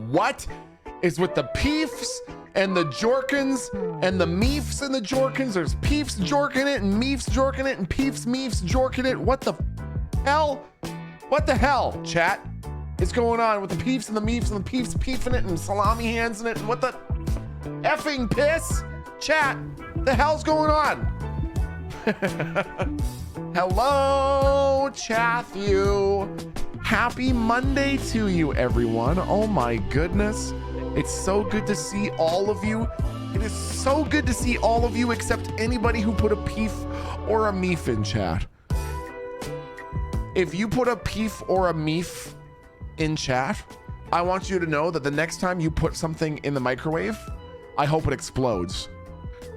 What is with the peefs and the jorkins and the meefs and the jorkins? There's peefs jorking it and meefs jorking it and peefs meefs jorking it. What the hell? What the hell, chat, is going on with the peefs and the meefs and the peefs peefing it and salami hands in it? And what the effing piss? Chat, the hell's going on? Hello, Chathu. Happy Monday to you, everyone. Oh my goodness. It's so good to see all of you. It is so good to see all of you except anybody who put a peef or a meef in chat. If you put a peef or a meef in chat, I want you to know that the next time you put something in the microwave, I hope it explodes.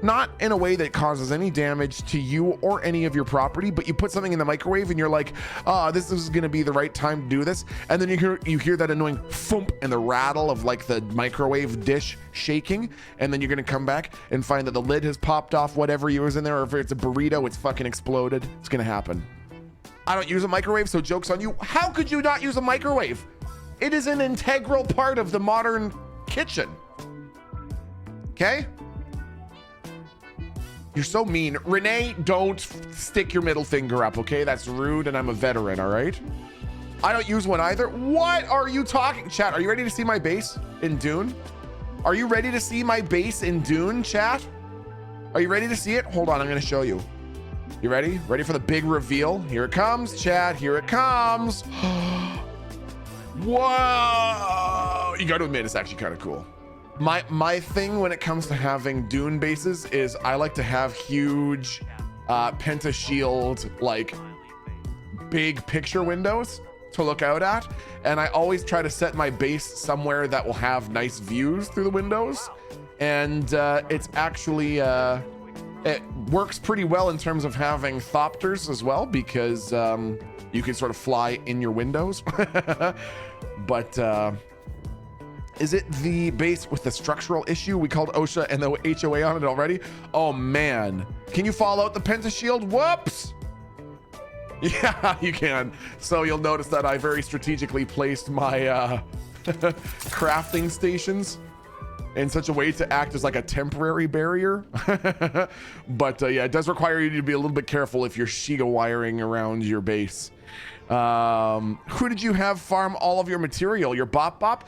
Not in a way that causes any damage to you or any of your property, but you put something in the microwave and you're like, this is gonna be the right time to do this. And then you hear that annoying thump and the rattle of like the microwave dish shaking. And then you're gonna come back and find that the lid has popped off whatever was in there, or if it's a burrito, it's fucking exploded. It's gonna happen. I don't use a microwave, so joke's on you. How could you not use a microwave? It is an integral part of the modern kitchen. Okay? You're so mean. Renee, don't stick your middle finger up, okay? That's rude, and I'm a veteran, all right? I don't use one either. What are you talking? Chat, are you ready to see my base in Dune? Are you ready to see my base in Dune, chat? Are you ready to see it? Hold on, I'm gonna show you. You ready? Ready for the big reveal? Here it comes, chat. Here it comes. Whoa! You got to admit, it's actually kind of cool. My thing when it comes to having Dune bases is I like to have huge pentashield, like big picture windows to look out at. And I always try to set my base somewhere that will have nice views through the windows. And it's actually... it works pretty well in terms of having thopters as well, because you can sort of fly in your windows. But is it the base with the structural issue? We called OSHA and the HOA on it already. Oh man, can you fall out the pentashield? Whoops. Yeah, you can. So you'll notice that I very strategically placed my crafting stations in such a way to act as like a temporary barrier. But yeah, it does require you to be a little bit careful if you're Shiga wiring around your base. Who did you have farm all of your material? Your bop bop?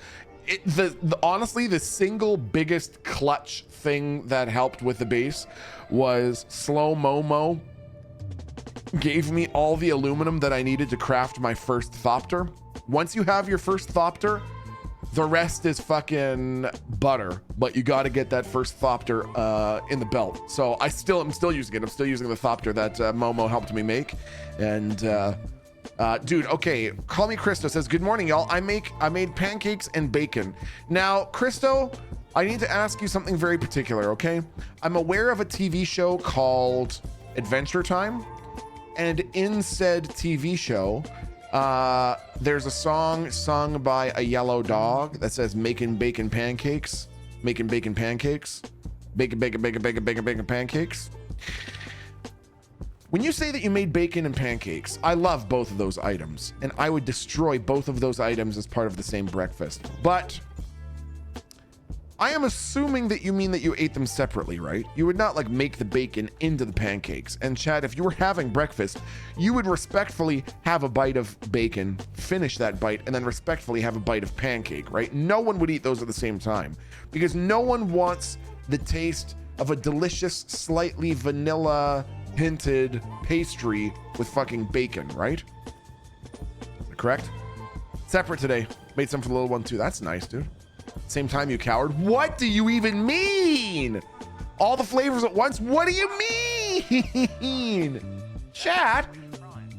Honestly, the single biggest clutch thing that helped with the base was Slow Momo gave me all the aluminum that I needed to craft my first thopter. Once you have your first thopter, the rest is fucking butter, but you got to get that first thopter in the belt. So I'm still using it. I'm still using the thopter that Momo helped me make. And dude, okay, call me Christo says, good morning, y'all. I made pancakes and bacon. Now, Christo, I need to ask you something very particular, okay? I'm aware of a TV show called Adventure Time, and in said TV show, there's a song sung by a yellow dog that says making bacon pancakes, making bacon pancakes, bacon pancakes. When you say that you made bacon and pancakes, I love both of those items, and I would destroy both of those items as part of the same breakfast. But I am assuming that you mean that you ate them separately, right? You would not like make the bacon into the pancakes. And Chad, if you were having breakfast, you would respectfully have a bite of bacon, finish that bite, and then respectfully have a bite of pancake, right? No one would eat those at the same time because no one wants the taste of a delicious, slightly vanilla hinted pastry with fucking bacon, right? Correct? Separate today. Made some for the little one too. That's nice, dude. Same time, you coward. What do you even mean? All the flavors at once? What do you mean? Chat,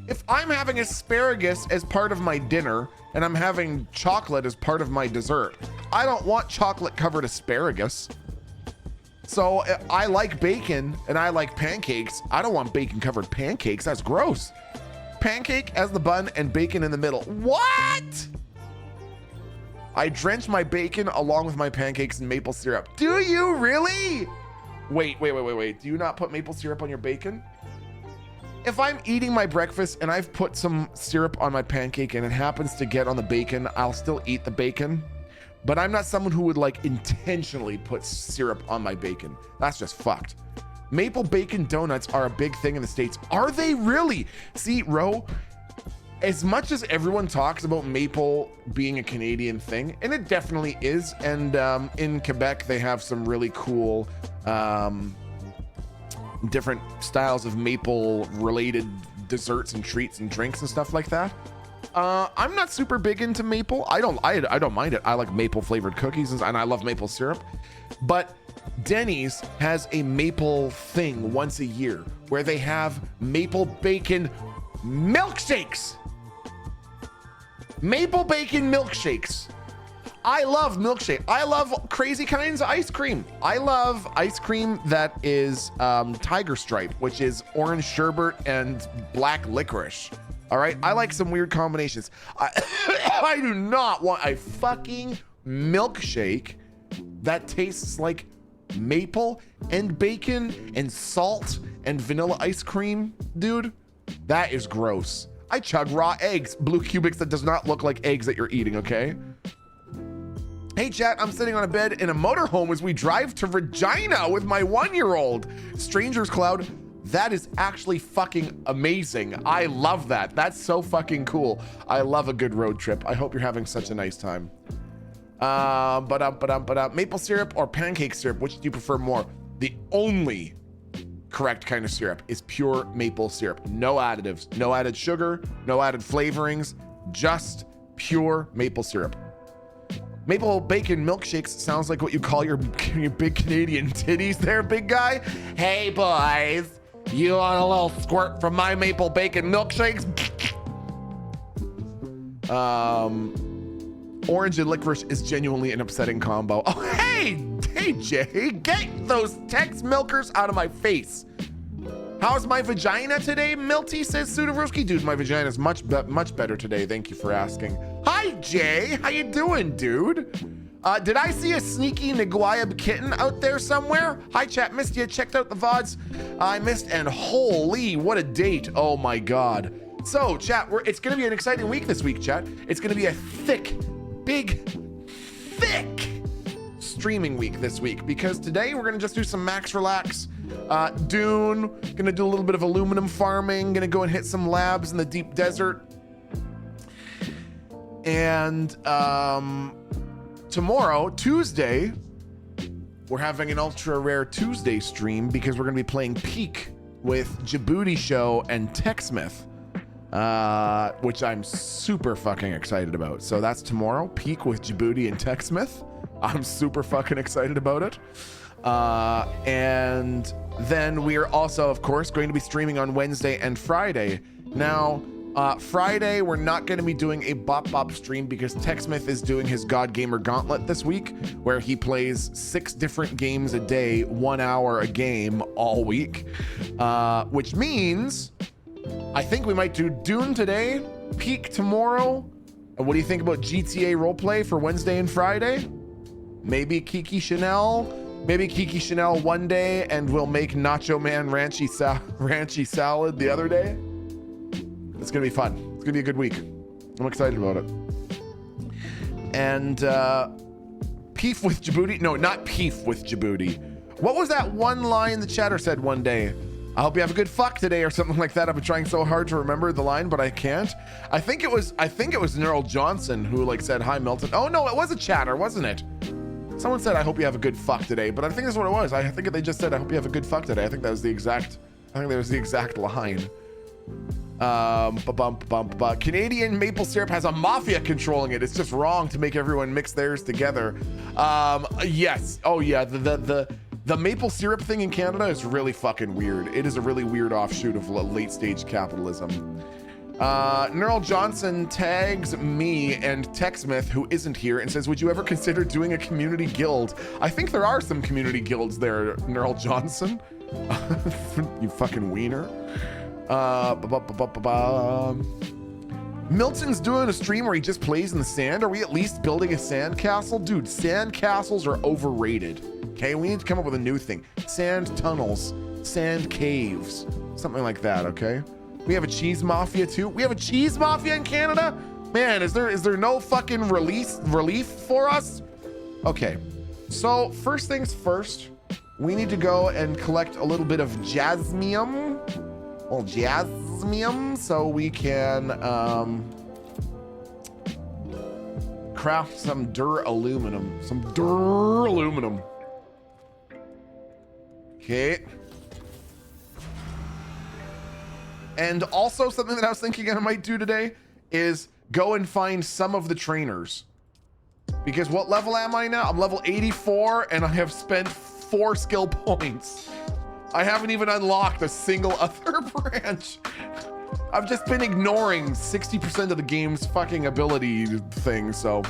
if I'm having asparagus as part of my dinner and I'm having chocolate as part of my dessert, I don't want chocolate covered asparagus. So I like bacon and I like pancakes. I don't want bacon covered pancakes. That's gross. Pancake as the bun and bacon in the middle. What? I drench my bacon along with my pancakes in maple syrup. Do you really? Wait. Do you not put maple syrup on your bacon? If I'm eating my breakfast and I've put some syrup on my pancake and it happens to get on the bacon, I'll still eat the bacon. but I'm not someone who would like intentionally put syrup on my bacon. That's just fucked. Maple bacon donuts are a big thing in the States. Are they really? See, Ro, as much as everyone talks about maple being a Canadian thing, and it definitely is, and in Quebec, they have some really cool different styles of maple related desserts and treats and drinks and stuff like that. I'm not super big into maple. I don't mind it. I like maple flavored cookies and I love maple syrup, but Denny's has a maple thing once a year where they have maple bacon milkshakes. Maple bacon milkshakes. I love milkshake. I love crazy kinds of ice cream. I love ice cream that is tiger stripe, which is orange sherbet and black licorice. All right, I like some weird combinations. I do not want a fucking milkshake that tastes like maple and bacon and salt and vanilla ice cream, dude. That is gross. I chug raw eggs, blue cubics that does not look like eggs that you're eating, okay? Hey chat, I'm sitting on a bed in a motorhome as we drive to Regina with my 1-year-old. Strangers Cloud, that is actually fucking amazing. I love that. That's so fucking cool. I love a good road trip. I hope you're having such a nice time. Maple syrup or pancake syrup, which do you prefer more? The only correct kind of syrup is pure maple syrup. No additives, no added sugar, no added flavorings, just pure maple syrup. Maple bacon milkshakes sounds like what you call your big Canadian titties there, big guy. Hey boys, you want a little squirt from my maple bacon milkshakes? Orange and licorice is genuinely an upsetting combo. Oh, hey Jay, get those Tex milkers out of my face. How's my vagina today, Milty, says Sudarovsky. Dude, my vagina is much better today. Thank you for asking. Hi, Jay. How you doing, dude? Did I see a sneaky Naguayab kitten out there somewhere? Hi, chat. Missed you. Checked out the VODs. I missed, and holy, what a date. Oh, my God. So, chat, it's going to be an exciting week this week, chat. It's going to be a thick streaming week this week because today we're going to just do some max relax. Dune, gonna do a little bit of aluminum farming, gonna go and hit some labs in the deep desert. And tomorrow, Tuesday, we're having an ultra rare Tuesday stream because we're gonna be playing Peak with Djibouti Show and TechSmith, which I'm super fucking excited about. So that's tomorrow, Peak with Djibouti and TechSmith. I'm super fucking excited about it. And then we are also, of course, going to be streaming on Wednesday and Friday. Now, Friday, we're not going to be doing a Bop stream because TechSmith is doing his God Gamer Gauntlet this week, where he plays 6 different games a day, 1 hour a game all week, which means I think we might do Dune today, Peak tomorrow. And what do you think about GTA roleplay for Wednesday and Friday? Maybe Kiki Chanel one day, and we'll make Nacho Man ranchy salad the other day. It's gonna be fun. It's gonna be a good week. I'm excited about it. And Peef with Djibouti. No, not Peef with Djibouti. What was that one line the chatter said one day? I hope you have a good fuck today, or something like that. I've been trying so hard to remember the line, but I can't. I think it was Neural Johnson who like said hi Milton. Oh no, it was a chatter, wasn't it? Someone said, I hope you have a good fuck today, but I think that's what it was. I think they just said, I hope you have a good fuck today. I think that was the exact line. Canadian maple syrup has a mafia controlling it. It's just wrong to make everyone mix theirs together. Yes. Oh yeah. The maple syrup thing in Canada is really fucking weird. It is a really weird offshoot of late stage capitalism. Neural Johnson tags me and TechSmith, who isn't here, and says, would you ever consider doing a community guild? I think there are some community guilds there, Neural Johnson. You fucking wiener. Milton's doing a stream where he just plays in the sand. Are we at least building a sand castle? Dude, sand castles are overrated. Okay, we need to come up with a new thing. Sand tunnels, sand caves, something like that, okay? We have a cheese mafia too. We have a cheese mafia in Canada? Man, is there no fucking relief for us? Okay, so first things first, we need to go and collect a little bit of jasmium. Well, jasmium, so we can craft some aluminum. Okay. And also something that I was thinking I might do today is go and find some of the trainers. Because what level am I now? I'm level 84 and I have spent 4 skill points. I haven't even unlocked a single other branch. I've just been ignoring 60% of the game's fucking ability thing, so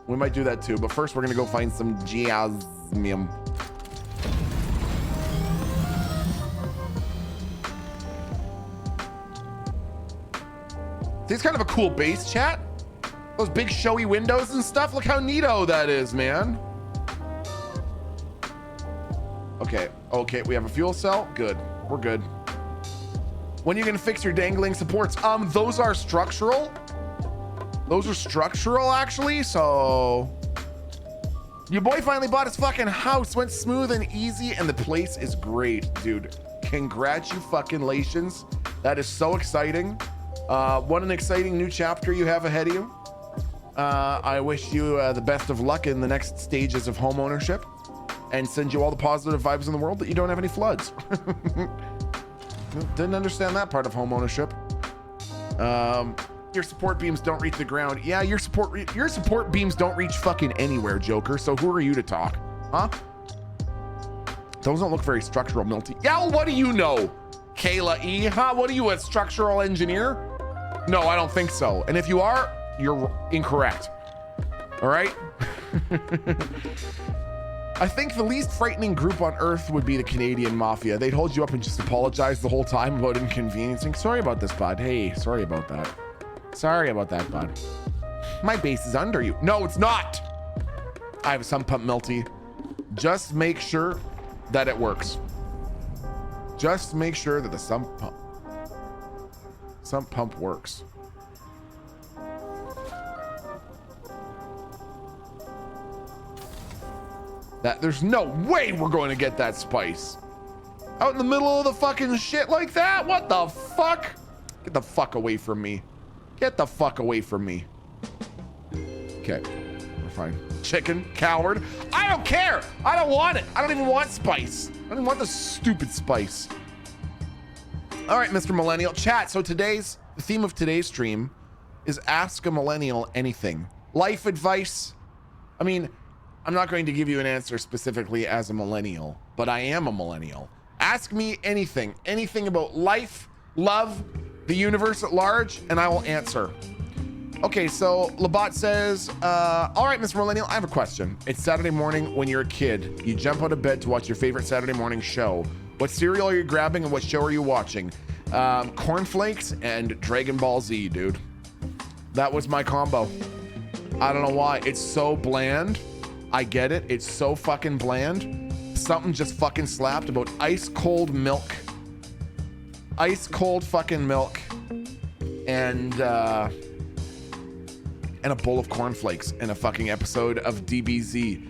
we might do that too. But first we're gonna go find some jasmium. This is kind of a cool base, chat. Those big showy windows and stuff. Look how neato that is, man. Okay, we have a fuel cell. Good, we're good. When are you gonna fix your dangling supports? Those are structural. Those are structural, actually, so. Your boy finally bought his fucking house. Went smooth and easy, and the place is great, dude. Congratulations. That is so exciting. What an exciting new chapter you have ahead of you. I wish you the best of luck in the next stages of home ownership and send you all the positive vibes in the world that you don't have any floods. Didn't understand that part of home ownership. Your support beams don't reach the ground. Yeah, your support beams don't reach fucking anywhere, Joker. So who are you to talk? Huh? Those don't look very structural, Milty. Yeah, well, what do you know? Kayla E, huh? What are you, a structural engineer? No, I don't think so. And if you are, you're incorrect. All right? I think the least frightening group on Earth would be the Canadian Mafia. They'd hold you up and just apologize the whole time about inconveniencing. Sorry about this, bud. Hey, sorry about that. Sorry about that, bud. My base is under you. No, it's not. I have a sump pump, Milty. Just make sure that it works. Just make sure that the sump pump works. That there's no way we're going to get that spice out in the middle of the fucking shit like that. What the fuck? Get the fuck away from me. Get the fuck away from me. Okay, we're fine. Chicken, coward. I don't care. I don't want it. I don't even want spice. I don't even want the stupid spice. All right, Mr. Millennial. Chat, so the theme of today's stream is ask a millennial anything. Life advice. I mean, I'm not going to give you an answer specifically as a millennial, but I am a millennial. Ask me anything about life, love, the universe at large, and I will answer. Okay, so Labat says, all right, Mr. Millennial, I have a question. It's Saturday morning when you're a kid. You jump out of bed to watch your favorite Saturday morning show. What cereal are you grabbing and what show are you watching? Cornflakes and Dragon Ball Z, dude. That was my combo. I don't know why. It's so bland. I get it. It's so fucking bland. Something just fucking slapped about ice cold milk. Ice cold fucking milk. And a bowl of cornflakes and a fucking episode of DBZ.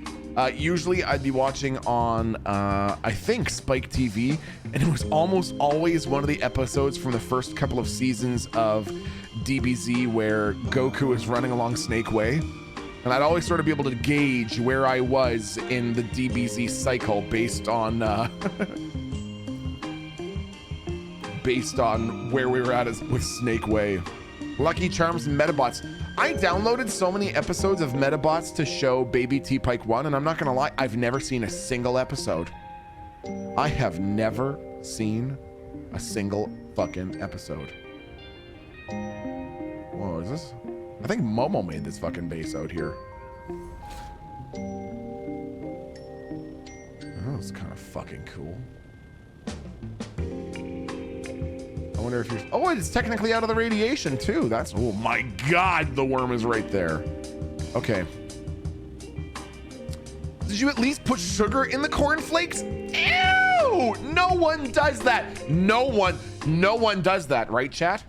Usually I'd be watching on, I think, Spike TV, and it was almost always one of the episodes from the first couple of seasons of DBZ where Goku is running along Snake Way. And I'd always sort of be able to gauge where I was in the DBZ cycle based on where we were at with Snake Way. Lucky Charms and Metabots. I downloaded so many episodes of Metabots to show Baby T-Pike 1, and I'm not gonna lie, I've never seen a single episode. I have never seen a single fucking episode. Whoa, is this? I think Momo made this fucking base out here. Oh, it's kind of fucking cool. I wonder if you're... Oh, it's technically out of the radiation too. That's... Oh my God, the worm is right there. Okay. Did you at least put sugar in the cornflakes? Ew! No one does that. No one does that, right, chat?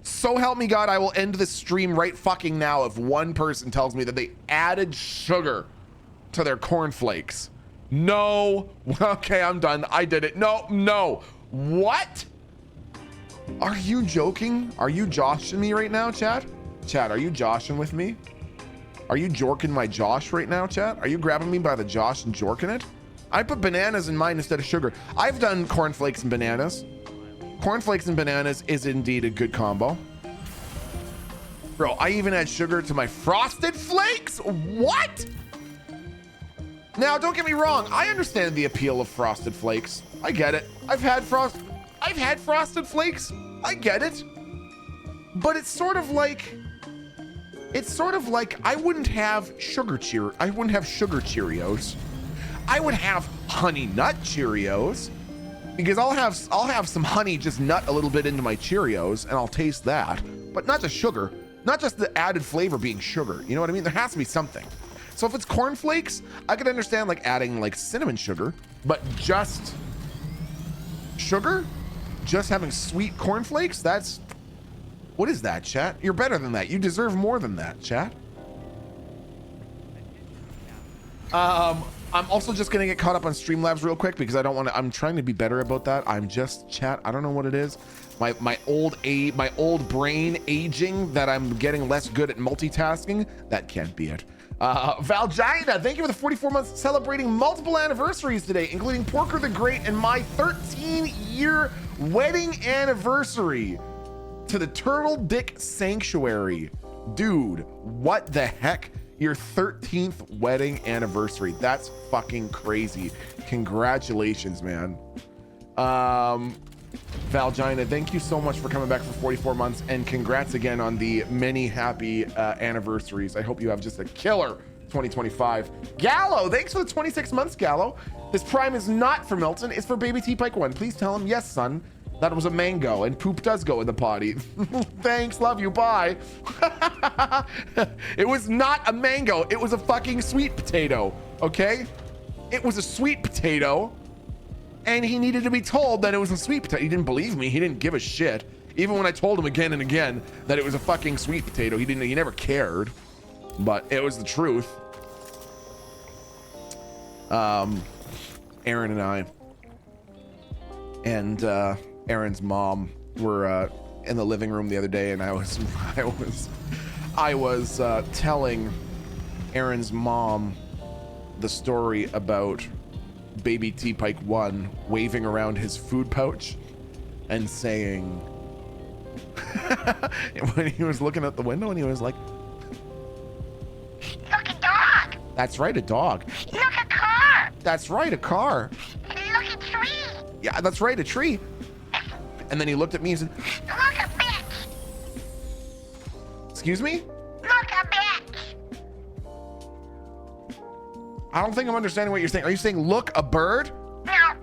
So help me God, I will end this stream right fucking now if one person tells me that they added sugar to their cornflakes. No. Okay, I'm done. I did it. No. What? Are you joking? Are you joshing me right now, chat? Chat, are you joshing with me? Are you jorking my Josh right now, chat? Are you grabbing me by the Josh and jorking it? I put bananas in mine instead of sugar. I've done cornflakes and bananas. Cornflakes and bananas is indeed a good combo. Bro, I even add sugar to my frosted flakes? What? Now, don't get me wrong. I understand the appeal of frosted flakes. I get it. I've had frosted flakes. I get it. But it's sort of like I wouldn't have sugar Cheerios. I would have honey nut Cheerios because I'll have some honey just nut a little bit into my Cheerios and I'll taste that, but not just sugar, not just the added flavor being sugar. You know what I mean? There has to be something. So if it's cornflakes, I could understand like adding like cinnamon sugar, but just sugar, just having sweet cornflakes, what is that, chat? You're better than that. You deserve more than that, chat. I'm also just gonna get caught up on Streamlabs real quick because I don't want to. I'm trying to be better about that. I'm just, chat, I don't know what it is. My old brain aging that I'm getting less good at multitasking. That can't be it. Valgina, thank you for the 44 months celebrating multiple anniversaries today, including Porker the Great and my 13-year wedding anniversary to the Turtle Dick Sanctuary. Dude, what the heck? Your 13th wedding anniversary. That's fucking crazy. Congratulations, man. Valgina, thank you so much for coming back for 44 months and congrats again on the many happy anniversaries. I hope you have just a killer 2025. Gallo, thanks for the 26 months, Gallo. This prime is not for Milton, it's for Baby T Pike 1. Please tell him, yes, son, that was a mango and poop does go in the potty. Thanks, love you, bye. It was not a mango, it was a fucking sweet potato, okay? It was a sweet potato. And he needed to be told that it was a sweet potato. He didn't believe me. He didn't give a shit. Even when I told him again and again that it was a fucking sweet potato, he never cared. But it was the truth. Aaron and I and Aaron's mom were in the living room the other day, and I was telling Aaron's mom the story about Baby T Pike 1 waving around his food pouch and saying when he was looking out the window and he was like, look, a dog. That's right, a dog. Look, a car. That's right, a car. Look, a tree. Yeah, that's right, a tree. And then he looked at me and said, look, a bitch. Excuse me? Look, a bitch. I don't think I'm understanding what you're saying. Are you saying look a bird? No.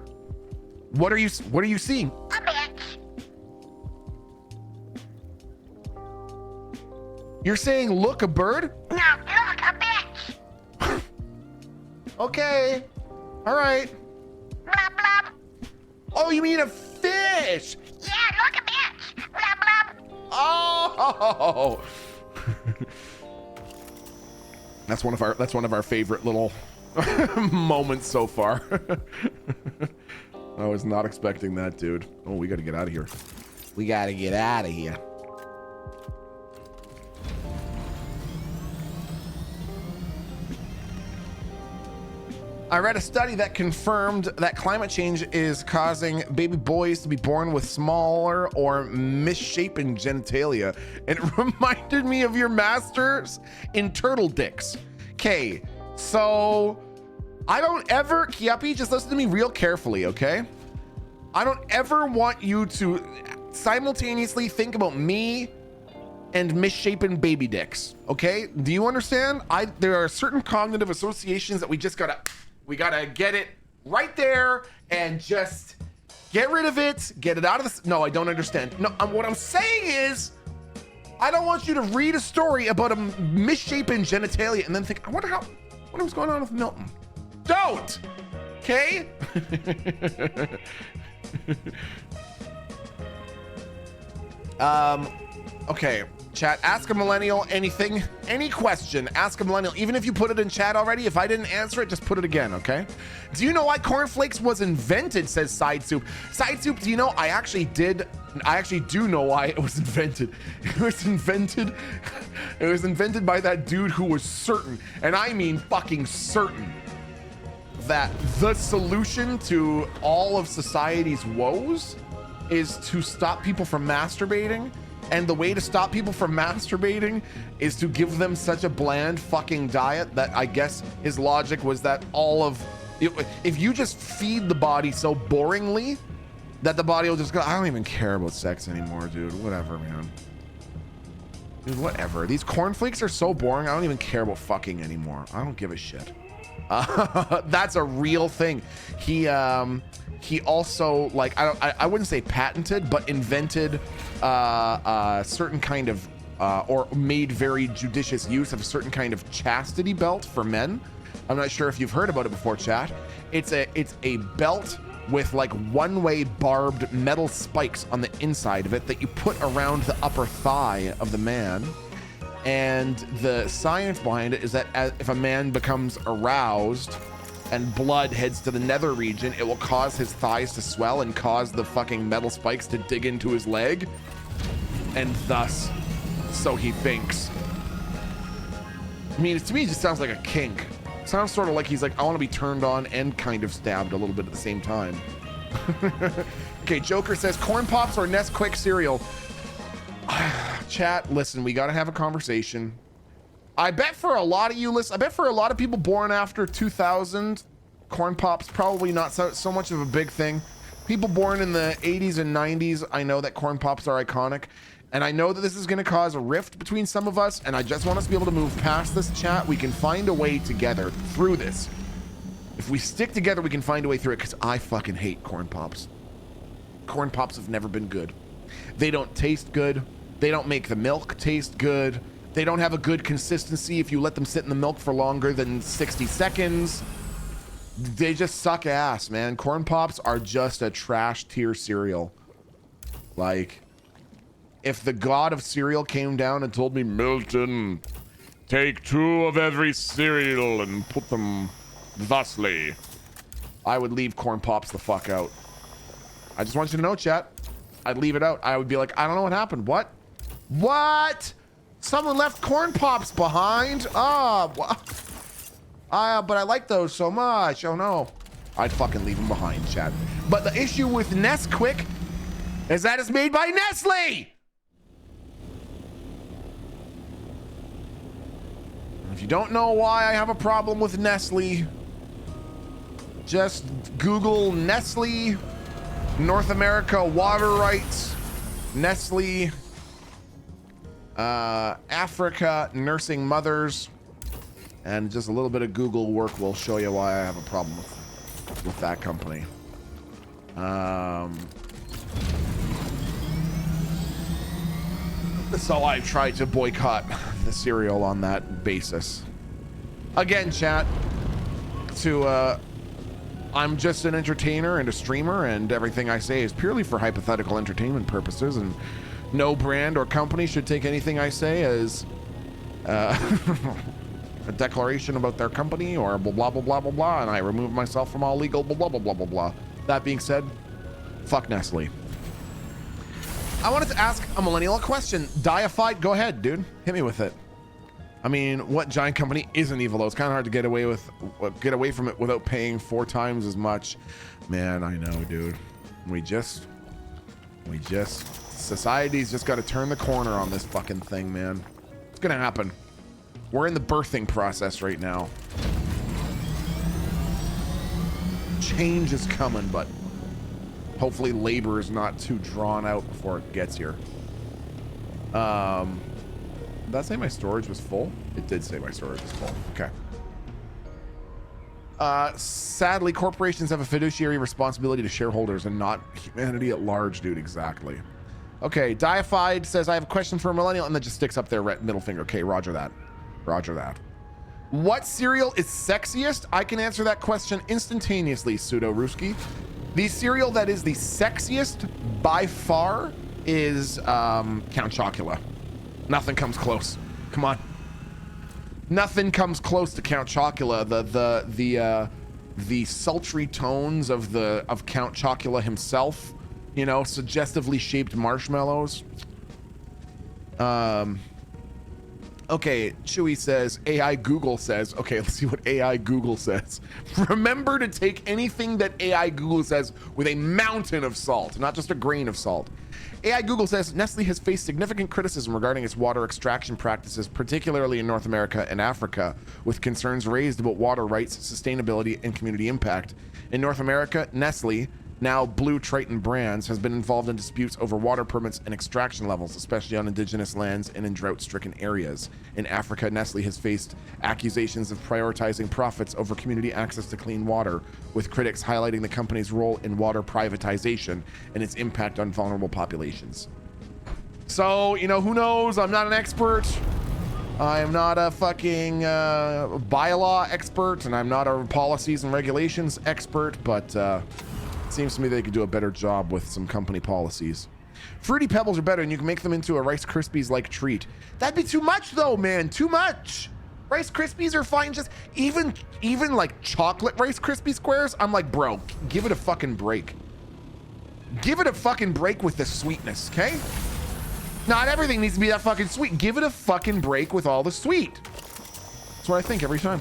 What are you seeing? A bitch. You're saying look a bird? No, look a bitch. Okay. All right. Blah blah. Oh, you mean a fish? Yeah, look a bitch. Blah blah. Oh. That's one of our favorite little moments so far. I was not expecting that, dude. Oh, we gotta get out of here. We gotta get out of here. I read a study that confirmed that climate change is causing baby boys to be born with smaller or misshapen genitalia. And it reminded me of your masters in turtle dicks. Okay, so I don't ever, Kiapi, just listen to me real carefully, okay? I don't ever want you to simultaneously think about me and misshapen baby dicks, okay? Do you understand? There are certain cognitive associations that we gotta get it right there and just get rid of it, get it out of this. No, I don't understand. No, what I'm saying is, I don't want you to read a story about a misshapen genitalia and then think, I wonder what was going on with Milton. Don't, okay? Okay, Chat, ask a millennial anything, any question, ask a millennial. Even if you put it in chat already, if I didn't answer it, just put it again, okay? Do you know why cornflakes was invented, says Side Soup. Side Soup, do you know, I actually do know why it was invented. It was invented by that dude who was certain, and I mean fucking certain, that the solution to all of society's woes is to stop people from masturbating. And the way to stop people from masturbating is to give them such a bland fucking diet that I guess his logic was that if you just feed the body so boringly that the body will just go, I don't even care about sex anymore, dude. Whatever, man. Dude, whatever. These cornflakes are so boring. I don't even care about fucking anymore. I don't give a shit. That's a real thing. He also, like, I wouldn't say patented, but invented certain kind of or made very judicious use of a certain kind of chastity belt for men. I'm not sure if you've heard about it before, chat. It's a belt with like one-way barbed metal spikes on the inside of it that you put around the upper thigh of the man. And the science behind it is that if a man becomes aroused and blood heads to the nether region, it will cause his thighs to swell and cause the fucking metal spikes to dig into his leg. And thus, so he thinks. I mean, to me, it just sounds like a kink. It sounds sort of like he's like, I want to be turned on and kind of stabbed a little bit at the same time. Okay, Joker says, corn pops or Nesquik cereal? Chat, listen, we got to have a conversation. I bet for a lot of you I bet for a lot of people born after 2000, corn pops probably not so much of a big thing. People born in the 80s and 90s, I know that corn pops are iconic, and I know that this is going to cause a rift between some of us, and I just want us to be able to move past this, chat. We can find a way together through this. If we stick together, we can find a way through it, because I fucking hate corn pops. Corn pops have never been good. They don't taste good. They don't make the milk taste good. They don't have a good consistency if you let them sit in the milk for longer than 60 seconds. They just suck ass, man. Corn pops are just a trash tier cereal. Like, if the god of cereal came down and told me, Milton, take 2 of every cereal and put them thusly, I would leave corn pops the fuck out. I just want you to know, chat. I'd leave it out. I would be like, I don't know what happened. What? What? Someone left corn pops behind? Oh, but I like those so much. Oh no. I'd fucking leave them behind, chat. But the issue with Nesquik is that it's made by Nestle. If you don't know why I have a problem with Nestle, just Google Nestle North America water rights, Nestle Africa nursing mothers, and just a little bit of Google work will show you why I have a problem with that company. So I tried to boycott the cereal on that basis. Again, chat, I'm just an entertainer and a streamer, and everything I say is purely for hypothetical entertainment purposes, and no brand or company should take anything I say as a declaration about their company or blah, blah, blah, blah, blah, blah, and I remove myself from all legal blah, blah, blah, blah, blah, blah. That being said, fuck Nestle. I wanted to ask a millennial a question. Deified, go ahead, dude. Hit me with it. I mean, what giant company isn't evil, though? It's kind of hard to get away from it without paying 4 times as much. Man, I know, dude. Society's just got to turn the corner on this fucking thing, man. It's gonna happen. We're in the birthing process right now. Change is coming, but hopefully labor is not too drawn out before it gets here. Did that say my storage was full? It did say my storage was full. Okay. Sadly, corporations have a fiduciary responsibility to shareholders and not humanity at large, dude. Exactly. Okay, Deified says, I have a question for a millennial, and then just sticks up their middle finger. Okay, roger that. Roger that. What cereal is sexiest? I can answer that question instantaneously, Pseudo Ruski. The cereal that is the sexiest by far is Count Chocula. Nothing comes close. Come on. Nothing comes close to Count Chocula. The sultry tones of Count Chocula himself, you know, suggestively shaped marshmallows. Okay, Chewy says, AI Google says, okay, let's see what AI Google says. Remember to take anything that AI Google says with a mountain of salt, not just a grain of salt. AI Google says, Nestle has faced significant criticism regarding its water extraction practices, particularly in North America and Africa, with concerns raised about water rights, sustainability, and community impact. In North America, Nestle, now Blue Triton Brands, has been involved in disputes over water permits and extraction levels, especially on indigenous lands and in drought-stricken areas. In Africa, Nestle has faced accusations of prioritizing profits over community access to clean water, with critics highlighting the company's role in water privatization and its impact on vulnerable populations. So, you know, who knows? I'm not an expert. I am not a fucking bylaw expert, and I'm not a policies and regulations expert, but seems to me they could do a better job with some company policies. Fruity Pebbles are better, and you can make them into a Rice Krispies like treat. That'd be too much though, man, too much. Rice Krispies are fine, just even like chocolate Rice Krispie squares, I'm like, bro, give it a fucking break. Give it a fucking break with the sweetness, okay? Not everything needs to be that fucking sweet. Give it a fucking break with all the sweet. That's what I think every time.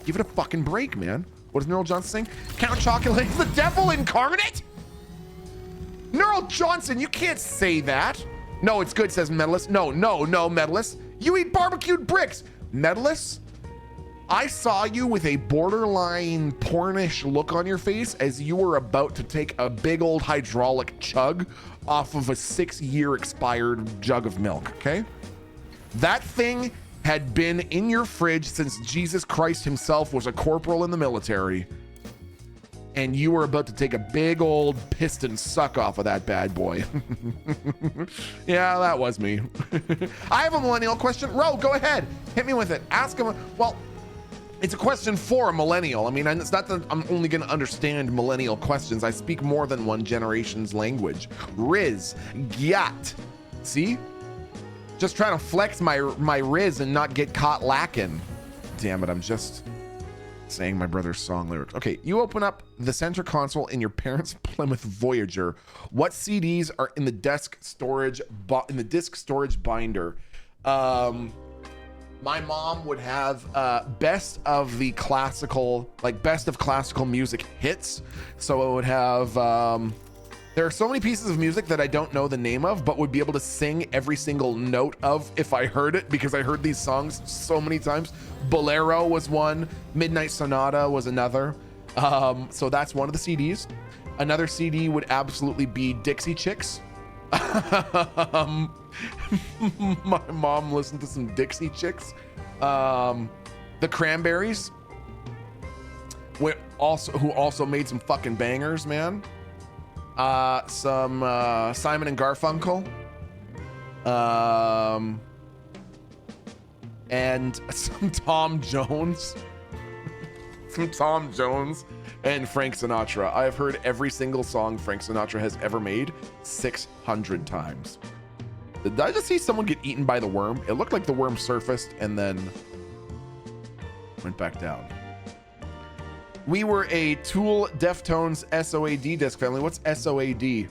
Give it a fucking break, man. What does Neural Johnson saying? Count Chocula is the devil incarnate? Neural Johnson, you can't say that. No, it's good, says Medalist. No, Medalist. You eat barbecued bricks. Medalist, I saw you with a borderline pornish look on your face as you were about to take a big old hydraulic chug off of a 6-year expired jug of milk, okay? That thing had been in your fridge since Jesus Christ himself was a corporal in the military, and you were about to take a big old piston suck off of that bad boy. Yeah, that was me. I have a millennial question. Ro, go ahead. Hit me with it. Ask him. Well, it's a question for a millennial. I mean, it's not that I'm only going to understand millennial questions. I speak more than one generation's language. Riz, gyat. See? Just trying to flex my riz and not get caught lacking. Damn it, I'm just saying my brother's song lyrics. Okay, you open up the center console in your parents' Plymouth Voyager. What CDs are in the disc storage binder? My mom would have best of classical music hits. So it would have there are so many pieces of music that I don't know the name of, but would be able to sing every single note of if I heard it, because I heard these songs so many times. Bolero was one, Midnight Sonata was another. So that's one of the CDs. Another CD would absolutely be Dixie Chicks. My mom listened to some Dixie Chicks. The Cranberries, who also made some fucking bangers, man. Some Simon and Garfunkel, and some Tom Jones. And Frank Sinatra. I have heard every single song Frank Sinatra has ever made 600 times. Did I just see someone get eaten by the worm? It looked like the worm surfaced and then went back down. We were a Tool Deftones SOAD disc family. What's SOAD?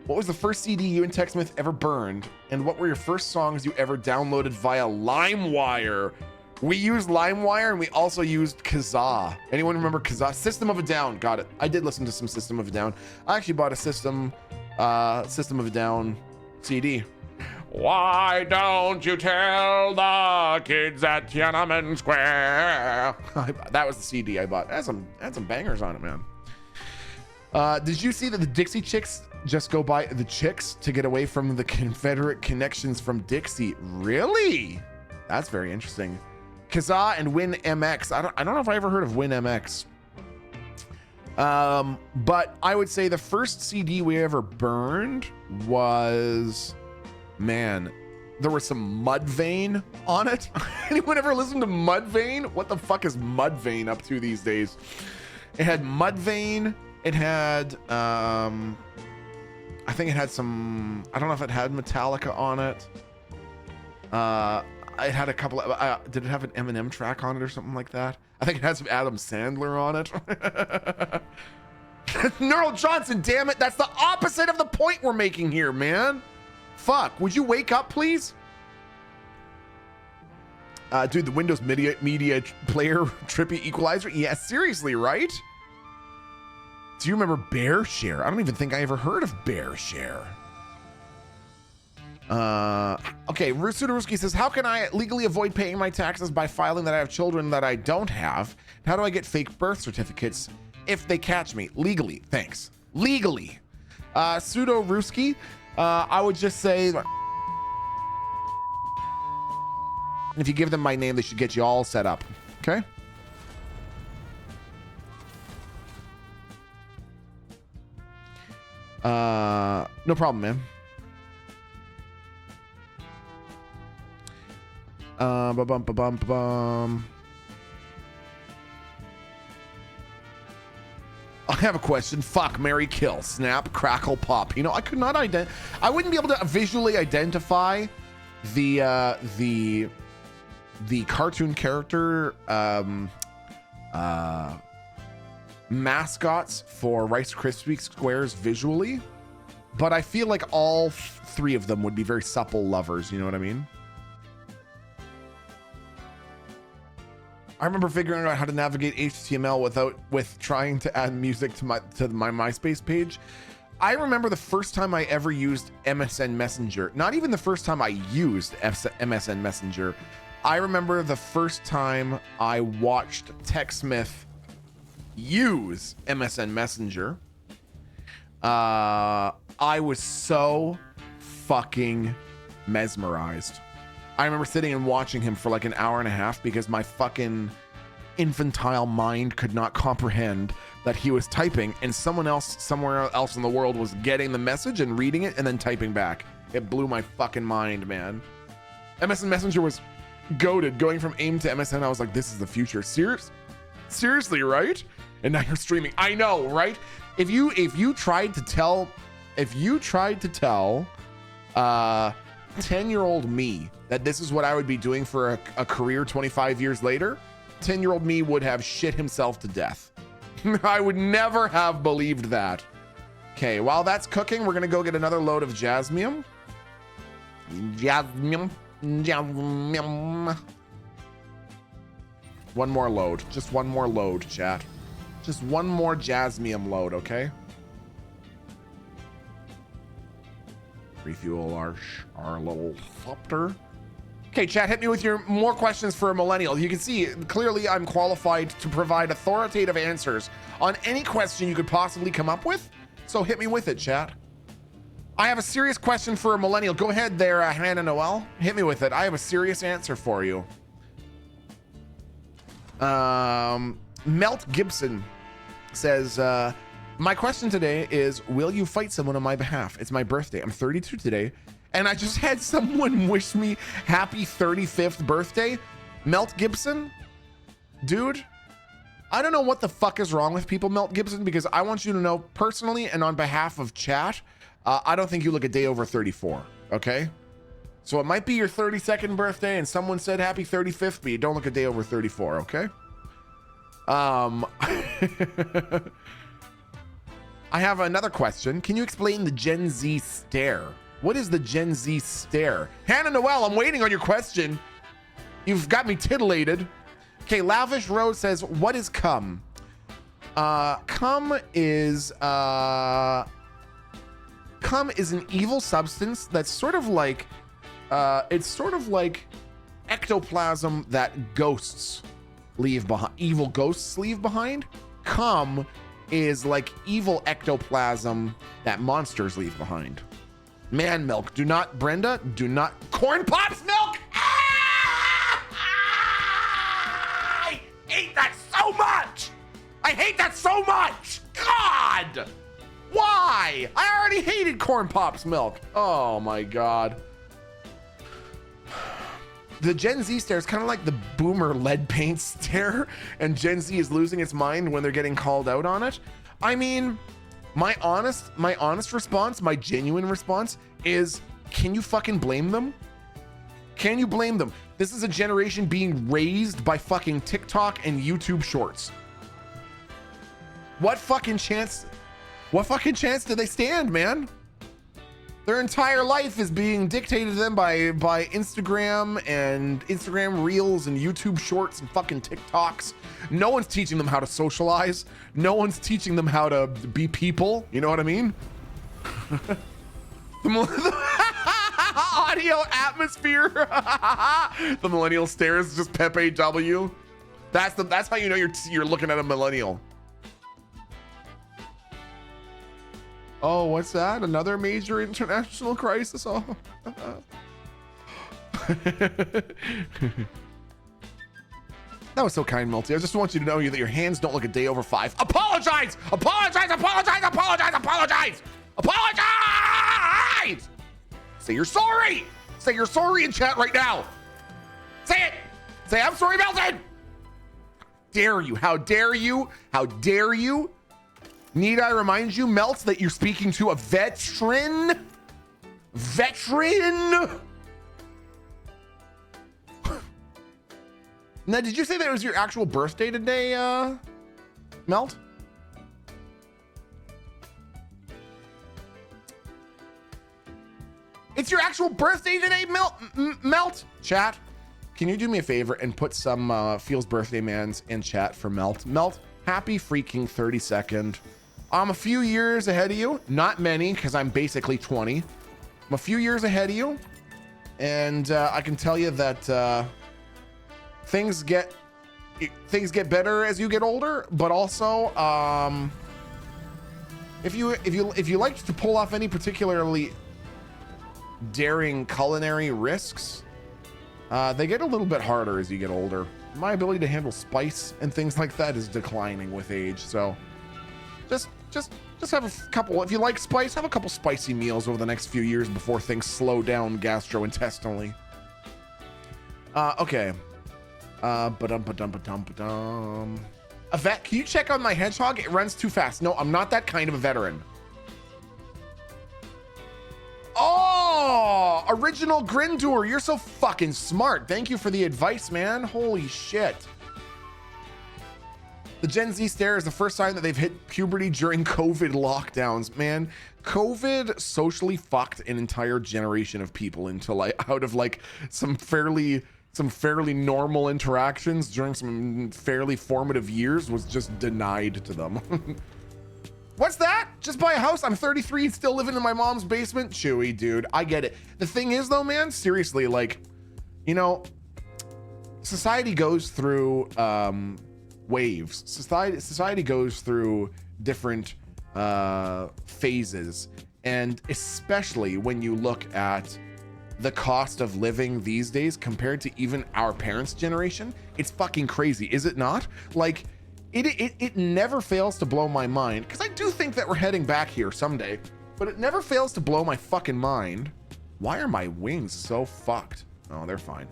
What was the first CD you and TechSmith ever burned? And what were your first songs you ever downloaded via LimeWire? We used LimeWire, and we also used Kazaa. Anyone remember Kazaa? System of a Down. Got it. I did listen to some System of a Down. I actually bought a System of a Down CD. Why don't you tell the kids at Tiananmen Square? That was the CD I bought. Had some bangers on it, man. Did you see that the Dixie Chicks just go by the Chicks to get away from the Confederate connections from Dixie? Really? That's very interesting. Kazaa and Win MX. I don't know if I ever heard of Win MX. But I would say the first CD we ever burned was, man, there was some Mudvayne on it. Anyone ever listen to Mudvayne? What the fuck is Mudvayne up to these days? It had Mudvayne. It had, I think it had some, I don't know if it had Metallica on it. It had a couple of, did it have an Eminem track on it or something like that? I think it had some Adam Sandler on it. Neural Johnson, damn it. That's the opposite of the point we're making here, man. Fuck, would you wake up, please? Dude, the Windows Media Player Trippy Equalizer? Yeah, seriously, right? Do you remember Bear Share? I don't even think I ever heard of Bear Share. Okay, Rusudaruski says, how can I legally avoid paying my taxes by filing that I have children that I don't have? How do I get fake birth certificates if they catch me? Legally, thanks. Legally. Pseudo Ruski, I would just say, if you give them my name, they should get you all set up. Okay? No problem, man. Ba-bum. I have a question. Fuck, marry, kill, snap, crackle, pop. You know, I could not I wouldn't be able to visually identify the cartoon character mascots for Rice Krispie squares visually, but I feel like all three of them would be very supple lovers. You know what I mean? I remember figuring out how to navigate HTML with trying to add music to my MySpace page. I remember the first time I ever used MSN Messenger. Not even the first time I used MSN Messenger. I remember the first time I watched TechSmith use MSN Messenger. I was so fucking mesmerized. I remember sitting and watching him for like an hour and a half because my fucking infantile mind could not comprehend that he was typing and someone else somewhere else in the world was getting the message and reading it and then typing back. It blew my fucking mind, man. MSN Messenger was goated. Going from AIM to MSN, I was like, this is the future. Seriously, right? And now you're streaming. I know, right? If you tried to tell 10-year-old me that this is what I would be doing for a career 25 years later, 10-year-old me would have shit himself to death. I would never have believed that. Okay, while that's cooking, we're gonna go get another load of jasmium. Jasmium. One more load. Just one more load, chat. Just one more jasmium load, okay? Refuel our little thopter. Okay, chat, hit me with your more questions for a millennial. You can see clearly I'm qualified to provide authoritative answers on any question you could possibly come up with. So hit me with it, chat. I have a serious question for a millennial. Go ahead there, Hannah Noel. Hit me with it. I have a serious answer for you. Melt Gibson says, my question today is, will you fight someone on my behalf? It's my birthday. I'm 32 today, and I just had someone wish me happy 35th birthday. Melt Gibson, dude, I don't know what the fuck is wrong with people, Melt Gibson, because I want you to know personally and on behalf of chat, I don't think you look a day over 34, okay? So it might be your 32nd birthday and someone said happy 35th, but you don't look a day over 34, okay? I have another question. Can you explain the Gen Z stare? What is the Gen Z stare? Hannah Noel, I'm waiting on your question. You've got me titillated. Okay, Lavish Rose says, what is cum? Cum is an evil substance that's sort of like, it's sort of like ectoplasm that ghosts leave behind, evil ghosts leave behind. Cum is like evil ectoplasm that monsters leave behind. Man milk, do not, Brenda, do not, corn pops milk! I hate that so much! I hate that so much! God! Why? I already hated corn pops milk. Oh my God. The Gen Z stare is kind of like the boomer lead paint stare, and Gen Z is losing its mind when they're getting called out on it. I mean, my honest response, my genuine response is, can you fucking blame them? Can you blame them? This is a generation being raised by fucking TikTok and YouTube shorts. What fucking chance do they stand, man? Their entire life is being dictated to them by Instagram and Instagram Reels and YouTube Shorts and fucking TikToks. No one's teaching them how to socialize. No one's teaching them how to be people. You know what I mean? The audio atmosphere. The millennial stares, just Pepe W. That's how you know you're looking at a millennial. Oh, what's that? Another major international crisis? Oh. That was so kind, Multi. I just want you to know that your hands don't look a day over 5. Apologize! Apologize! Apologize! Apologize! Apologize! Apologize! Say you're sorry! Say you're sorry in chat right now! Say it! Say, I'm sorry, Melton! Dare you? How dare you? How dare you? Need I remind you, Melt, that you're speaking to a veteran? Veteran? Now, did you say that it was your actual birthday today, Melt? It's your actual birthday today, Melt? Chat, can you do me a favor and put some Feels Birthday Mans in chat for Melt? Melt, happy freaking 32nd. I'm a few years ahead of you. Not many, because I'm basically 20. I'm a few years ahead of you. And I can tell you that things get better as you get older, but also if you like to pull off any particularly daring culinary risks, they get a little bit harder as you get older. My ability to handle spice and things like that is declining with age, so just have a couple. If you like spice, have a couple spicy meals over the next few years before things slow down gastrointestinally. Okay. A vet, can you check on my hedgehog? It runs too fast. No, I'm not that kind of a veteran. Oh, original Grindur, you're so fucking smart. Thank you for the advice, man. Holy shit. The Gen Z stare is the first sign that they've hit puberty during COVID lockdowns. Man, COVID socially fucked an entire generation of people into out of some fairly normal interactions during some fairly formative years was just denied to them. What's that? Just buy a house? I'm 33 and still living in my mom's basement? Chewy, dude. I get it. The thing is though, man, seriously, society goes through waves. Society goes through different phases. And especially when you look at the cost of living these days compared to even our parents' generation, it's fucking crazy, is it not? It never fails to blow my mind, because I do think that we're heading back here someday, but it never fails to blow my fucking mind. Why are my wings so fucked? Oh, they're fine.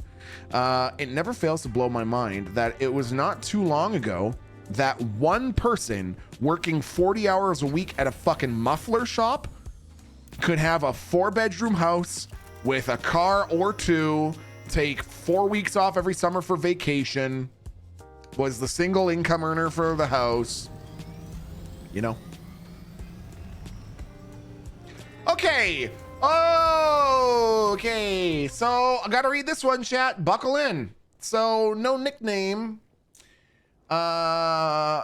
It never fails to blow my mind that it was not too long ago that one person working 40 hours a week at a fucking muffler shop could have a 4-bedroom house with a car or two, take 4 weeks off every summer for vacation, was the single income earner for the house, Okay. Okay. So I gotta read this one, chat. Buckle in. So no nickname. Talking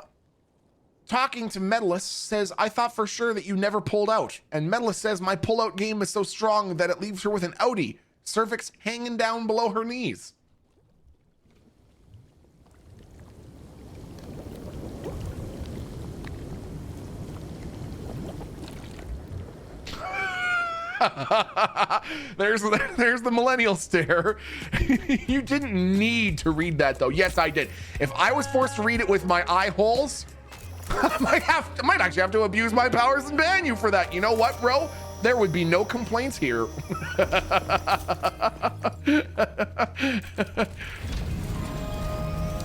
to Medalist says, I thought for sure that you never pulled out. And Medalist says, my pull-out game is so strong that it leaves her with an outie. Cervix hanging down below her knees. There's the millennial stare. You didn't need to read that though. Yes, I did. If I was forced to read it with my eye holes, I might actually have to abuse my powers and ban you for that. You know what, bro? There would be no complaints here.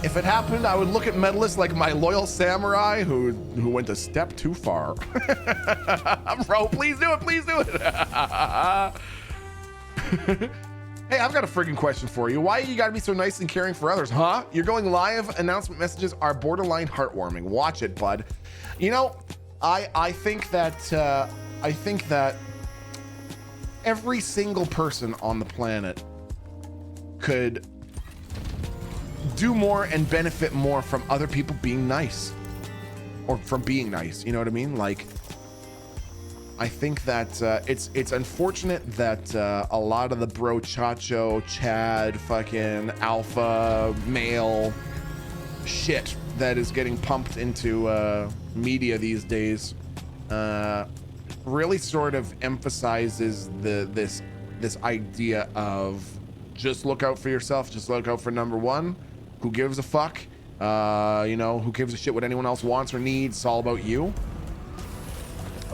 If it happened, I would look at Medalist like my loyal samurai who went a step too far. Bro, please do it, please do it. Hey, I've got a friggin' question for you. Why you gotta be so nice and caring for others, huh? You're going live. Announcement messages are borderline heartwarming. Watch it, bud. You know, I think that every single person on the planet could do more and benefit more from other people being nice, or from being nice. You know what I mean? Like, I think that it's unfortunate that a lot of the bro chacho Chad fucking alpha male shit that is getting pumped into media these days really sort of emphasizes this idea of just look out for yourself, just look out for number one. Who gives a fuck? You know, who gives a shit what anyone else wants or needs? It's all about you.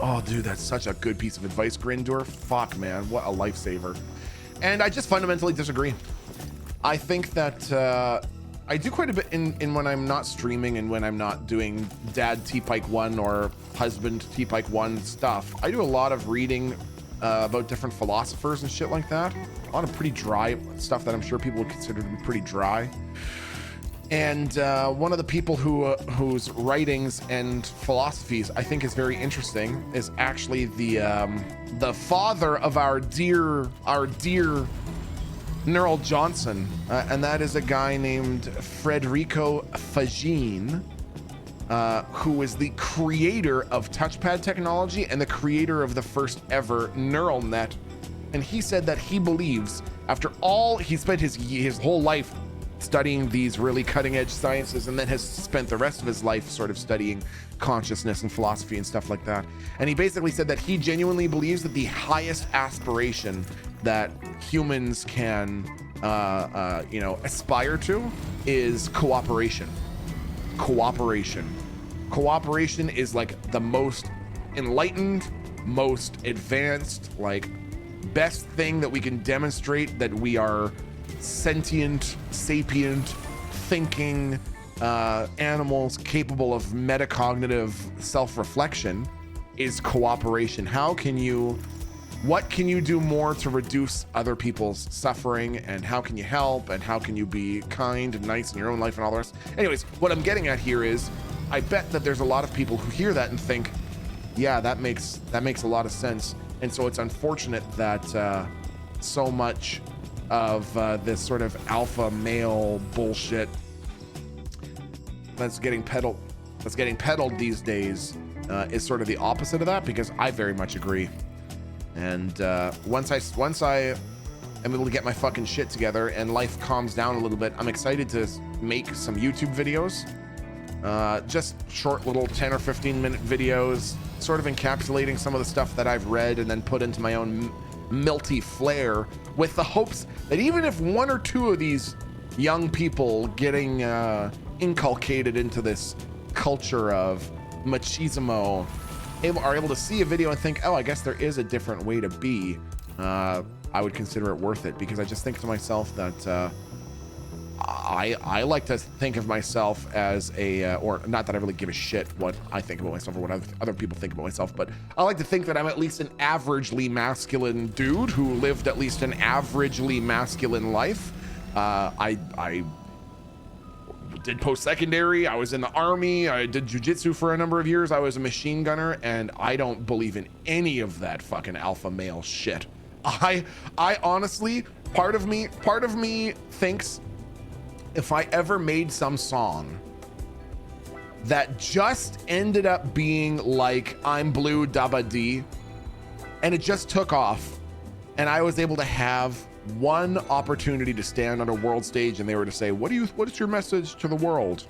Oh, dude, that's such a good piece of advice, Grindor. Fuck, man, what a lifesaver. And I just fundamentally disagree. I think that I do quite a bit in when I'm not streaming and when I'm not doing dad T-Pike 1 or husband T-Pike 1 stuff. I do a lot of reading about different philosophers and shit like that. A lot of pretty dry stuff that I'm sure people would consider to be pretty dry. And one of the people whose writings and philosophies I think is very interesting is actually the father of our dear Neural Johnson, and that is a guy named Federico Fagin, who is the creator of touchpad technology and the creator of the first ever neural net. And he said that he believes, after all, he spent his whole life studying these really cutting edge sciences, and then has spent the rest of his life sort of studying consciousness and philosophy and stuff like that. And he basically said that he genuinely believes that the highest aspiration that humans can, you know, aspire to is cooperation. Cooperation is like the most enlightened, most advanced, like best thing that we can demonstrate that we are sentient, sapient, thinking animals capable of metacognitive self-reflection is cooperation. What can you do more to reduce other people's suffering, and how can you help, and how can you be kind and nice in your own life and all the rest? Anyways, what I'm getting at here is, I bet that there's a lot of people who hear that and think, yeah, that makes a lot of sense. And so it's unfortunate that so much of this sort of alpha male bullshit that's getting peddled these days is sort of the opposite of that, because I very much agree. And once I am able to get my fucking shit together and life calms down a little bit, I'm excited to make some YouTube videos, just short little 10 or 15 minute videos, sort of encapsulating some of the stuff that I've read and then put into my own milty flair, with the hopes that even if one or two of these young people getting inculcated into this culture of machismo are able to see a video and think, oh, I guess there is a different way to be, I would consider it worth it. Because I just think to myself that I like to think of myself as a, or not that I really give a shit what I think about myself or what other people think about myself, but I like to think that I'm at least an averagely masculine dude who lived at least an averagely masculine life. I did post-secondary, I was in the army, I did jujitsu for a number of years, I was a machine gunner, and I don't believe in any of that fucking alpha male shit. I honestly, part of me thinks if I ever made some song that just ended up being like I'm Blue Dabba D, and it just took off, and I was able to have one opportunity to stand on a world stage and they were to say, what is your message to the world,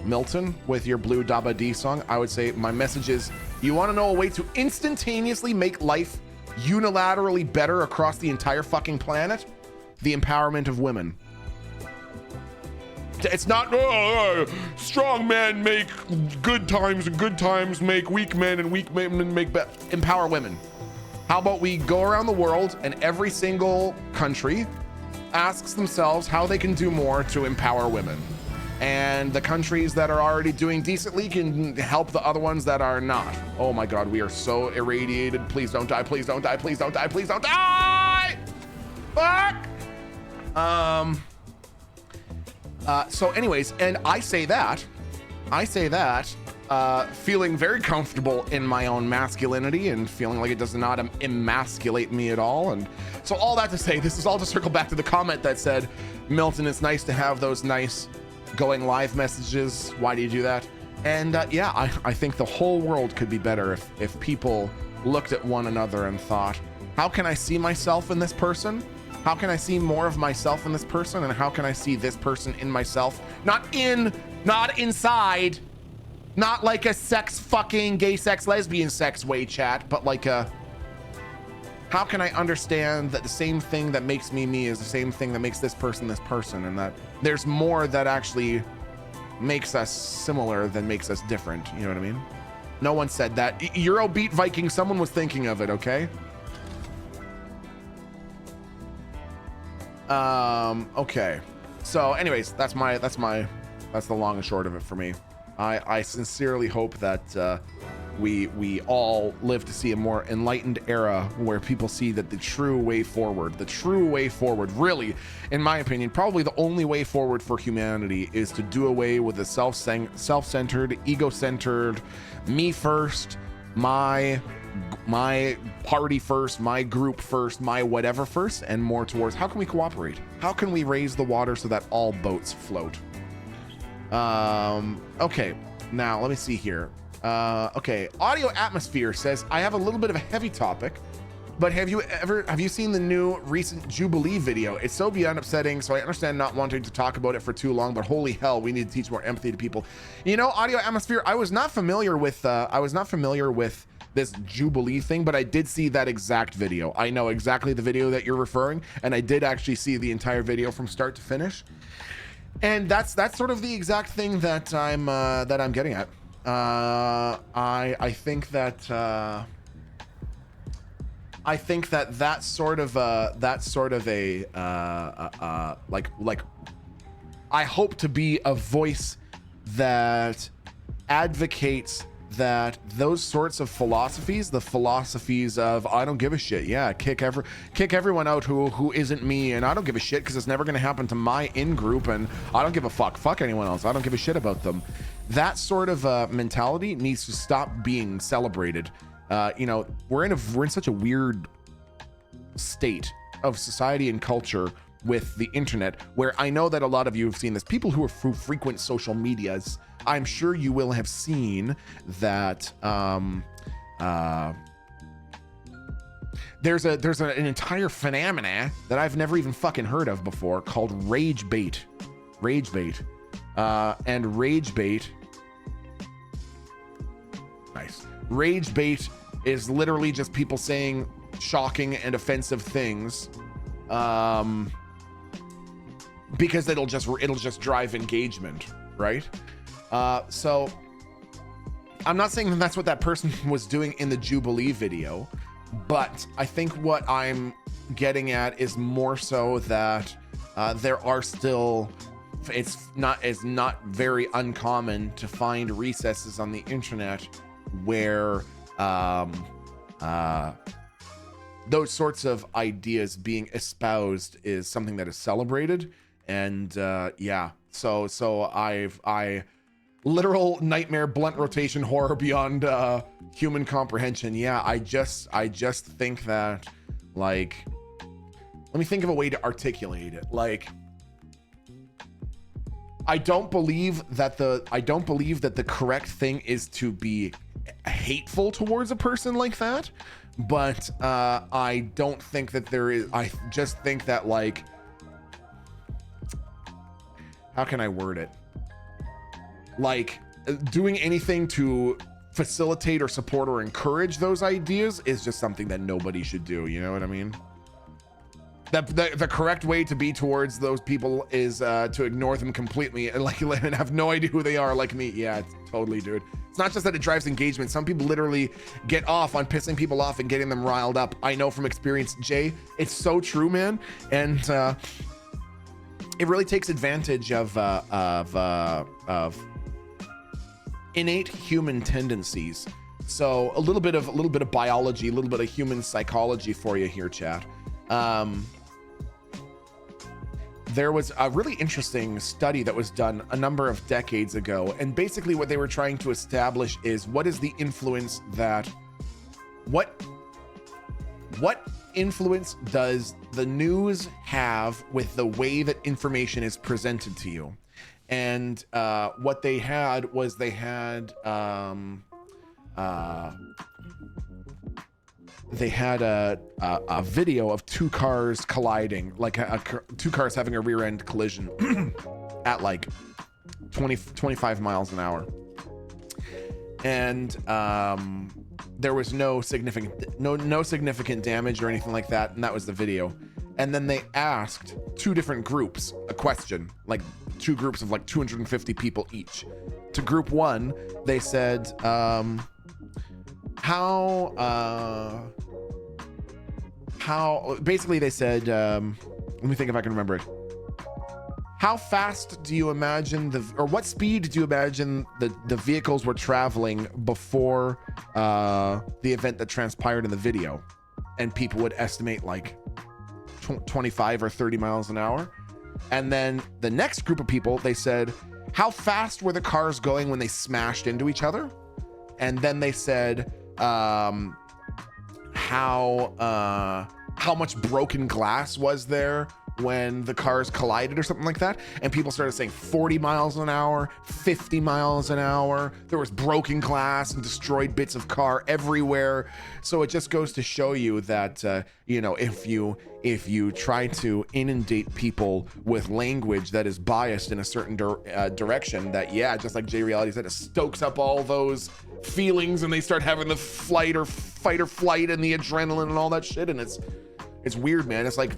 Milton, with your Blue Dabba D song? I would say my message is, you want to know a way to instantaneously make life unilaterally better across the entire fucking planet? The empowerment of women. It's not strong men make good times and good times make weak men and weak men make empower women. How about we go around the world and every single country asks themselves how they can do more to empower women, and the countries that are already doing decently can help the other ones that are not. Oh my God, we are so irradiated. Please don't die, please don't die, please don't die, please don't die. Fuck. So anyways, and I say that, feeling very comfortable in my own masculinity and feeling like it does not emasculate me at all. And so all that to say, this is all to circle back to the comment that said, Milton, it's nice to have those nice going live messages. Why do you do that? And yeah, I think the whole world could be better if people looked at one another and thought, how can I see myself in this person? How can I see more of myself in this person? And how can I see this person in myself? Not inside, not like a sex fucking gay sex, lesbian sex way, chat, but like how can I understand that the same thing that makes me me is the same thing that makes this person, and that there's more that actually makes us similar than makes us different. You know what I mean? No one said that. Eurobeat Viking, someone was thinking of it, okay? Okay. So anyways, that's the long and short of it for me. I sincerely hope that we all live to see a more enlightened era where people see that the true way forward, really, in my opinion, probably the only way forward for humanity is to do away with the self-centered, ego-centered, me first, my party first, my group first, my whatever first, and more towards how can we cooperate? How can we raise the water so that all boats float? Okay, now let me see here. Okay, Audio Atmosphere says, I have a little bit of a heavy topic, but have you seen the new recent Jubilee video? It's so beyond upsetting, so I understand not wanting to talk about it for too long, but holy hell, we need to teach more empathy to people. You know, Audio Atmosphere, I was not familiar with this Jubilee thing, but I did see that exact video. I know exactly the video that you're referring, and I did actually see the entire video from start to finish. And that's sort of the exact thing that I'm getting at. I think that that's sort of a like I hope to be a voice that advocates that those sorts of philosophies, the philosophies of I don't give a shit, yeah, kick everyone out who isn't me, and I don't give a shit because it's never going to happen to my in-group, and I don't give a fuck anyone else, I don't give a shit about them. That sort of mentality needs to stop being celebrated. You know, we're in such a weird state of society and culture with the internet, where I know that a lot of you have seen this. People who frequent social medias, I'm sure you will have seen that there's an entire phenomena that I've never even fucking heard of before called rage bait. And rage bait, nice. Rage bait is literally just people saying shocking and offensive things because it'll just drive engagement, right? So I'm not saying that that's what that person was doing in the Jubilee video, but I think what I'm getting at is more so that there are still, it's not very uncommon to find recesses on the internet where those sorts of ideas being espoused is something that is celebrated. And yeah, so I literal nightmare, blunt rotation, horror beyond human comprehension. Yeah, I just think that, like, let me think of a way to articulate it. Like, I don't believe that the correct thing is to be hateful towards a person like that, but I don't think that there is. I just think that, like, how can I word it? Like, doing anything to facilitate or support or encourage those ideas is just something that nobody should do. You know what I mean? The correct way to be towards those people is to ignore them completely and and have no idea who they are, like me. Yeah, totally, dude. It's not just that it drives engagement. Some people literally get off on pissing people off and getting them riled up. I know from experience, Jay. It's so true, man. And it really takes advantage of innate human tendencies. So a little bit of biology, a little bit of human psychology for you here, chat. there was a really interesting study that was done a number of decades ago. And basically what they were trying to establish is what is the influence that, what influence does the news have with the way that information is presented to you? And what they had was they had a video of two cars colliding, like two cars having a rear end collision at like 25 miles an hour. And there was no significant damage or anything like that. And that was the video. And then they asked two different groups a question, like two groups of like 250 people each. To group one, they said, basically they said, let me think if I can remember it. How fast do you imagine or what speed do you imagine the vehicles were traveling before the event that transpired in the video? And people would estimate like 25 or 30 miles an hour. And then the next group of people, they said, how fast were the cars going when they smashed into each other? And then they said, how much broken glass was there when the cars collided or something like that. And people started saying 40 miles an hour, 50 miles an hour. There was broken glass and destroyed bits of car everywhere. So it just goes to show you that, if you try to inundate people with language that is biased in a certain direction, that, just like J Reality said, it stokes up all those feelings and they start having the fight or flight and the adrenaline and all that shit. And it's weird, man. It's like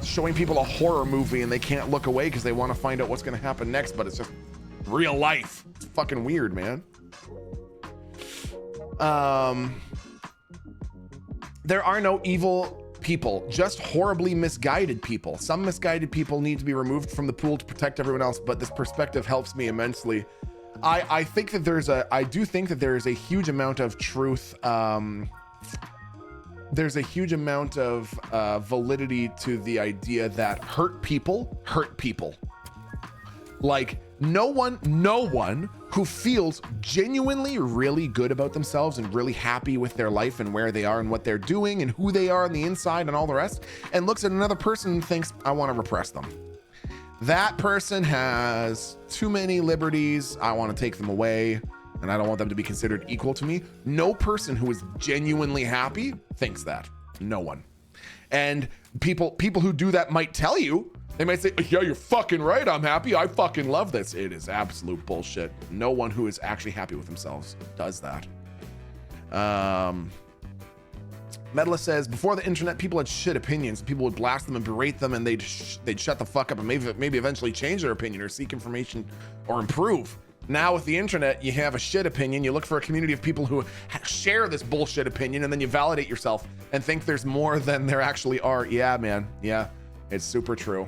showing people a horror movie and they can't look away because they want to find out what's going to happen next, but it's just real life. It's fucking weird, man. There are no evil people, just horribly misguided people. Some misguided people need to be removed from the pool to protect everyone else, but this perspective helps me immensely. I think that I do think that there is a huge amount of truth. There's a huge amount of validity to the idea that hurt people. Like no one who feels genuinely really good about themselves and really happy with their life and where they are and what they're doing and who they are on the inside and all the rest, and looks at another person and thinks, I want to repress them. That person has too many liberties. I want to take them away. And I don't want them to be considered equal to me. No person who is genuinely happy thinks that. No one. And people who do that might tell you, they might say, yeah, you're fucking right. I'm happy. I fucking love this. It is absolute bullshit. No one who is actually happy with themselves does that. Medalist says, before the internet, people had shit opinions. People would blast them and berate them, and they'd shut the fuck up and maybe eventually change their opinion or seek information or improve. Now with the internet, you have a shit opinion, you look for a community of people who share this bullshit opinion, and then you validate yourself and think there's more than there actually are. Yeah, man. Yeah, it's super true.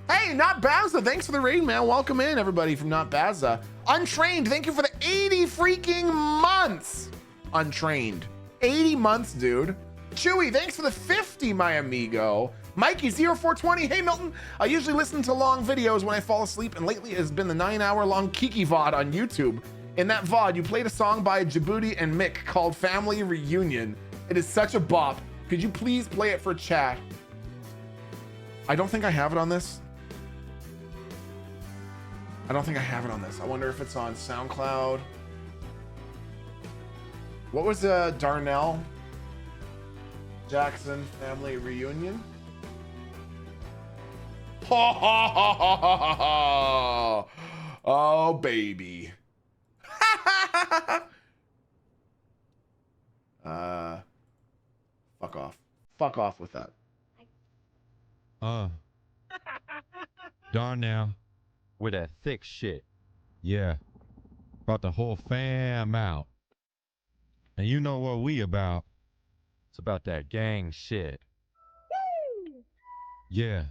Hey, Not Bazza, thanks for the raid, man. Welcome in, everybody from Not Bazza. Untrained, thank you for the 80 freaking months. Untrained. 80 months, dude. Chewy, thanks for the 50, my amigo. Mikey0420, hey Milton, I usually listen to long videos when I fall asleep, and lately it has been the 9-hour-long Kiki VOD on YouTube. In that VOD, you played a song by Djibouti and Mick called Family Reunion. It is such a bop. Could you please play it for chat? I don't think I have it on this. I wonder if it's on SoundCloud. What was Darnell Jackson Family Reunion? Ha ha ha ha ha ha! Oh baby. Fuck off. Fuck off with that. Darn now. With that thick shit. Yeah. Brought the whole fam out. And you know what we about. It's about that gang shit. Yeah.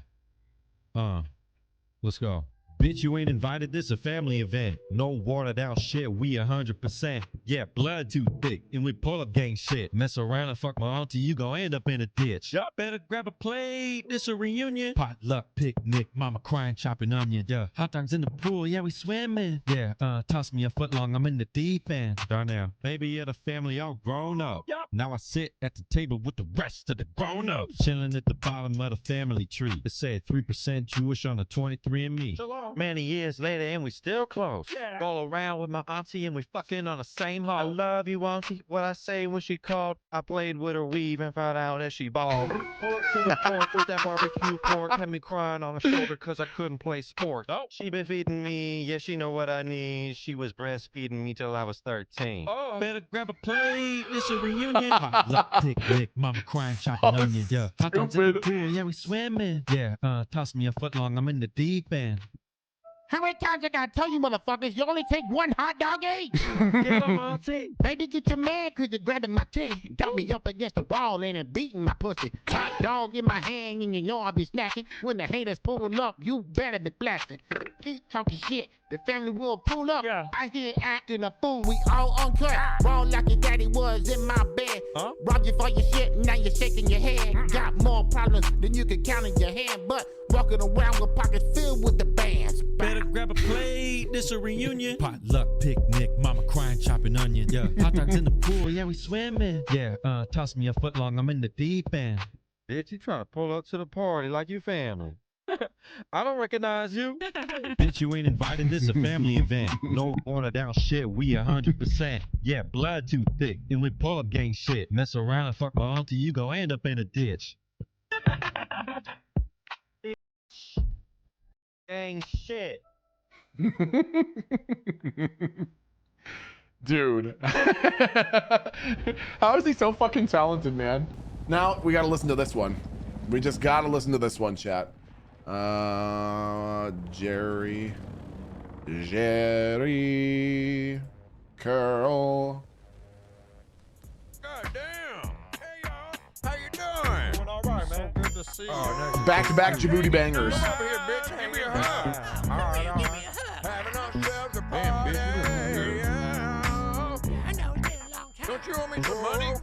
Let's go. Bitch, you ain't invited, this a family event. No watered down shit, we 100%. Yeah, blood too thick, and we pull up gang shit. Mess around and fuck my auntie, you gon' end up in a ditch. Y'all better grab a plate, this a reunion. Potluck, picnic, mama crying, chopping onion. Yeah, hot dogs in the pool, yeah, we swimming. Yeah, toss me a foot long, I'm in the deep end. Darn now, baby, yeah, the family all grown up. Yep. Now I sit at the table with the rest of the grown ups. Chilling at the bottom of the family tree. It said 3% Jewish on the 23andMe. Many years later and we still close. Yeah. Go around with my auntie and we fucking on the same hall. I love you, auntie. What I say when she called, I played with her weave and found out that she bald. Pull up to the porch with that barbecue pork. Had me crying on her shoulder cause I couldn't play sport. Oh. She been feeding me, yeah, she know what I need. She was breastfeeding me till I was 13. Oh. Better grab a plate, it's a reunion. Potluck, picnic, mama crying, chopping onion. Yeah, hot dogs in the pool, yeah, we swimming. Yeah, toss me a foot long, I'm in the deep end. How many times I gotta tell you motherfuckers, you only take one hot dog each? Get on my team. Baby, get your man, cause you're grabbing my titty. Got me up against the wall and it beating my pussy. Hot dog in my hand and you know I'll be snacking. When the haters pull up, you better be blasting. Keep talking shit, the family will pull up. Yeah. I hear acting a fool, we all uncut. Raw like your daddy was in my bed. Huh? Robbed you for your shit, now you're shaking your head. Got more problems than you can count in your hand, but walking around with pockets filled with the bands. Better grab a plate, this a reunion. Potluck, picnic, mama crying, chopping onion. Yeah, hot dogs in the pool, yeah, we swimming. Yeah, toss me a foot long, I'm in the deep end. Bitch, you trying to pull up to the party like you family. I don't recognize you. Bitch, you ain't invited, this a family event. No watered down shit, we 100%. Yeah, blood too thick, and we pull up gang shit. Mess around and fuck my auntie, you gon' end up in a ditch. Gang shit. Dude. How is he so fucking talented, man? Now we gotta listen to this one. We just gotta listen to this one, chat. Jerry Curl. God damn. Hey y'all. How you doing? Doing all right, man. Good to see you. Back to back Djibouti bangers. Come over here, bitch. Give me a hug. All right, all right. Having ourselves a party. Yeah. I know it's been a long time. Don't you owe me some money? I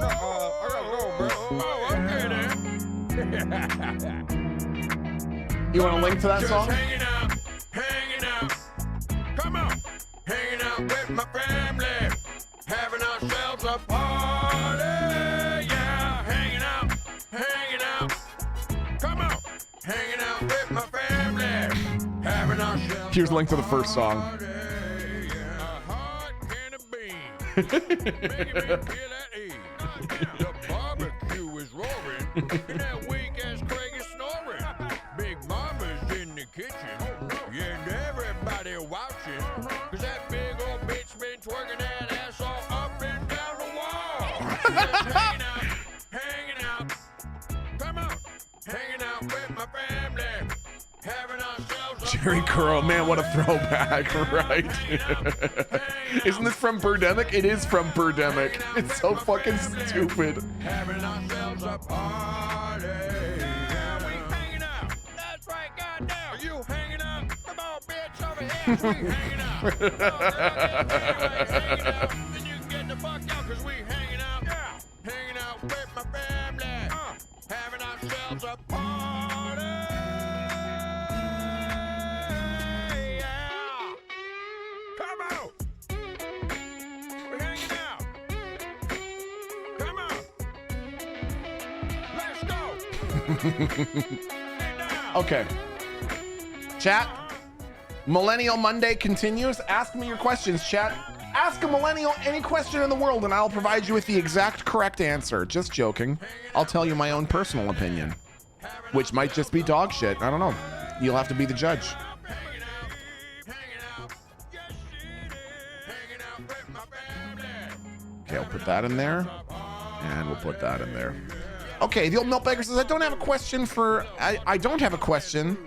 gotta go, bro. Oh, okay then. You want a link to that Just song? hanging out, hanging out. Come on. Hanging out with my family. Having ourselves a party. Yeah. Hanging out, hanging out. Come on. Hanging out with my family. Having ourselves Here's a link to the first song. party. Yeah. A hot can of beans. Making me feel at ease. The barbecue is roaring. And that weak ass Craig is snoring. Big Mama's in the kitchen. Yeah, and everybody watching. Cause that big old bitch been twerking that ass all up and down the wall. Just hanging out, hanging out. Come on, hanging out with my family. Having ourselves a Jerry Curl, man, what a throwback, right? Isn't this from Birdemic? It is from Birdemic. It's so fucking stupid. having ourselves a party. Yeah, we hanging out. That's right, goddamn. Are you hanging out? Come on, bitch, over here. We hanging out. Oh, girl, hanging out. Then you can get the fuck out, cause we hanging out. Yeah. Hanging out with my family. Having ourselves a party. Yeah. Come on. We're hanging out. Come on. Let's go. Okay. Chat. Millennial Monday continues. Ask me your questions, chat. Ask a millennial any question in the world and I'll provide you with the exact correct answer. Just joking. I'll tell you my own personal opinion, which might just be dog shit. I don't know. You'll have to be the judge. Okay, I'll put that in there. And we'll put that in there. Okay, the old milk baker says, I don't have a question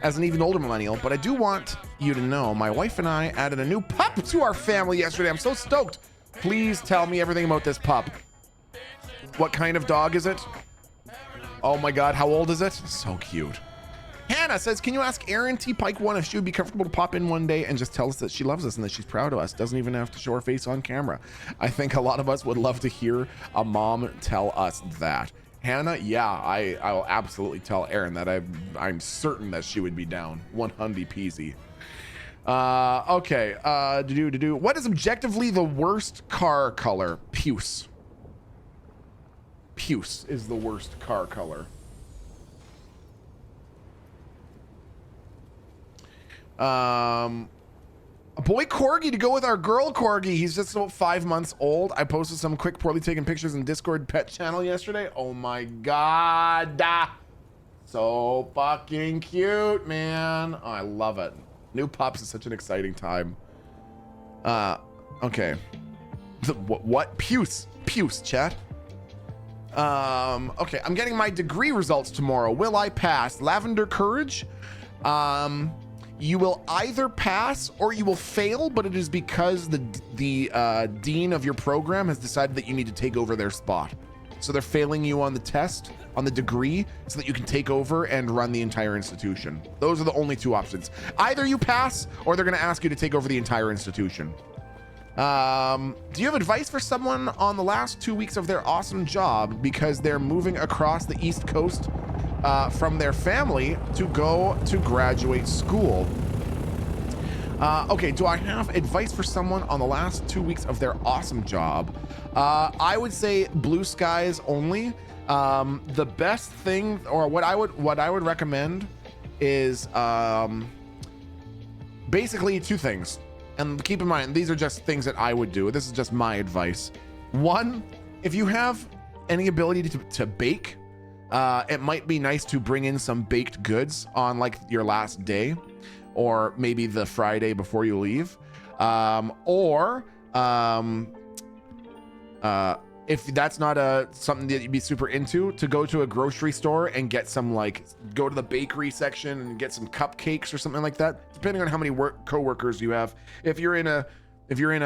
as an even older millennial, but I do want you to know my wife and I added a new pup to our family yesterday. I'm so stoked. Please tell me everything about this pup. What kind of dog is it? Oh my God, how old is it? So cute. Hannah says, can you ask Erin T. Pike one if she would be comfortable to pop in one day and just tell us that she loves us and that she's proud of us? Doesn't even have to show her face on camera. I think a lot of us would love to hear a mom tell us that. Hannah, yeah, I will absolutely tell Erin that I'm certain that she would be down. 100 peasy. Okay. What is objectively the worst car color? Puce. Puce is the worst car color. A boy corgi to go with our girl corgi. He's just about 5 months old. I posted some quick poorly taken pictures in Discord pet channel yesterday. Oh my god, so fucking cute, man. Oh, I love it. New pups is such an exciting time. Okay. What? Puce chat. Okay, I'm getting my degree results tomorrow. Will I pass? Lavender Courage. You will either pass or you will fail, but it is because the dean of your program has decided that you need to take over their spot. So they're failing you on the test, on the degree, so that you can take over and run the entire institution. Those are the only two options. Either you pass or they're going to ask you to take over the entire institution. Do you have advice for someone on the last 2 weeks of their awesome job because they're moving across the East Coast from their family to go to graduate school? Okay, do I have advice for someone on the last 2 weeks of their awesome job? I would say blue skies only. The best thing, or what I would recommend is basically two things. And keep in mind, these are just things that I would do. This is just my advice. One, if you have any ability to bake, it might be nice to bring in some baked goods on like your last day, or maybe the Friday before you leave. If that's not something that you'd be super into, to go to a grocery store and get some, like, go to the bakery section and get some cupcakes or something like that, depending on how many co-workers you have. If you're in a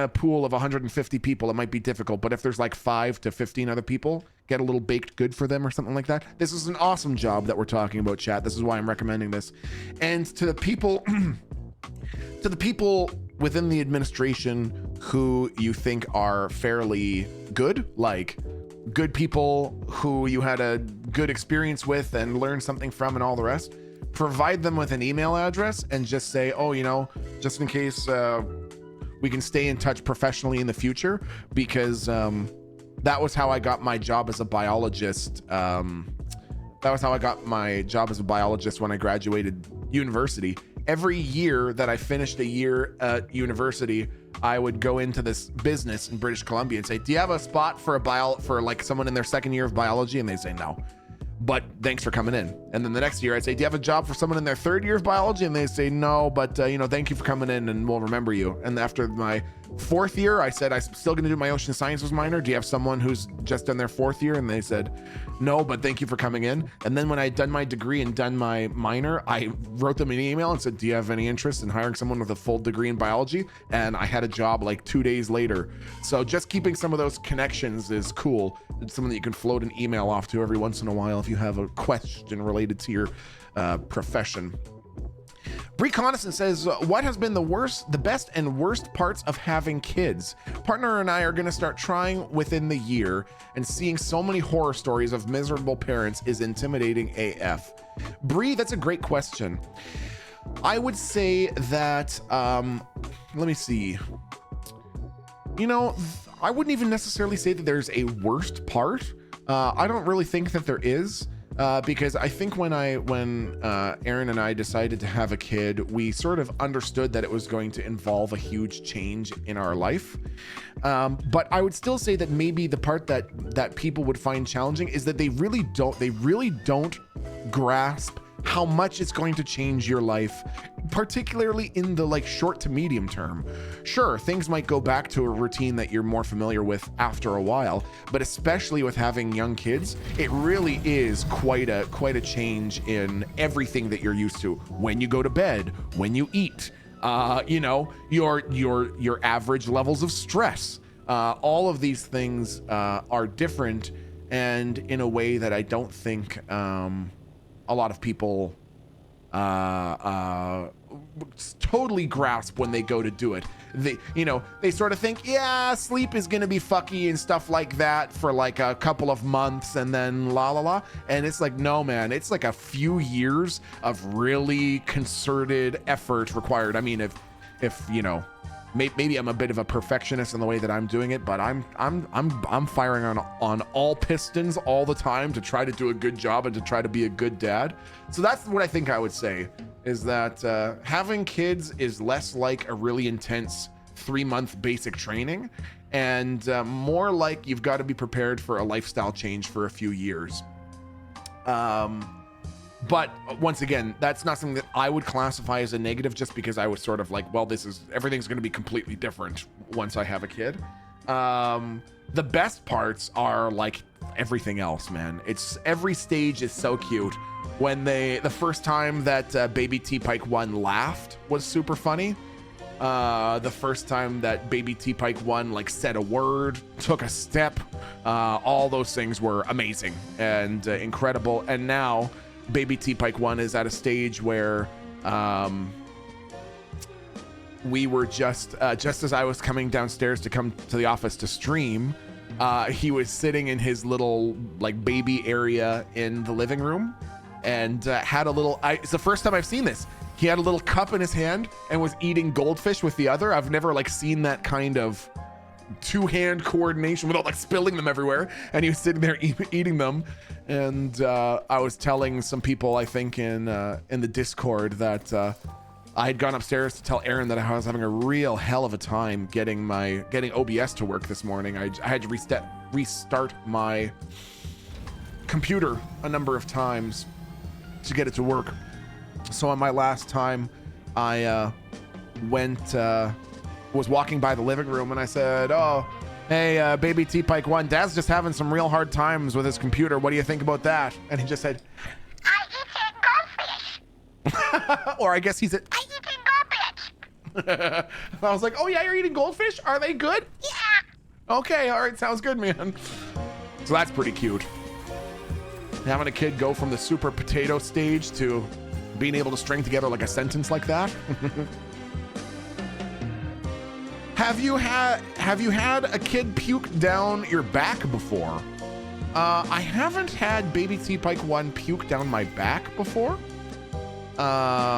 pool of 150 people, it might be difficult, but if there's like 5 to 15 other people, get a little baked good for them or something like that. This is an awesome job that we're talking about, chat. This is why I'm recommending this. And to the people within the administration who you think are fairly good, like good people who you had a good experience with and learned something from and all the rest, provide them with an email address and just say, oh, you know, just in case we can stay in touch professionally in the future, because that was how I got my job as a biologist. That was how I got my job as a biologist when I graduated university. Every year that I finished a year at university, I would go into this business in British Columbia and say, do you have a spot for like someone in their second year of biology? And they say no, but thanks for coming in. And then the next year I'd say, do you have a job for someone in their third year of biology? And they say no, but you know, thank you for coming in and we'll remember you. And after my fourth year, I said, I'm still going to do my ocean sciences minor. Do you have someone who's just done their fourth year? And they said, no, but thank you for coming in. And then when I'd done my degree and done my minor, I wrote them an email and said, do you have any interest in hiring someone with a full degree in biology? And I had a job like 2 days later. So just keeping some of those connections is cool. It's something that you can float an email off to every once in a while if you have a question related to your profession. Reconnaissance says, what has been the best and worst parts of having kids? Partner and I are going to start trying within the year, and seeing so many horror stories of miserable parents is intimidating AF. Bree, that's a great question. I would say that, let me see. You know, I wouldn't even necessarily say that there's a worst part. I don't really think that there is. Because I think when Erin and I decided to have a kid, we sort of understood that it was going to involve a huge change in our life. But I would still say that maybe the part that people would find challenging is that they really don't grasp how much it's going to change your life, particularly in the like short to medium term. Sure, things might go back to a routine that you're more familiar with after a while, but especially with having young kids, it really is quite a change in everything that you're used to. When you go to bed, when you eat, you know, your average levels of stress, all of these things are different, and in a way that I don't think a lot of people totally grasp when they go to do it. They sort of think, yeah, sleep is gonna be fucky and stuff like that for like a couple of months and then la la la. And it's like, no, man, it's like a few years of really concerted effort required. I mean, if maybe I'm a bit of a perfectionist in the way that I'm doing it, but I'm firing on all pistons all the time to try to do a good job and to try to be a good dad. So that's what I think I would say, is that having kids is less like a really intense 3-month basic training and more like you've got to be prepared for a lifestyle change for a few years. But once again, that's not something that I would classify as a negative, just because I was sort of like, well, everything's going to be completely different once I have a kid. The best parts are like everything else, man. Every stage is so cute. When the first time that baby T-Pike 1 laughed was super funny. The first time that baby T-Pike 1 like said a word, took a step, all those things were amazing and incredible. And now baby T-Pike 1 is at a stage where we were just as I was coming downstairs to come to the office to stream, he was sitting in his little like baby area in the living room and had a little, it's the first time I've seen this. He had a little cup in his hand and was eating goldfish with the other. I've never like seen that kind of two-hand coordination without like spilling them everywhere. And he was sitting there eating them. And I was telling some people, I think in the Discord, that I had gone upstairs to tell Aaron that I was having a real hell of a time getting OBS to work this morning. I had to restart my computer a number of times to get it to work. So on my last time, I was walking by the living room and I said, oh, hey, baby T-Pike 1, Dad's just having some real hard times with his computer. What do you think about that? And he just said, I eat goldfish. Or I guess he said, I eat goldfish. I was like, oh yeah, you're eating goldfish? Are they good? Yeah. Okay, all right, sounds good, man. So that's pretty cute. Having a kid go from the super potato stage to being able to string together like a sentence like that. Have you had a kid puke down your back before? I haven't had baby T-Pike 1 puke down my back before. But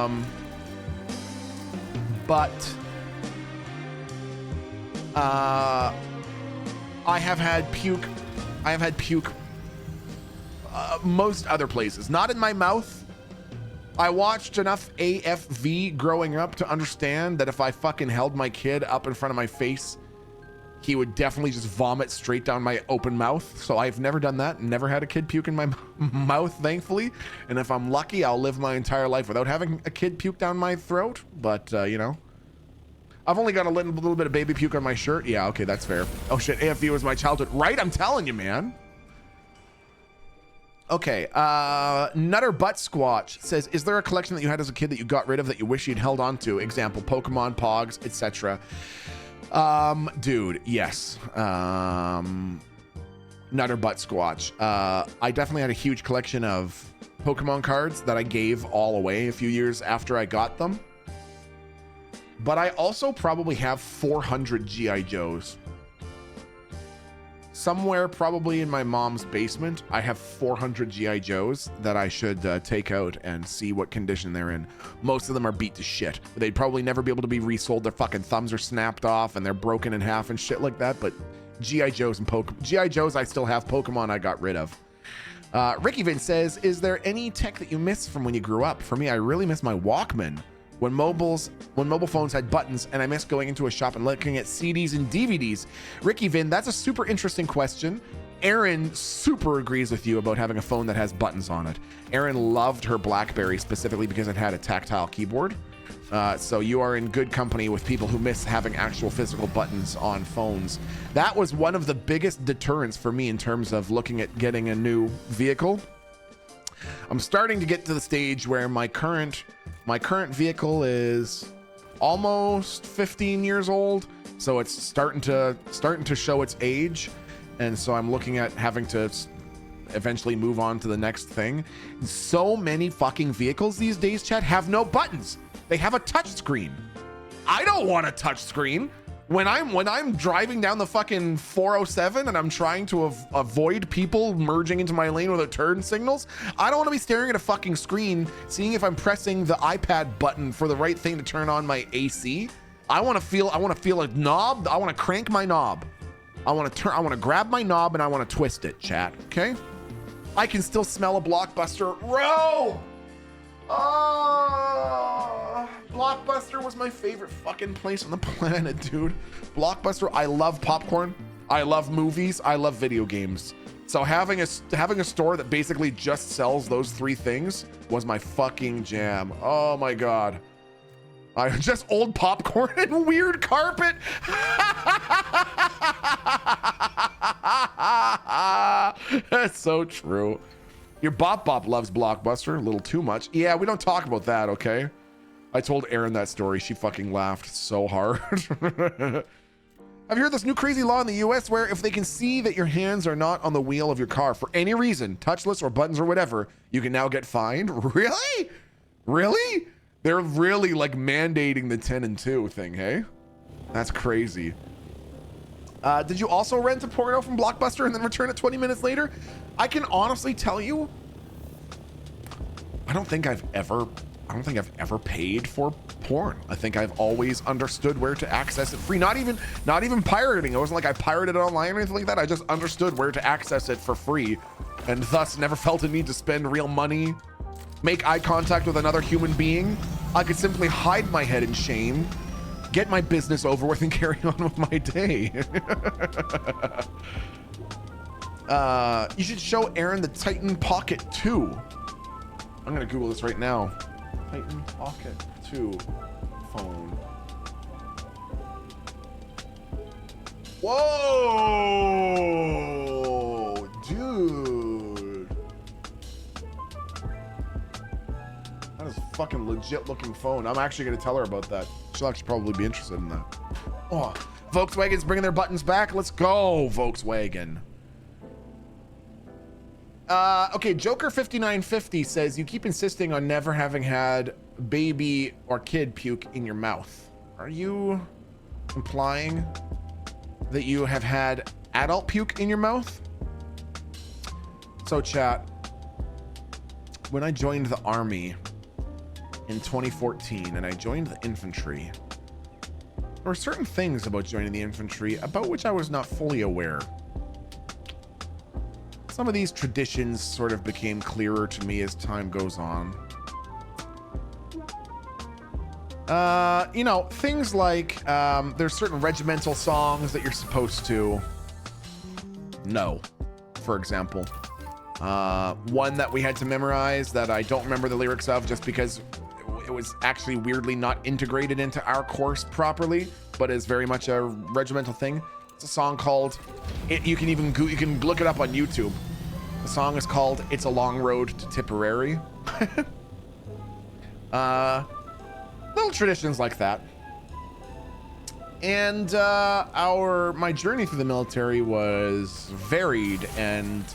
I have had puke most other places, not in my mouth. I watched enough AFV growing up to understand that if I fucking held my kid up in front of my face, he would definitely just vomit straight down my open mouth. So I've never done that. Never had a kid puke in my mouth, thankfully. And if I'm lucky, I'll live my entire life without having a kid puke down my throat. But, I've only got a little bit of baby puke on my shirt. Yeah, okay, that's fair. Oh shit, AFV was my childhood. Right? I'm telling you, man. Okay, Nutter Butt Squatch says, is there a collection that you had as a kid that you got rid of that you wish you'd held on to? Example, Pokemon, Pogs, etc. Dude, yes. Nutter Butt Squatch. I definitely had a huge collection of Pokemon cards that I gave all away a few years after I got them. But I also probably have 400 G.I. Joes. Somewhere probably in my mom's basement, I have 400 G.I. Joes that I should take out and see what condition they're in. Most of them are beat to shit. They'd probably never be able to be resold. Their fucking thumbs are snapped off and they're broken in half and shit like that. But G.I. Joes and G.I. Joes I still have. Pokemon I got rid of. Ricky Vin says, is there any tech that you miss from when you grew up? For me, I really miss my Walkman. When mobile phones had buttons, and I miss going into a shop and looking at CDs and DVDs. Ricky Vin, that's a super interesting question. Erin super agrees with you about having a phone that has buttons on it. Erin loved her BlackBerry specifically because it had a tactile keyboard. So you are in good company with people who miss having actual physical buttons on phones. That was one of the biggest deterrents for me in terms of looking at getting a new vehicle. I'm starting to get to the stage where my current vehicle is almost 15 years old, so it's starting to show its age, and so I'm looking at having to eventually move on to the next thing. So many fucking vehicles these days, chat, have no buttons. They have a touch screen. I don't want a touch screen. When I'm driving down the fucking 407 and I'm trying to avoid people merging into my lane with their turn signals, I don't want to be staring at a fucking screen, seeing if I'm pressing the iPad button for the right thing to turn on my AC. I want to feel a knob. I want to crank my knob. I want to grab my knob and I want to twist it, chat. Okay? I can still smell a Blockbuster. Row! Oh, Blockbuster was my favorite fucking place on the planet, dude. Blockbuster, I love popcorn. I love movies. I love video games. So having a store that basically just sells those three things was my fucking jam. Oh my God. I just old popcorn and weird carpet. That's so true. Your Bop loves Blockbuster a little too much. Yeah, we don't talk about that, okay? I told Erin that story. She fucking laughed so hard. Have you heard this new crazy law in the US where if they can see that your hands are not on the wheel of your car for any reason, touchless or buttons or whatever, you can now get fined? Really? Really? They're really like mandating the 10 and 2 thing, hey? That's crazy. Did you also rent a porno from Blockbuster and then return it 20 minutes later? I can honestly tell you, I don't think I've ever paid for porn. I think I've always understood where to access it free. Not even pirating. It wasn't like I pirated it online or anything like that. I just understood where to access it for free, and thus never felt a need to spend real money, make eye contact with another human being. I could simply hide my head in shame, get my business over with, and carry on with my day. You should show Aaron the Titan Pocket 2. I'm gonna Google this right now. Titan Pocket 2 phone. Whoa, dude. That is a fucking legit looking phone. I'm actually gonna tell her about that. She'll actually probably be interested in that. Oh, Volkswagen's bringing their buttons back. Let's go, Volkswagen. Okay, Joker5950 says you keep insisting on never having had baby or kid puke in your mouth. Are you implying that you have had adult puke in your mouth? So chat, when I joined the army in 2014 and I joined the infantry, there were certain things about joining the infantry about which I was not fully aware. Some of these traditions sort of became clearer to me as time goes on. You know, things like there's certain regimental songs that you're supposed to know, for example. One that we had to memorize that I don't remember the lyrics of just because it was actually weirdly not integrated into our course properly, but is very much a regimental thing. It's a song called, you can look it up on YouTube. The song is called It's a Long Road to Tipperary. Little traditions like that. And my journey through the military was varied and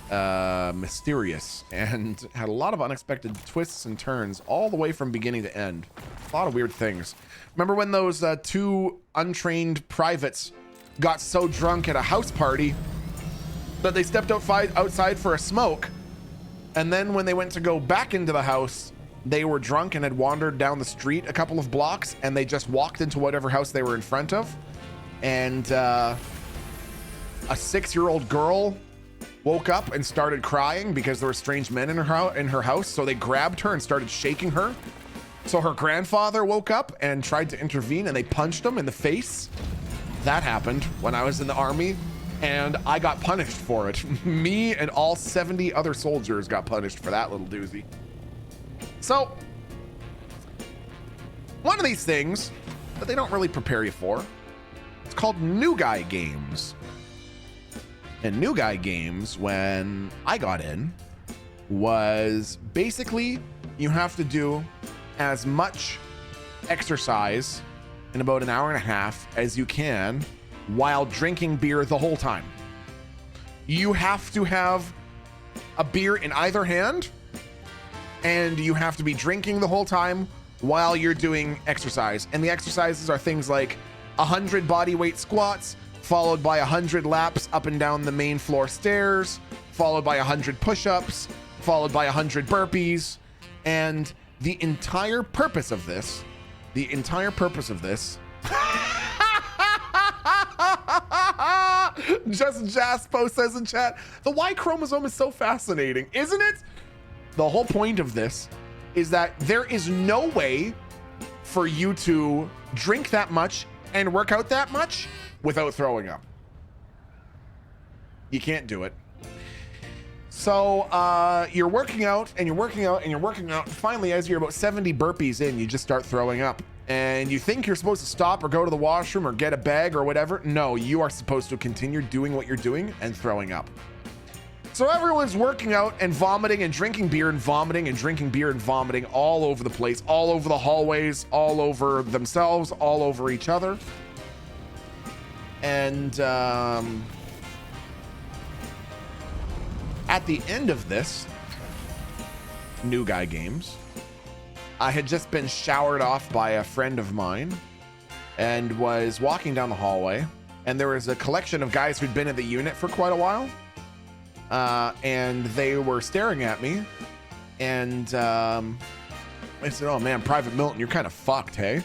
mysterious and had a lot of unexpected twists and turns all the way from beginning to end. A lot of weird things. Remember when those two untrained privates got so drunk at a house party that they stepped outside for a smoke, and then when they went to go back into the house, they were drunk and had wandered down the street a couple of blocks, and they just walked into whatever house they were in front of, and a 6-year-old girl woke up and started crying because there were strange men in her house, so they grabbed her and started shaking her. So her grandfather woke up and tried to intervene, and they punched him in the face. That happened when I was in the army, and I got punished for it. Me and all 70 other soldiers got punished for that little doozy. So, one of these things that they don't really prepare you for, it's called New Guy Games. And New Guy Games, when I got in, was basically you have to do as much exercise in about an hour and a half as you can while drinking beer the whole time. You have to have a beer in either hand, and you have to be drinking the whole time while you're doing exercise. And the exercises are things like 100 body weight squats, followed by 100 laps up and down the main floor stairs, followed by 100 push-ups, followed by 100 burpees. And the entire purpose of this, just Jaspo says in chat, the Y chromosome is so fascinating, isn't it? The whole point of this is that there is no way for you to drink that much and work out that much without throwing up. You can't do it. So you're working out and you're working out and you're working out. Finally, as you're about 70 burpees in, you just start throwing up. And you think you're supposed to stop or go to the washroom or get a bag or whatever. No, you are supposed to continue doing what you're doing and throwing up. So everyone's working out and vomiting and drinking beer and vomiting and drinking beer and vomiting all over the place, all over the hallways, all over themselves, all over each other. And at the end of this New Guy Games, I had just been showered off by a friend of mine and was walking down the hallway, and there was a collection of guys who'd been in the unit for quite a while, and they were staring at me, and I said, "Oh man, Private Milton, you're kind of fucked, hey?"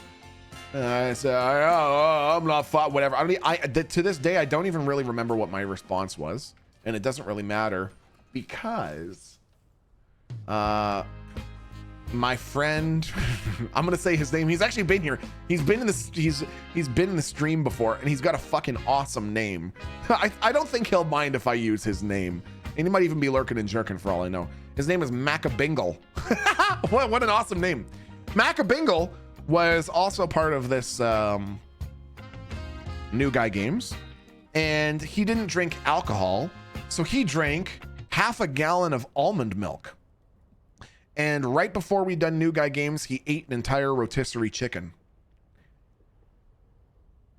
And I said, "Oh, I'm not fucked, whatever." To this day, I don't even really remember what my response was, and it doesn't really matter because my friend, I'm gonna say his name. He's actually been here. He's been in the stream before, and he's got a fucking awesome name. I don't think he'll mind if I use his name, and he might even be lurking and jerking for all I know. His name is Macabingle. What an awesome name. Macabingle was also part of this New Guy Games, and he didn't drink alcohol, so he drank half a gallon of almond milk. And right before we done New Guy Games, he ate an entire rotisserie chicken.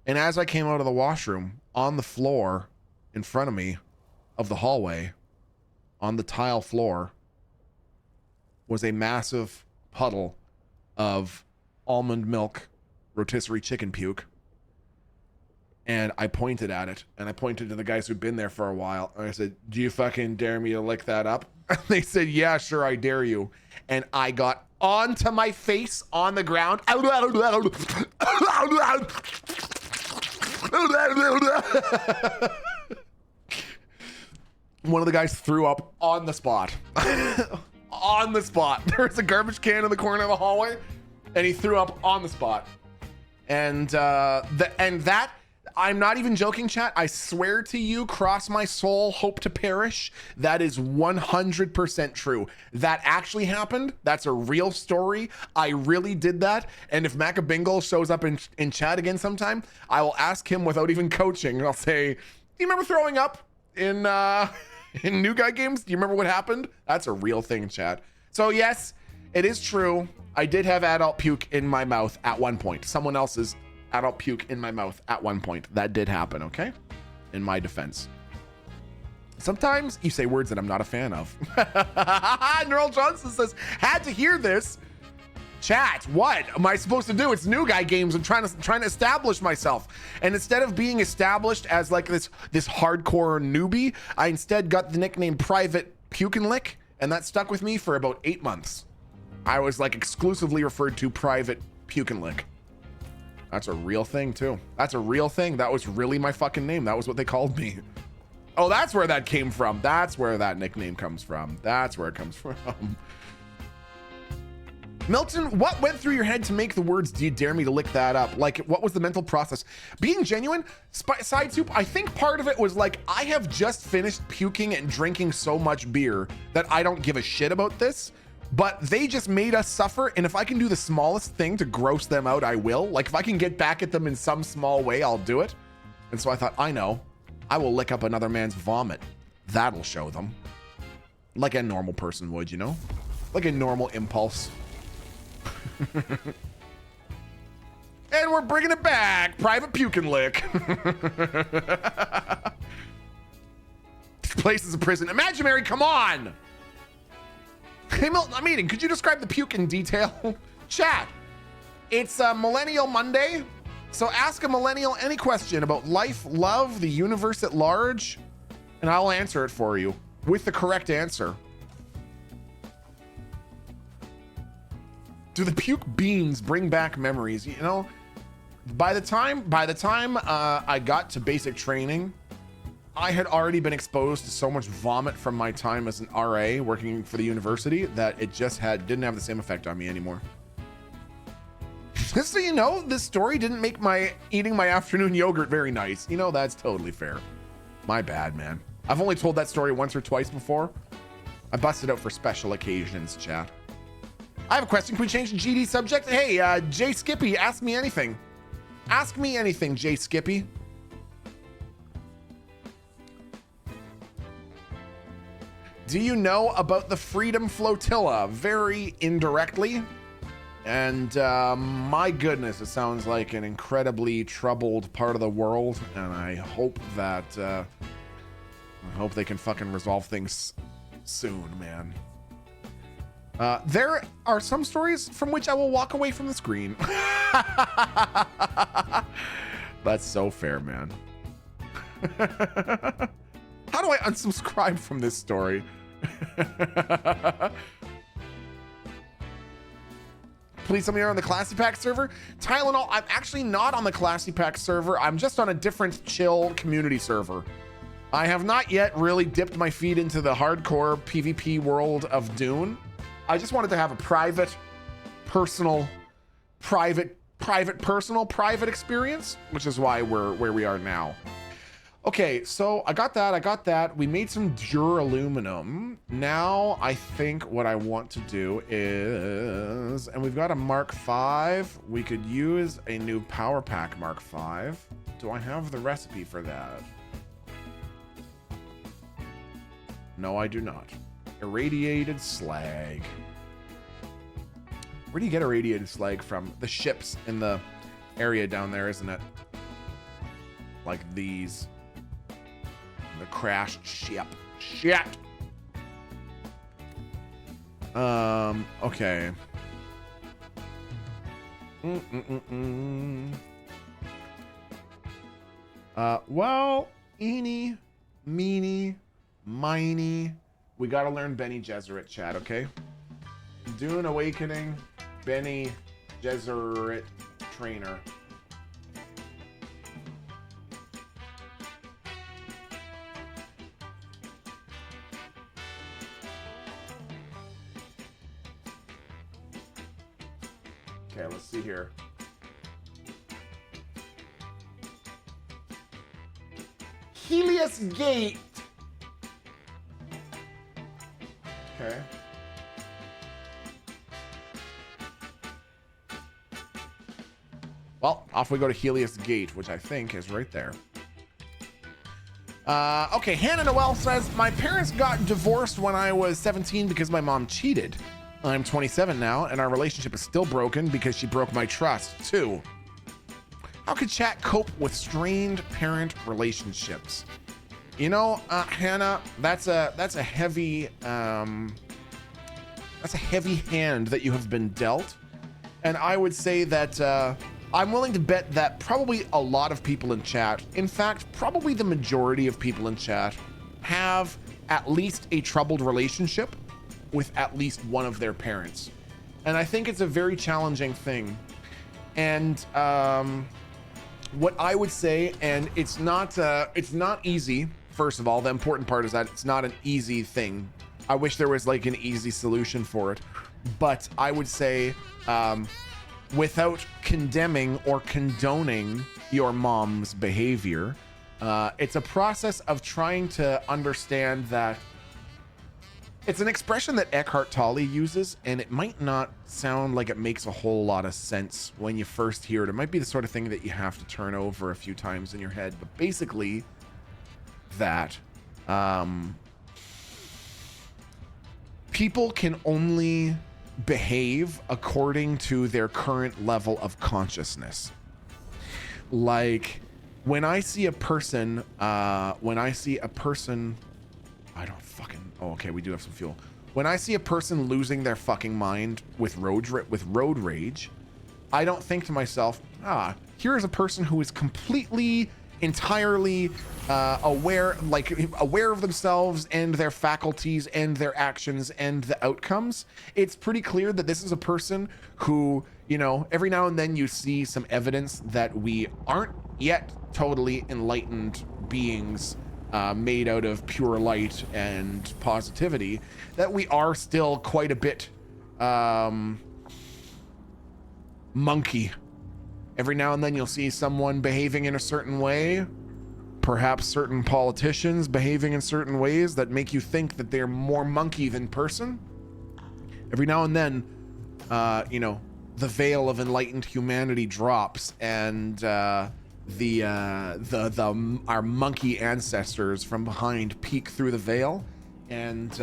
And as I came out of the washroom, on the floor in front of me of the hallway, on the tile floor, was a massive puddle of almond milk rotisserie chicken puke. And I pointed at it, and I pointed to the guys who'd been there for a while. And I said, "Do you fucking dare me to lick that up?" And they said, "Yeah, sure, I dare you." And I got onto my face on the ground. One of the guys threw up on the spot. On the spot. There was a garbage can in the corner of the hallway, and he threw up on the spot. And that, I'm not even joking, chat. I swear to you, cross my soul, hope to perish. That is 100% true. That actually happened. That's a real story. I really did that. And if Macabingle shows up in chat again sometime, I will ask him without even coaching. I'll say, "Do you remember throwing up in New Guy Games? Do you remember what happened?" That's a real thing, chat. So yes, it is true. I did have adult puke in my mouth at one point. Someone else's adult puke in my mouth at one point. That did happen, okay? In my defense. Sometimes you say words that I'm not a fan of. Neural Johnson says, "Had to hear this." Chat, what am I supposed to do? It's New Guy Games. I'm trying to establish myself. And instead of being established as like this hardcore newbie, I instead got the nickname Private Puke and Lick, and that stuck with me for about 8 months. I was like exclusively referred to Private Puke and Lick. That's a real thing too. That's a real thing. That was really my fucking name. That was what they called me. Oh, that's where that came from. That's where that nickname comes from. That's where it comes from. Milton, what went through your head to make the words, "Do you dare me to lick that up"? Like, what was the mental process? Being genuine, side soup, I think part of it was like, I have just finished puking and drinking so much beer that I don't give a shit about this. But they just made us suffer, and if I can do the smallest thing to gross them out, I will. Like, if I can get back at them in some small way, I'll do it. And so I thought, I know, I will lick up another man's vomit. That'll show them. Like a normal person would, you know? Like a normal impulse. And we're bringing it back. Private Puke and Lick. This place is a prison. Imaginary, come on! Hey Milton, I'm eating. Could you describe the puke in detail? Chat. It's a Millennial Monday. So ask a millennial any question about life, love, the universe at large, and I'll answer it for you with the correct answer. Do the puke beans bring back memories? You know, by the time I got to basic training, I had already been exposed to so much vomit from my time as an RA working for the university that it just didn't have the same effect on me anymore. Just so you know, this story didn't make my eating my afternoon yogurt very nice. You know, that's totally fair. My bad, man. I've only told that story once or twice before. I busted out for special occasions, chat. I have a question. Can we change the GD subject? Hey, Jay Skippy, ask me anything. Ask me anything, Jay Skippy. Do you know about the Freedom Flotilla? Very indirectly. And my goodness, it sounds like an incredibly troubled part of the world. And I hope that, I hope they can fucking resolve things soon, man. There are some stories from which I will walk away from the screen. That's so fair, man. How do I unsubscribe from this story? Please tell me you're on the Classy Pack server. Tylenol, I'm actually not on the Classy Pack server. I'm just on a different chill community server. I have not yet really dipped my feet into the hardcore PvP world of Dune. I just wanted to have a private experience, which is why we're where we are now. Okay, so I got that. We made some duraluminum. Now I think what I want to do is, and we've got a Mark V. We could use a new Power Pack Mark V. Do I have the recipe for that? No, I do not. Irradiated slag. Where do you get irradiated slag from? The ships in the area down there, isn't it? Like these. The crashed ship. Shit. Okay. Well, eeny, meeny, miny. We gotta learn Benny Gesserit, chat, okay? Dune Awakening, Benny Gesserit trainer. Okay, let's see here. Helios Gate. Okay. Well, off we go to Helios Gate, which I think is right there. Okay, Hannah Noel says, my parents got divorced when I was 17 because my mom cheated. I'm 27 now, and our relationship is still broken because she broke my trust, too. How could chat cope with strained parent relationships? You know, Hannah, that's a heavy hand that you have been dealt. And I would say that I'm willing to bet that probably a lot of people in chat, in fact, probably the majority of people in chat, have at least a troubled relationship with at least one of their parents. And I think it's a very challenging thing. And what I would say, and it's not easy. First of all, the important part is that it's not an easy thing. I wish there was like an easy solution for it. But I would say, without condemning or condoning your mom's behavior, it's a process of trying to understand that it's an expression that Eckhart Tolle uses, and it might not sound like it makes a whole lot of sense when you first hear it. It might be the sort of thing that you have to turn over a few times in your head, but basically that people can only behave according to their current level of consciousness. Like when I see a person, I don't fucking, oh, okay, we do have some fuel. when I see a person losing their fucking mind with road rage, I don't think to myself, here's a person who is completely, entirely aware of themselves and their faculties and their actions and the outcomes. It's pretty clear that this is a person who, you know, every now and then you see some evidence that we aren't yet totally enlightened beings made out of pure light and positivity, that we are still quite a bit monkey. Every now and then you'll see someone behaving in a certain way, perhaps certain politicians behaving in certain ways that make you think that they're more monkey than person. Every now and then, you know, the veil of enlightened humanity drops, and our monkey ancestors from behind peek through the veil. And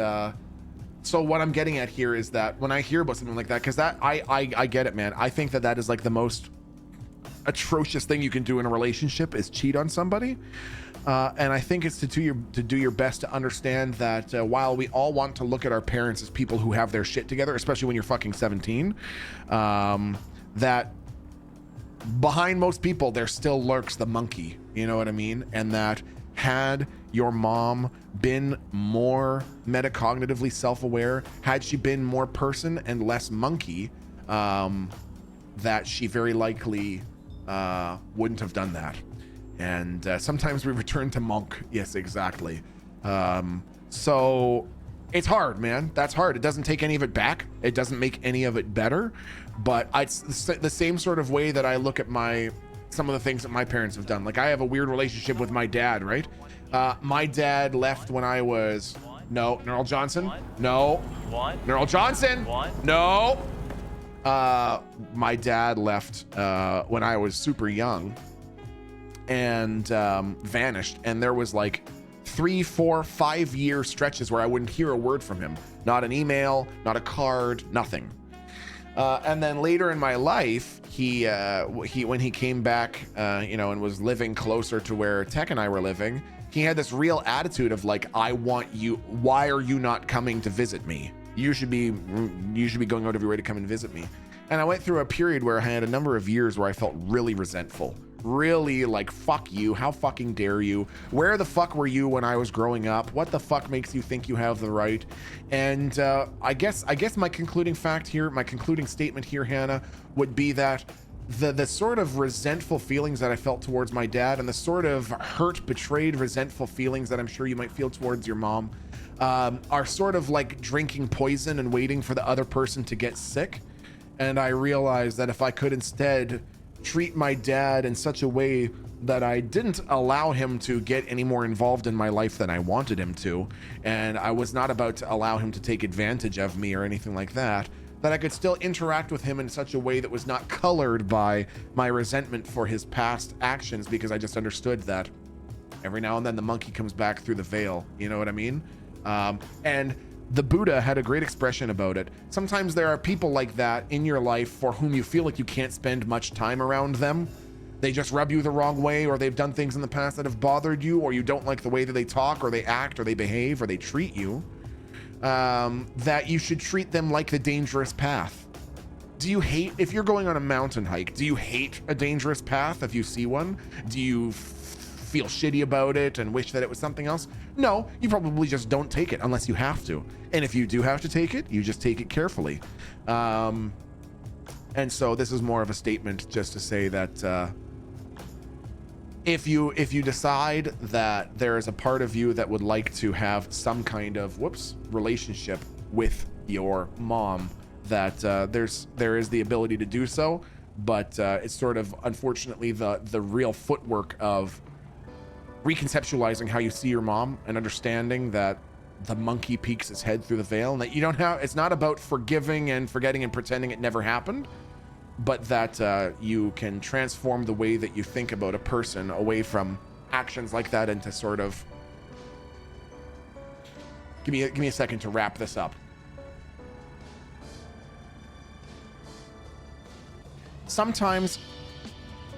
so what I'm getting at here is that when I hear about something like that, because that I get it, man. I think that is like the most atrocious thing you can do in a relationship is cheat on somebody. And I think it's to do your best to understand that while we all want to look at our parents as people who have their shit together, especially when you're fucking 17, that behind most people there still lurks the monkey, you know what I mean? And that had your mom been more metacognitively self-aware, had she been more person and less monkey, that she very likely wouldn't have done that. And sometimes we return to monk. Yes, exactly. So it's hard, man. That's hard. It doesn't take any of it back. It doesn't make any of it better. But it's the same sort of way that I look at some of the things that my parents have done. Like, I have a weird relationship with my dad, right? My dad left when I was... No. Nerl Johnson? No. Nerl Johnson? No. My dad left when I was super young and vanished. And there was like 3, 4, 5 year stretches where I wouldn't hear a word from him. Not an email, not a card, nothing. And then later in my life, he when he came back, you know, and was living closer to where Tech and I were living, he had this real attitude of like, I want you, why are you not coming to visit me? You should be going out of your way to come and visit me. And I went through a period where I had a number of years where I felt really resentful, really like, fuck you, how fucking dare you? Where the fuck were you when I was growing up? What the fuck makes you think you have the right? And I guess my concluding statement here, Hannah, would be that the sort of resentful feelings that I felt towards my dad, and the sort of hurt, betrayed, resentful feelings that I'm sure you might feel towards your mom, are sort of like drinking poison and waiting for the other person to get sick. And I realized that if I could instead treat my dad in such a way that I didn't allow him to get any more involved in my life than I wanted him to, and I was not about to allow him to take advantage of me or anything like that, that I could still interact with him in such a way that was not colored by my resentment for his past actions, because I just understood that every now and then the monkey comes back through the veil, you know what I mean? And the Buddha had a great expression about it. Sometimes there are people like that in your life for whom you feel like you can't spend much time around them. They just rub you the wrong way, or they've done things in the past that have bothered you, or you don't like the way that they talk or they act or they behave or they treat you, that you should treat them like the dangerous path. Do you hate, if you're going on a mountain hike, do you hate a dangerous path if you see one? Do you feel shitty about it and wish that it was something else? No, you probably just don't take it unless you have to. And if you do have to take it, you just take it carefully. And so this is more of a statement just to say that if you decide that there is a part of you that would like to have some kind of relationship with your mom, that there is the ability to do so, but it's sort of unfortunately the real footwork of reconceptualizing how you see your mom and understanding that the monkey peeks its head through the veil, and that you don't have, it's not about forgiving and forgetting and pretending it never happened, but that you can transform the way that you think about a person away from actions like that into sort of... Give me a second to wrap this up. Sometimes,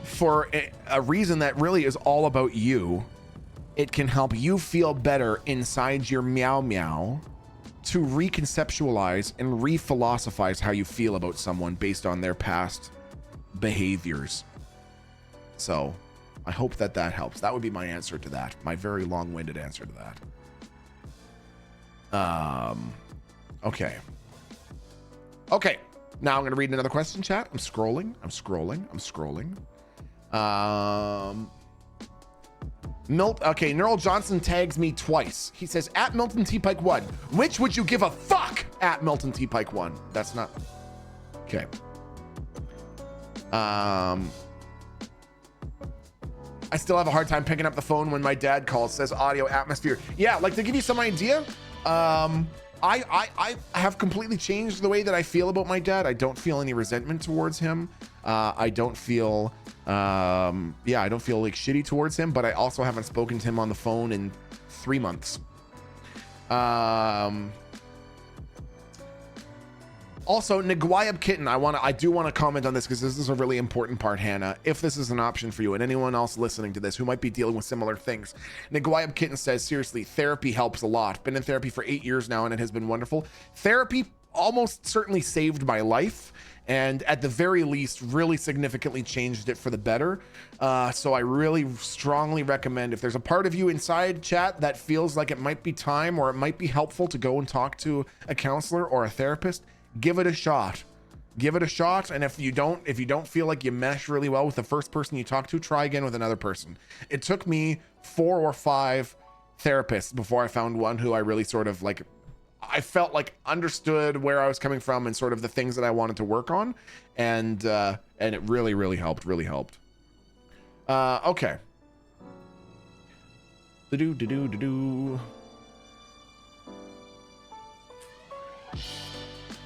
for a reason that really is all about you, it can help you feel better inside your meow meow to reconceptualize and re-philosophize how you feel about someone based on their past behaviors. So I hope that helps. That would be my answer to that. My very long-winded answer to that. Okay. Okay. Now I'm going to read another question, chat. I'm scrolling. Okay, Neural Johnson tags me twice. He says, at Milton T. Pike 1, which would you give a fuck at Milton T. Pike 1? That's not... Okay. I still have a hard time picking up the phone when my dad calls, says audio atmosphere. Yeah, like to give you some idea, I have completely changed the way that I feel about my dad. I don't feel any resentment towards him. I don't feel, I don't feel like shitty towards him, but I also haven't spoken to him on the phone in 3 months. Also, Niguayab Kitten, I do want to comment on this because this is a really important part, Hannah. If this is an option for you and anyone else listening to this who might be dealing with similar things, Niguayab Kitten says, seriously, therapy helps a lot. Been in therapy for 8 years now and it has been wonderful. Therapy almost certainly saved my life, and at the very least really significantly changed it for the better. So I really strongly recommend, if there's a part of you inside chat that feels like it might be time or it might be helpful to go and talk to a counselor or a therapist, give it a shot. Give it a shot. And if you don't feel like you mesh really well with the first person you talk to, try again with another person. It took me 4 or 5 therapists before I found one who I really sort of like, I felt like understood where I was coming from and sort of the things that I wanted to work on. And it really, really helped, okay.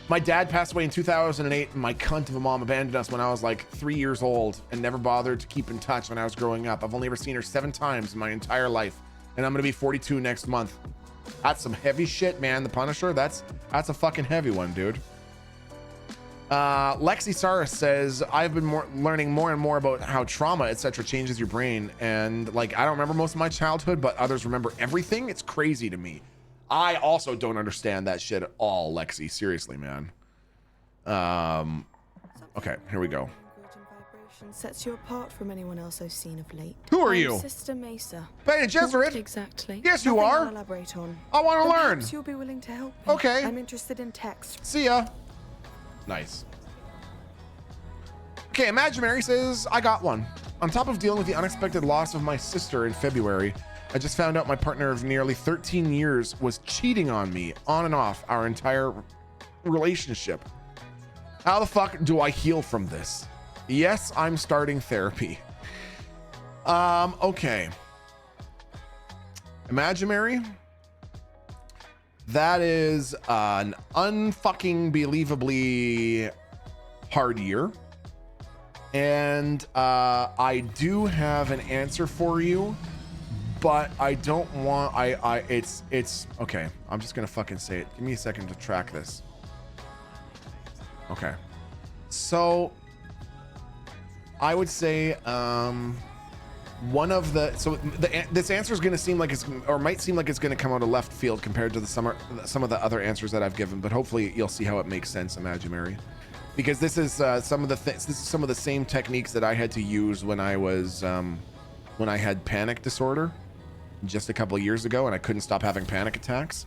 My dad passed away in 2008, and my cunt of a mom abandoned us when I was like 3 years old and never bothered to keep in touch when I was growing up. I've only ever seen her 7 times in my entire life, and I'm gonna be 42 next month. That's some heavy shit, man. The Punisher, that's a fucking heavy one, dude. Lexi Saris says, I've been learning more and more about how trauma, etc., changes your brain, and like I don't remember most of my childhood, but others remember everything. It's crazy to me. I also don't understand that shit at all, Lexi. Seriously, man. Okay, here we go. Sets you apart from anyone else I've seen of late. Who are you? Sister Mesa. Bene Gesserit? What exactly? Yes, you Nothing are. I'll elaborate on. I want to learn. Perhaps you'll be willing to help me. Okay. I'm interested in text. See ya. Nice. Okay, Imaginary says, I got one. On top of dealing with the unexpected loss of my sister in February, I just found out my partner of nearly 13 years was cheating on me on and off our entire relationship. How the fuck do I heal from this? Yes, I'm starting therapy. Okay. Imaginary. That is an unfucking believably hard year. And I do have an answer for you, but I don't want, it's, okay. I'm just gonna fucking say it. Give me a second to track this. Okay. So I would say, this answer is going to seem like might seem like it's going to come out of left field compared to some of the other answers that I've given, but hopefully you'll see how it makes sense, Imaginary, because this is some of the same techniques that I had to use when I had panic disorder just a couple of years ago, and I couldn't stop having panic attacks.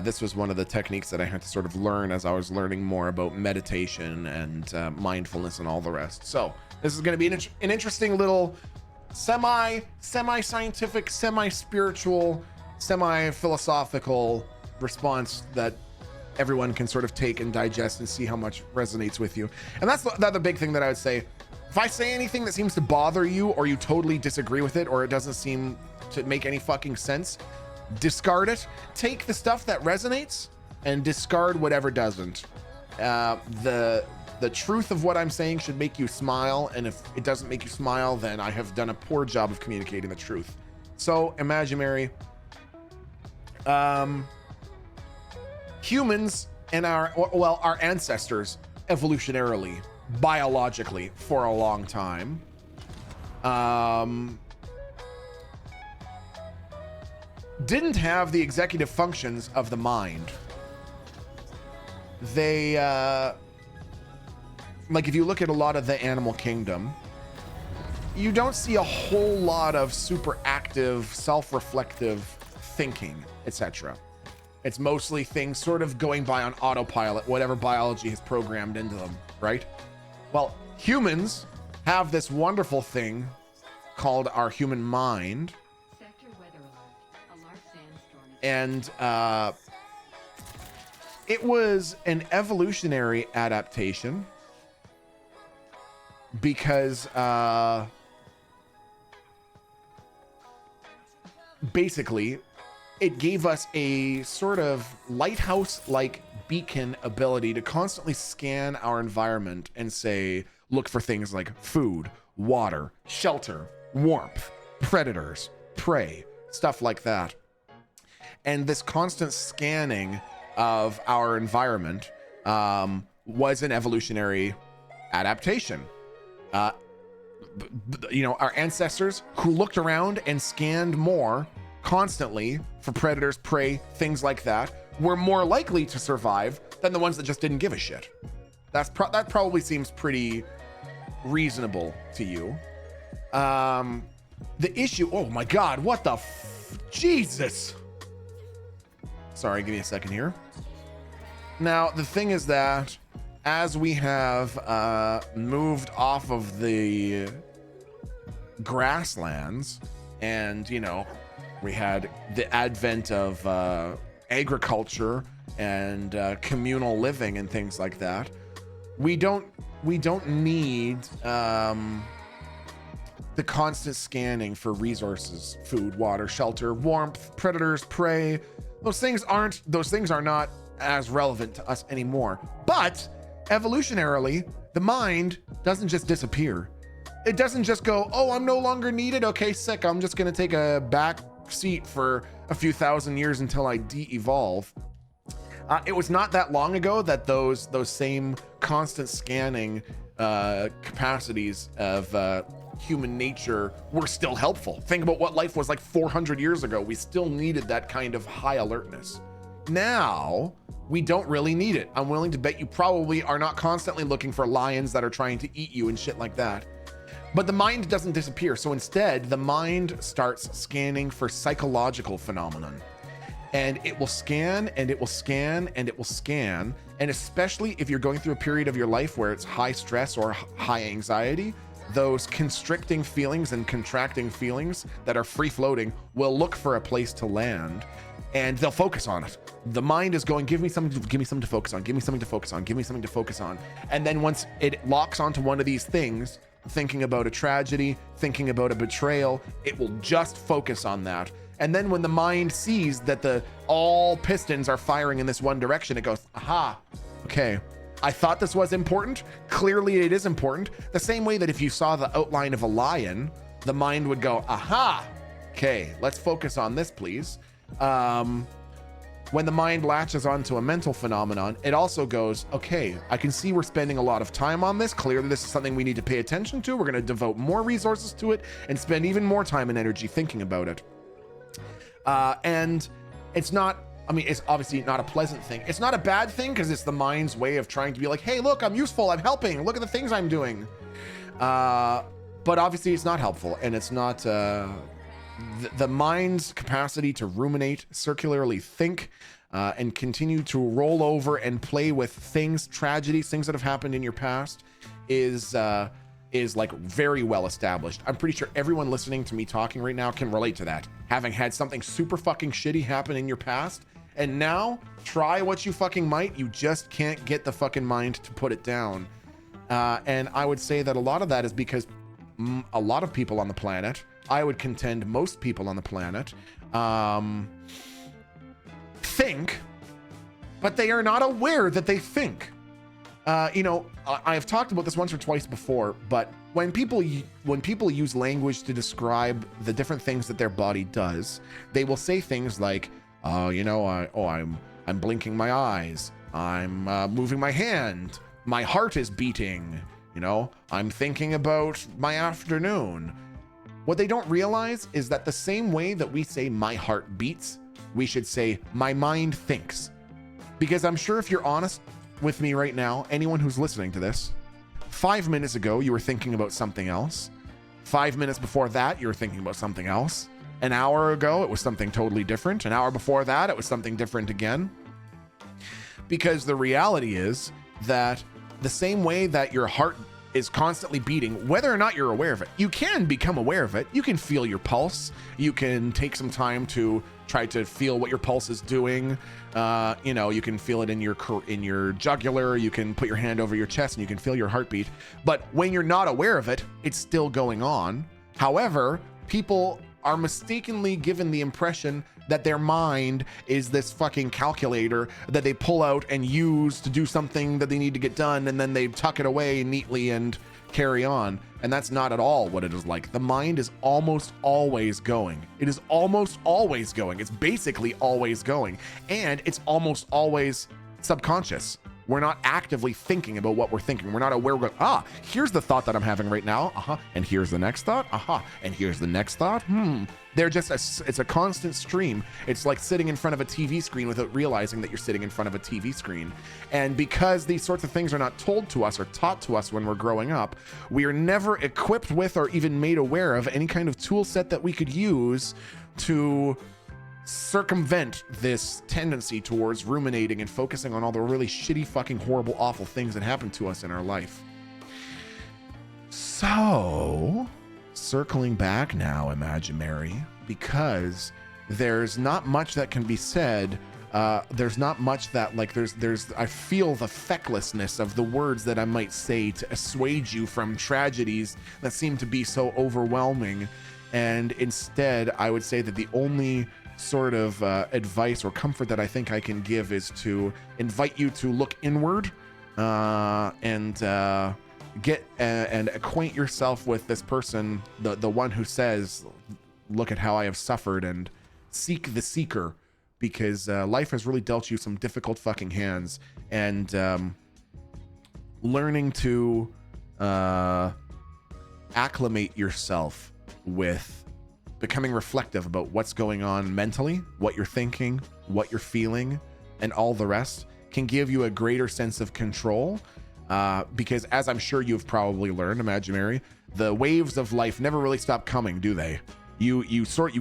This was one of the techniques that I had to sort of learn as I was learning more about meditation and mindfulness and all the rest. So this is going to be an interesting little semi-scientific, semi-spiritual, semi-philosophical response that everyone can sort of take and digest and see how much resonates with you. And that's the other big thing that I would say. If I say anything that seems to bother you, or you totally disagree with it, or it doesn't seem to make any fucking sense, discard it. Take the stuff that resonates and discard whatever doesn't. The truth of what I'm saying should make you smile, and if it doesn't make you smile, then I have done a poor job of communicating the truth. So, Imaginary, humans and our ancestors, evolutionarily, biologically, for a long time, didn't have the executive functions of the mind. they, like if you look at a lot of the animal kingdom, you don't see a whole lot of super active, self-reflective thinking, etc. It's mostly things sort of going by on autopilot, whatever biology has programmed into them, right? Well, humans have this wonderful thing called our human mind. Sector weather alert. A large sandstorm. And it was an evolutionary adaptation because basically it gave us a sort of lighthouse-like beacon ability to constantly scan our environment and say, look for things like food, water, shelter, warmth, predators, prey, stuff like that. And this constant scanning of our environment was an evolutionary adaptation. You know, our ancestors who looked around and scanned more constantly for predators, prey, things like that, were more likely to survive than the ones that just didn't give a shit. That probably seems pretty reasonable to you. The issue, oh my God, what the Jesus. Sorry, give me a second here. Now, the thing is that as we have moved off of the grasslands and, you know, we had the advent of agriculture and communal living and things like that, we don't need the constant scanning for resources, food, water, shelter, warmth, predators, prey. Those things are not as relevant to us anymore. But evolutionarily, the mind doesn't just disappear. It doesn't just go, oh, I'm no longer needed. Okay, sick. I'm just going to take a back seat for a few thousand years until I de-evolve. It was not that long ago that those same constant scanning capacities of human nature were still helpful. Think about what life was like 400 years ago. We still needed that kind of high alertness. Now, we don't really need it. I'm willing to bet you probably are not constantly looking for lions that are trying to eat you and shit like that. But the mind doesn't disappear. So instead, the mind starts scanning for psychological phenomenon. And it will scan and it will scan and it will scan. And especially if you're going through a period of your life where it's high stress or high anxiety, those constricting feelings and contracting feelings that are free floating will look for a place to land, and they'll focus on it. The mind is going, give me something to focus on, give me something to focus on, give me something to focus on. And then once it locks onto one of these things, thinking about a tragedy, thinking about a betrayal, it will just focus on that. And then when the mind sees that all pistons are firing in this one direction, it goes, aha, okay, I thought this was important. Clearly it is important. The same way that if you saw the outline of a lion, the mind would go, aha, okay, let's focus on this, please. When the mind latches onto a mental phenomenon, it also goes, okay, I can see we're spending a lot of time on this. Clearly this is something we need to pay attention to. We're going to devote more resources to it and spend even more time and energy thinking about it. And it's not, I mean, it's obviously not a pleasant thing. It's not a bad thing because it's the mind's way of trying to be like, hey, look, I'm useful, I'm helping, look at the things I'm doing. But obviously it's not helpful, and it's not, the mind's capacity to ruminate, circularly think, and continue to roll over and play with things, tragedies, things that have happened in your past is like very well established. I'm pretty sure everyone listening to me talking right now can relate to that. Having had something super fucking shitty happen in your past, and now try what you fucking might, you just can't get the fucking mind to put it down. And I would say that a lot of that is because a lot of people on the planet, I would contend most people on the planet, think, but they are not aware that they think. You know, I have talked about this once or twice before, but when people use language to describe the different things that their body does, they will say things like, you know, I'm blinking my eyes, I'm moving my hand, my heart is beating, you know, I'm thinking about my afternoon. What they don't realize is that the same way that we say my heart beats, we should say my mind thinks. Because I'm sure if you're honest, with me right now, anyone who's listening to this, 5 minutes ago, you were thinking about something else. 5 minutes before that, you were thinking about something else. An hour ago, it was something totally different. An hour before that, it was something different again. Because the reality is that the same way that your heart is constantly beating, whether or not you're aware of it, you can become aware of it. You can feel your pulse. You can take some time to try to feel what your pulse is doing. You know, you can feel it in your jugular. You can put your hand over your chest and you can feel your heartbeat. But when you're not aware of it, it's still going on. However, people are mistakenly given the impression that their mind is this fucking calculator that they pull out and use to do something that they need to get done, and then they tuck it away neatly and carry on. And that's not at all what it is like. The mind is almost always going. It is almost always going. It's basically always going. And it's almost always subconscious. We're not actively thinking about what we're thinking. We're not aware. We're going, here's the thought that I'm having right now. And here's the next thought. And here's the next thought. They're just, it's a constant stream. It's like sitting in front of a TV screen without realizing that you're sitting in front of a TV screen. And because these sorts of things are not told to us or taught to us when we're growing up, we are never equipped with or even made aware of any kind of tool set that we could use to circumvent this tendency towards ruminating and focusing on all the really shitty, fucking, horrible, awful things that happen to us in our life. So, circling back now, Imaginary, because there's not much that can be said. There's not much that, like, I feel the fecklessness of the words that I might say to assuage you from tragedies that seem to be so overwhelming. And instead, I would say that the only sort of advice or comfort that I think I can give is to invite you to look inward and get and acquaint yourself with this person, the one who says, look at how I have suffered, and seek the seeker, because life has really dealt you some difficult fucking hands, and learning to acclimate yourself with becoming reflective about what's going on mentally, what you're thinking, what you're feeling, and all the rest can give you a greater sense of control. Because as I'm sure you've probably learned, Imaginary, the waves of life never really stop coming, do they? You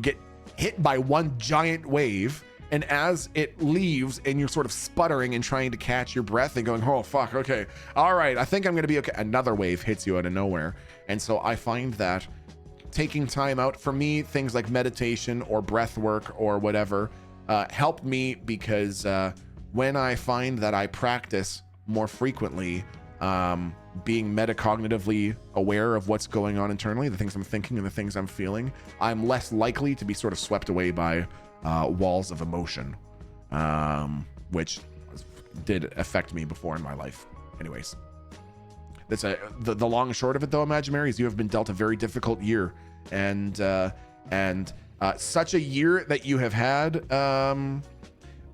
get hit by one giant wave, and as it leaves and you're sort of sputtering and trying to catch your breath and going, oh fuck, okay, all right, I think I'm gonna be okay, another wave hits you out of nowhere. And so I find that taking time out, for me, things like meditation or breath work or whatever help me, because when I find that I practice more frequently being metacognitively aware of what's going on internally, the things I'm thinking and the things I'm feeling, I'm less likely to be sort of swept away by walls of emotion, which did affect me before in my life. Anyways, that's the long and short of it, though, Imaginary, is you have been dealt a very difficult year, and such a year that you have had.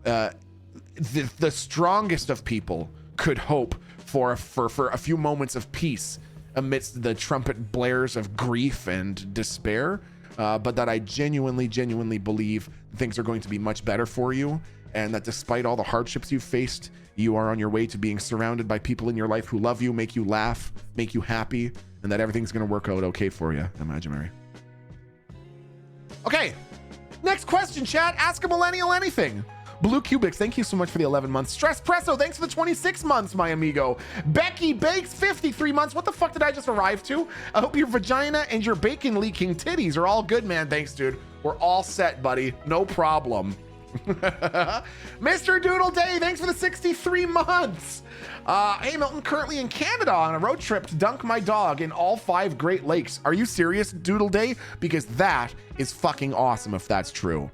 The strongest of people could hope for a few moments of peace amidst the trumpet blares of grief and despair, but that I genuinely believe things are going to be much better for you, and that despite all the hardships you've faced, you are on your way to being surrounded by people in your life who love you, make you laugh, make you happy, and that everything's going to work out okay for you, Imaginary. Okay, next question, chat. Ask a millennial anything. Blue Cubics, thank you so much for the 11 months. Stress Presso, thanks for the 26 months, my amigo. Becky Bakes, 53 months. What the fuck did I just arrive to? I hope your vagina and your bacon leaking titties are all good, man. Thanks, dude. We're all set, buddy. No problem. Mr. Doodle Day, thanks for the 63 months. Hey, Milton, currently in Canada on a road trip to dunk my dog in all 5 Great Lakes. Are you serious, Doodle Day? Because that is fucking awesome if that's true.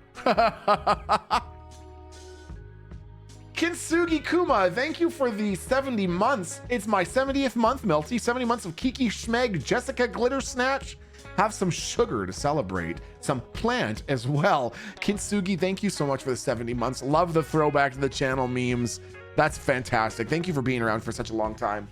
Kintsugi Kuma, thank you for the 70 months. It's my 70th month, Milty. 70 months of Kiki Schmeg, Jessica Glitter Snatch. Have some sugar to celebrate, some plant as well. Kintsugi, thank you so much for the 70 months. Love the throwback to the channel memes. That's fantastic. Thank you for being around for such a long time.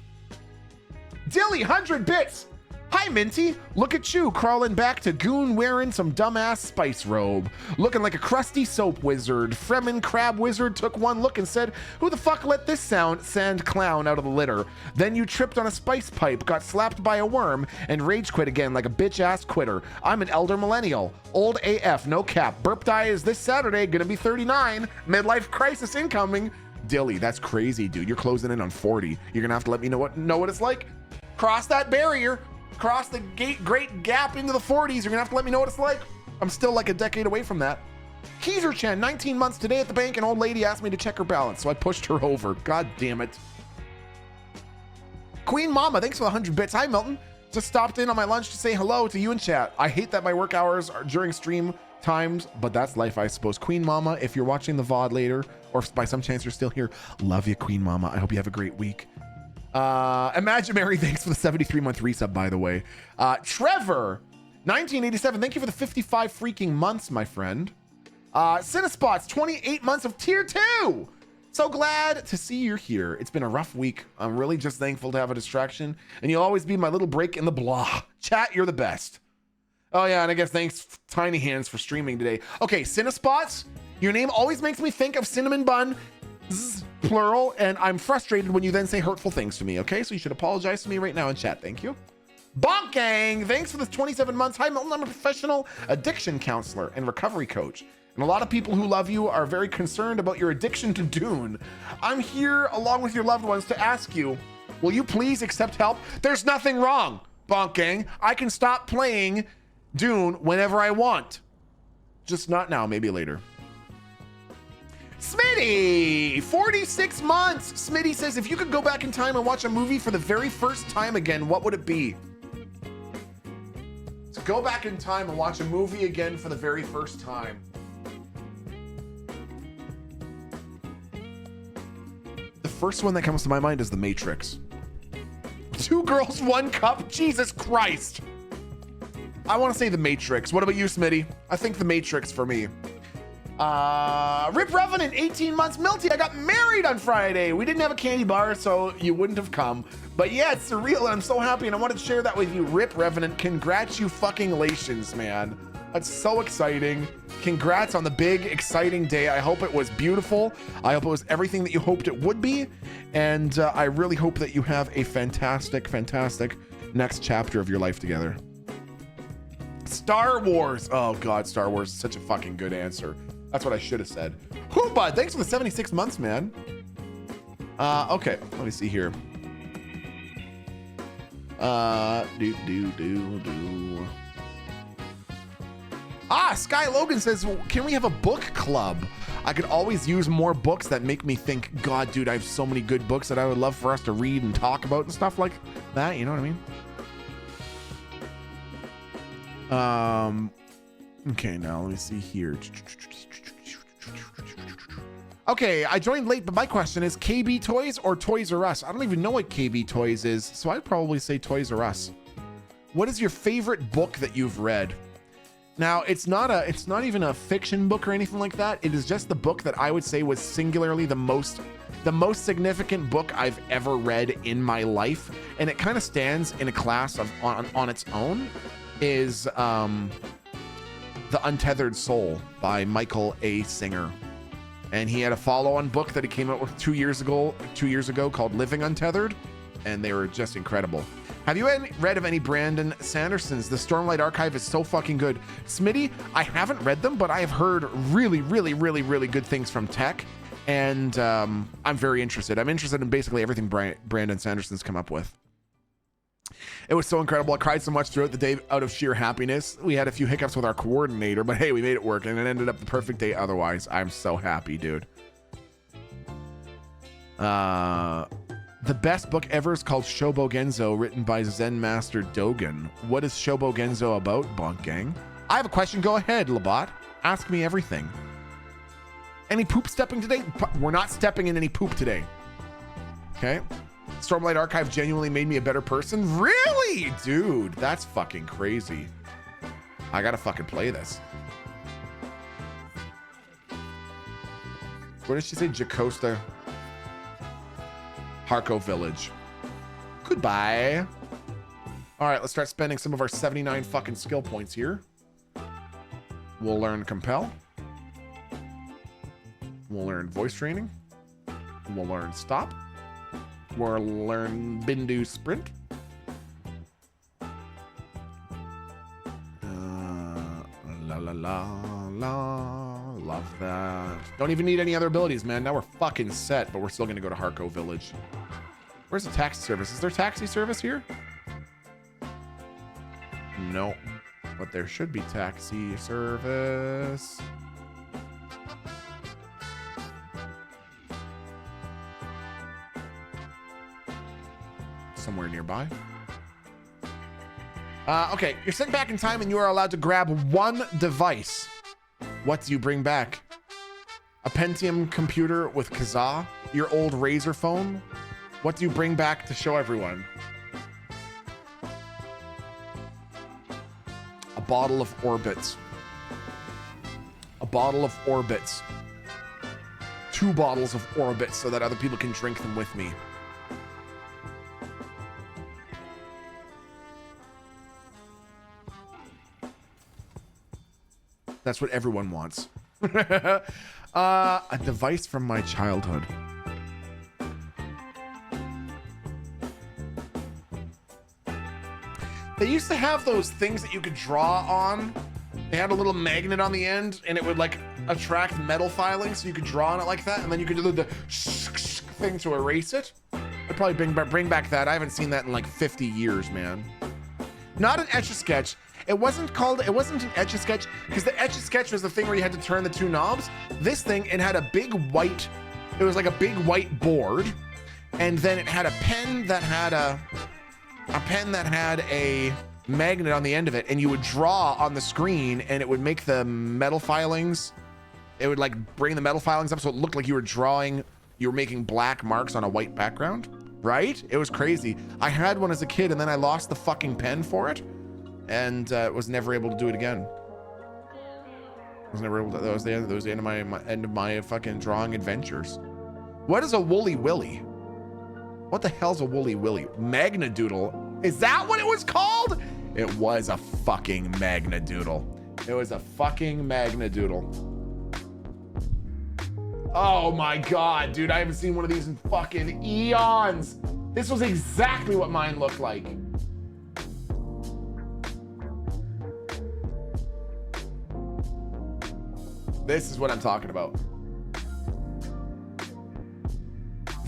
Dilly, 100 bits. Hi, Minty. Look at you crawling back to goon wearing some dumbass spice robe. Looking like a crusty soap wizard. Fremen crab wizard took one look and said, who the fuck let this sand clown out of the litter? Then you tripped on a spice pipe, got slapped by a worm, and rage quit again like a bitch ass quitter. I'm an elder millennial. Old AF, no cap. Burp die is this Saturday, gonna be 39. Midlife crisis incoming. Dilly, that's crazy, dude. You're closing in on 40. You're gonna have to let me know what it's like. Cross that barrier. Cross the great gap into the 40s. You're gonna have to let me know what it's like. I'm still like a decade away from that. Keezer Chen, 19 months today at the bank. An old lady asked me to check her balance, so I pushed her over. God damn it. Queen Mama, thanks for the 100 bits. Hi, Milton. Just stopped in on my lunch to say hello to you in chat. I hate that my work hours are during stream times, but that's life, I suppose. Queen Mama, if you're watching the VOD later, or if by some chance you're still here, love you, Queen Mama. I hope you have a great week. Imaginary, thanks for the 73-month resub, by the way. Trevor, 1987, thank you for the 55 freaking months, my friend. Cinespots, 28 months of tier 2. So glad to see you're here. It's been a rough week. I'm really just thankful to have a distraction, and you'll always be my little break in the blah. Chat, you're the best. Oh yeah, and I guess thanks Tiny Hands for streaming today. Okay, Cinespots, your name always makes me think of cinnamon bun, plural, and I'm frustrated when you then say hurtful things to me, okay? So you should apologize to me right now in chat. Thank you. Bonk Gang, thanks for the 27 months. Hi, Milton. I'm a professional addiction counselor and recovery coach. And a lot of people who love you are very concerned about your addiction to Dune. I'm here along with your loved ones to ask you, will you please accept help? There's nothing wrong, Bonk Gang. I can stop playing Dune whenever I want. Just not now, maybe later. Smitty, 46 months. Smitty says, if you could go back in time and watch a movie for the very first time again, what would it be? To go back in time and watch a movie again for the very first time. The first one that comes to my mind is The Matrix. 2 girls, 1 cup. Jesus Christ. I want to say The Matrix. What about you, Smitty? I think The Matrix for me. Rip Revenant, 18 months. Milty, I got married on Friday. We didn't have a candy bar, so you wouldn't have come. But yeah, it's surreal, and I'm so happy, and I wanted to share that with you. Rip Revenant, congrats-you-fucking-lations, man. That's so exciting. Congrats on the big, exciting day. I hope it was beautiful. I hope it was everything that you hoped it would be. And I really hope that you have a fantastic, fantastic next chapter of your life together. Star Wars. Oh, God, Star Wars is such a fucking good answer. That's what I should have said. Whoo, bud, thanks for the 76 months, man. Okay, let me see here. Sky Logan says, can we have a book club? I could always use more books that make me think, God, dude, I have so many good books that I would love for us to read and talk about and stuff like that. You know what I mean? Okay, now let me see here. Okay, I joined late, but my question is KB Toys or Toys R Us? I don't even know what KB Toys is, so I'd probably say Toys R Us. What is your favorite book that you've read? Now, it's not even a fiction book or anything like that. It is just the book that I would say was singularly the most significant book I've ever read in my life, and it kind of stands in a class of on its own. Is The Untethered Soul by Michael A. Singer. And he had a follow-on book that he came out with 2 years ago called Living Untethered, and they were just incredible. Have you read of any Brandon Sanderson's? The Stormlight Archive is so fucking good. Smitty, I haven't read them, but I have heard really, really, really, really good things from Tech, and I'm very interested. I'm interested in basically everything Brandon Sanderson's come up with. It was so incredible. I cried so much throughout the day out of sheer happiness. We had a few hiccups with our coordinator, but hey, we made it work, and it ended up the perfect day otherwise. I'm so happy, dude. The best book ever is called Shobogenzo, written by Zen Master Dogen. What is Shobogenzo about, Bonk Gang? I have a question. Go ahead, Labat. Ask me everything. Any poop stepping today? We're not stepping in any poop today. Okay. Stormlight Archive genuinely made me a better person? Really? Dude, that's fucking crazy. I gotta fucking play this. What did she say? Jacosta Harco Village. Goodbye. All right, let's start spending some of our 79 fucking skill points here. We'll learn compel. We'll learn voice training. We'll learn stop. We'll learn Bindu sprint. La la la la. Love that. Don't even need any other abilities, man. Now we're fucking set, but we're still gonna go to Harco Village. Where's the taxi service? Is there taxi service here? No. But there should be taxi service. Somewhere nearby. Okay, you're sent back in time and you are allowed to grab one device. What do you bring back? A Pentium computer with Kazaa? Your old Razor phone? What do you bring back to show everyone? A bottle of Orbits. A bottle of Orbits. 2 bottles of Orbits so that other people can drink them with me. That's what everyone wants. A device from my childhood. They used to have those things that you could draw on. They had a little magnet on the end and it would like attract metal filings so you could draw on it like that, and then you could do the thing to erase it. I'd probably bring back that. I haven't seen that in like 50 years, man. Not an Etch-a-Sketch. It wasn't an Etch-a-Sketch because the Etch-a-Sketch was the thing where you had to turn the 2 knobs. This thing, it had a big white, it was like a big white board, and then it had a pen that had a magnet on the end of it, and you would draw on the screen and it would make the metal filings, it would like bring the metal filings up so it looked like you were making black marks on a white background, right? It was crazy. I had one as a kid and then I lost the fucking pen for it and was never able to do it again. That was the end of my fucking drawing adventures. What is a Woolly Willy? What the hell's a Woolly Willy? Magnadoodle. Is that what it was called? It was a fucking Magnadoodle. It was a fucking Magnadoodle. Oh my God, dude, I haven't seen one of these in fucking eons. This was exactly what mine looked like. This is what I'm talking about.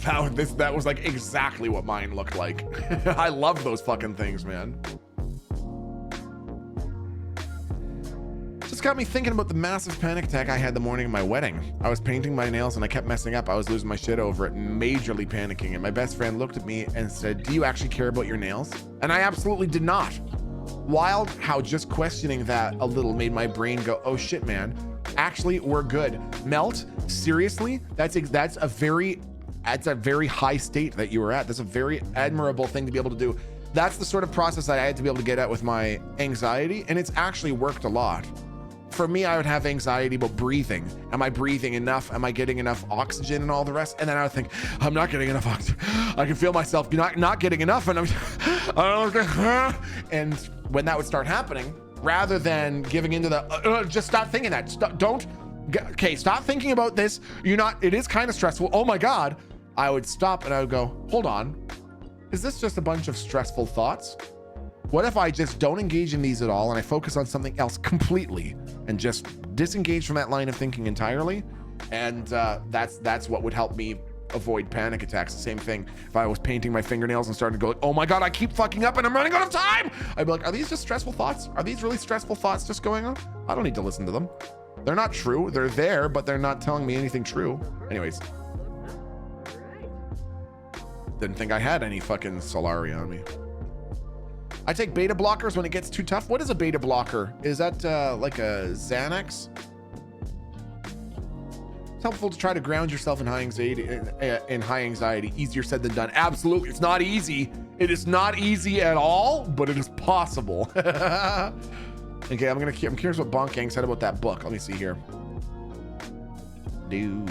That was like exactly what mine looked like. I love those fucking things, man. Just got me thinking about the massive panic attack I had the morning of my wedding. I was painting my nails and I kept messing up. I was losing my shit over it, majorly panicking. And my best friend looked at me and said, "Do you actually care about your nails?" And I absolutely did not. Wild how just questioning that a little made my brain go, "Oh shit, man. Actually, we're good." Melt, seriously? That's a very high state that you were at. That's a very admirable thing to be able to do. That's the sort of process that I had to be able to get at with my anxiety, and it's actually worked a lot. For me, I would have anxiety about breathing. Am I breathing enough? Am I getting enough oxygen and all the rest? And then I would think, I'm not getting enough oxygen. I can feel myself not getting enough, and and when that would start happening, rather than giving into the, just stop thinking that. Stop thinking about this. It is kind of stressful. Oh my God. I would stop and I would go, hold on. Is this just a bunch of stressful thoughts? What if I just don't engage in these at all and I focus on something else completely and just disengage from that line of thinking entirely? And that's what would help me avoid panic attacks. The same thing if I was painting my fingernails and started to go like, oh my God, I keep fucking up and I'm running out of time. I'd be like, are these just stressful thoughts? Are these really stressful thoughts just going on? I don't need to listen to them. They're not true. They're there, but they're not telling me anything true. Anyways. Didn't think I had any fucking Solari on me. I take beta blockers when it gets too tough. What is a beta blocker? Is that like a Xanax? It's helpful to try to ground yourself in high anxiety. Easier said than done. Absolutely. It's not easy. It is not easy at all, but it is possible. Okay, I'm curious what Bonkang said about that book. Let me see here. Do.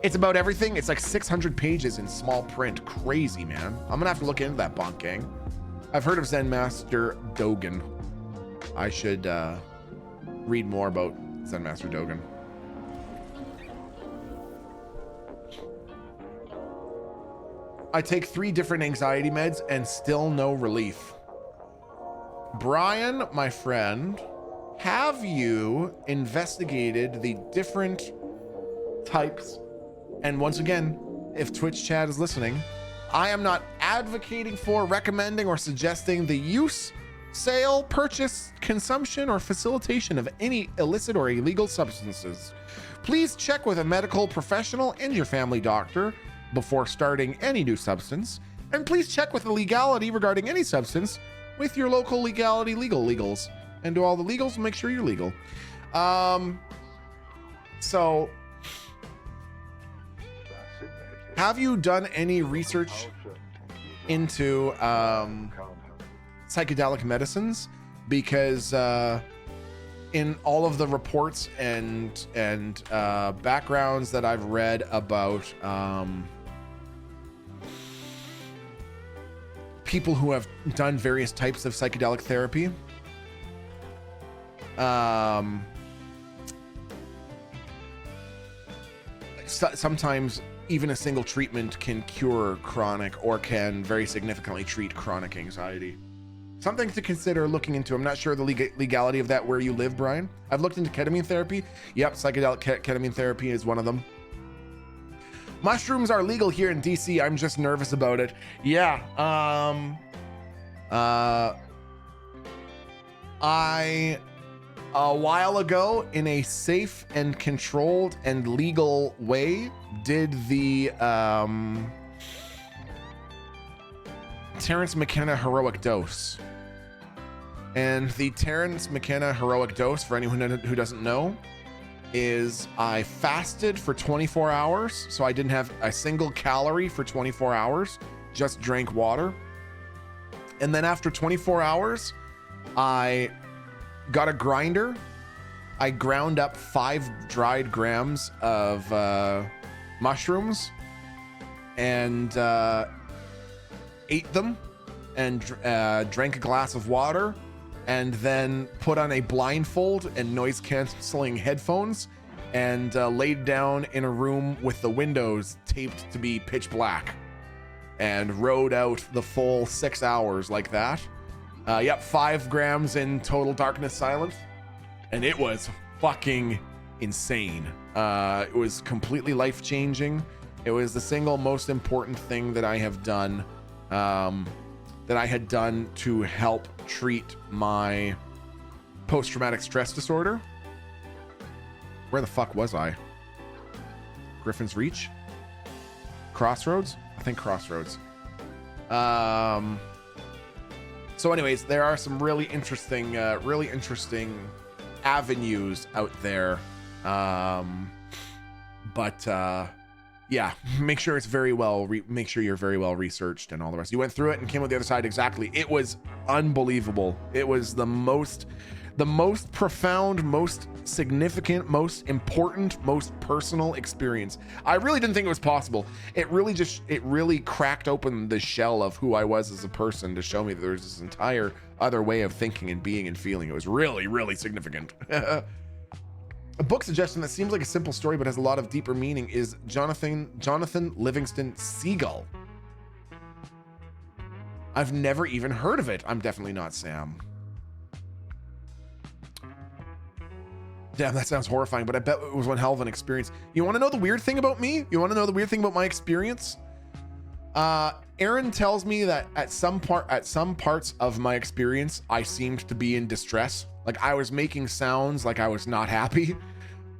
It's about everything. It's like 600 pages in small print. Crazy, man. I'm gonna have to look into that, Bonk Gang. I've heard of Zen Master Dogen. I should read more about Zen Master Dogen. I take 3 different anxiety meds and still no relief. Brian, my friend, have you investigated the different types? And once again, if Twitch chat is listening, I am not advocating for, recommending, or suggesting the use, sale, purchase, consumption, or facilitation of any illicit or illegal substances. Please check with a medical professional and your family doctor before starting any new substance. And please check with the legality regarding any substance with your local legality legals. And do all the legals, make sure you're legal. So, have you done any research into psychedelic medicines? Because in all of the reports and backgrounds that I've read about people who have done various types of psychedelic therapy, sometimes even a single treatment can cure chronic or can very significantly treat chronic anxiety. Something to consider looking into. I'm not sure the legality of that where you live, Brian. I've looked into ketamine therapy. Yep, psychedelic ketamine therapy is one of them. Mushrooms are legal here in DC. I'm just nervous about it. Yeah. I a while ago, in a safe and controlled and legal way, did the Terrence McKenna heroic dose. And the Terrence McKenna heroic dose, for anyone who doesn't know, is I fasted for 24 hours. So I didn't have a single calorie for 24 hours, just drank water. And then after 24 hours, I got a grinder. I ground up 5 dried grams of mushrooms and ate them and drank a glass of water, and then put on a blindfold and noise canceling headphones and laid down in a room with the windows taped to be pitch black and rode out the full 6 hours like that. Yep, 5 grams in total darkness silence, and it was fucking insane. It was completely life-changing. It was the single most important thing that I have done, that I had done to help treat my post-traumatic stress disorder. Where the fuck was I? Griffin's Reach? Crossroads? I think Crossroads. So anyways, there are some really interesting avenues out there. Yeah, make sure it's very well, make sure you're very well researched and all the rest. You went through it and came out the other side exactly. It was unbelievable. It was the most profound, most significant, most important, most personal experience. I really didn't think it was possible. It really cracked open the shell of who I was as a person to show me that there's this entire other way of thinking and being and feeling. It was really, really significant. A book suggestion that seems like a simple story but has a lot of deeper meaning is Jonathan Livingston Seagull. I've never even heard of it. I'm definitely not Sam. Damn, that sounds horrifying, but I bet it was one hell of an experience. You want to know the weird thing about me? You want to know the weird thing about my experience? Aaron tells me that at some parts of my experience, I seemed to be in distress. Like I was making sounds like I was not happy.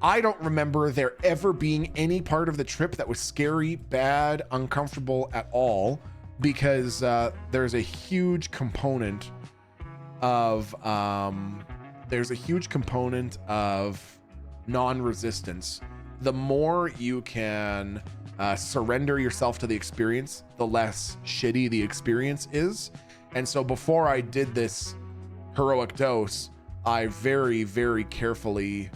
I don't remember there ever being any part of the trip that was scary, bad, uncomfortable at all, because there's a huge component of non-resistance. The more you can surrender yourself to the experience, the less shitty the experience is. And so before I did this heroic dose, I very, very carefully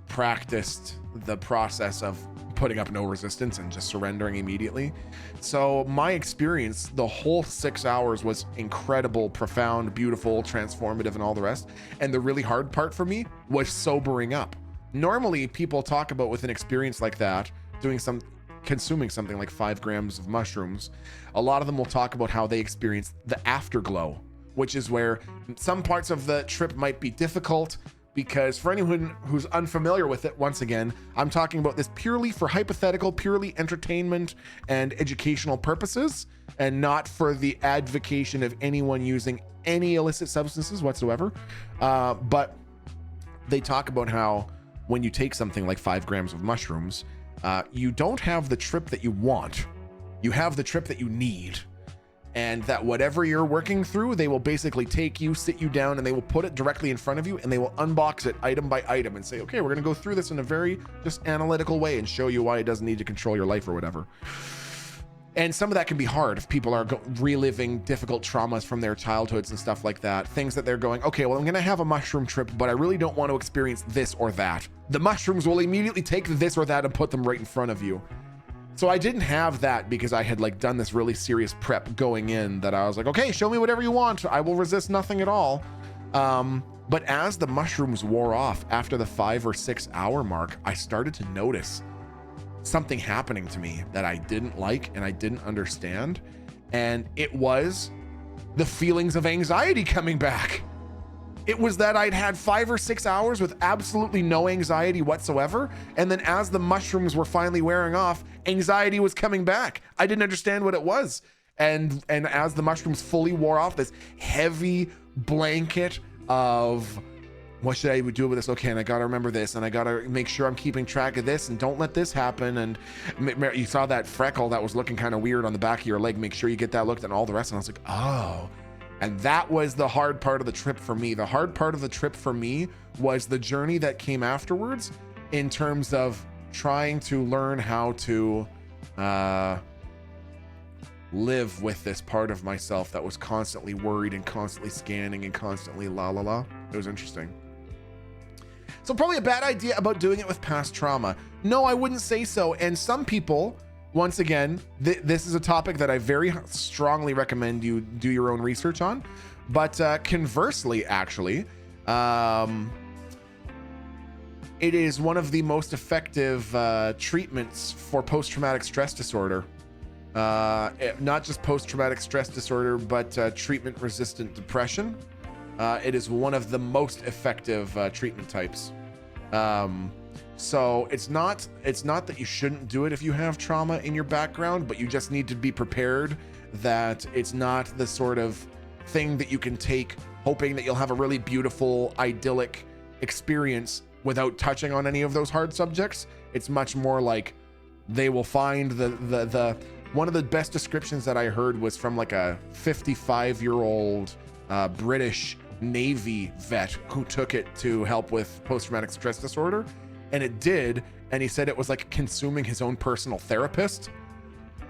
practiced the process of putting up no resistance and just surrendering immediately. So my experience, the whole 6 hours was incredible, profound, beautiful, transformative, and all the rest. And the really hard part for me was sobering up. Normally people talk about with an experience like that, consuming something like 5 grams of mushrooms, a lot of them will talk about how they experience the afterglow, which is where some parts of the trip might be difficult. Because for anyone who's unfamiliar with it, once again, I'm talking about this purely for hypothetical, purely entertainment and educational purposes, and not for the advocation of anyone using any illicit substances whatsoever. But they talk about how when you take something like 5 grams of mushrooms, you don't have the trip that you want. You have the trip that you need. And that whatever you're working through, they will basically take you, sit you down, and they will put it directly in front of you, and they will unbox it item by item and say, okay, we're going to go through this in a very just analytical way and show you why it doesn't need to control your life or whatever. And some of that can be hard if people are reliving difficult traumas from their childhoods and stuff like that. Things that they're going, okay, well, I'm going to have a mushroom trip, but I really don't want to experience this or that. The mushrooms will immediately take this or that and put them right in front of you. So I didn't have that because I had like done this really serious prep going in that I was like, okay, show me whatever you want. I will resist nothing at all. But as the mushrooms wore off after the 5 or 6 hour mark, I started to notice something happening to me that I didn't like and I didn't understand. And it was the feelings of anxiety coming back. It was that I'd had 5 or 6 hours with absolutely no anxiety whatsoever. And then as the mushrooms were finally wearing off, anxiety was coming back. I didn't understand what it was. And as the mushrooms fully wore off, this heavy blanket of what should I do with this? Okay, and I got to remember this, and I got to make sure I'm keeping track of this, and don't let this happen. And you saw that freckle that was looking kind of weird on the back of your leg. Make sure you get that looked and all the rest. And I was like, oh. And that was the hard part of the trip for me. The hard part of the trip for me was the journey that came afterwards in terms of trying to learn how to live with this part of myself that was constantly worried and constantly scanning and constantly la la la. It was interesting. So probably a bad idea about doing it with past trauma. No, I wouldn't say so. And some people, once again, this is a topic that I very strongly recommend you do your own research on. But conversely, actually, it is one of the most effective treatments for post-traumatic stress disorder. Not just post-traumatic stress disorder, but treatment-resistant depression. It is one of the most effective treatment types. So it's not that you shouldn't do it if you have trauma in your background, but you just need to be prepared that it's not the sort of thing that you can take hoping that you'll have a really beautiful, idyllic experience without touching on any of those hard subjects. It's much more like they will find the one of the best descriptions that I heard was from like a 55-year-old British Navy vet who took it to help with post-traumatic stress disorder. And it did. And he said it was like consuming his own personal therapist.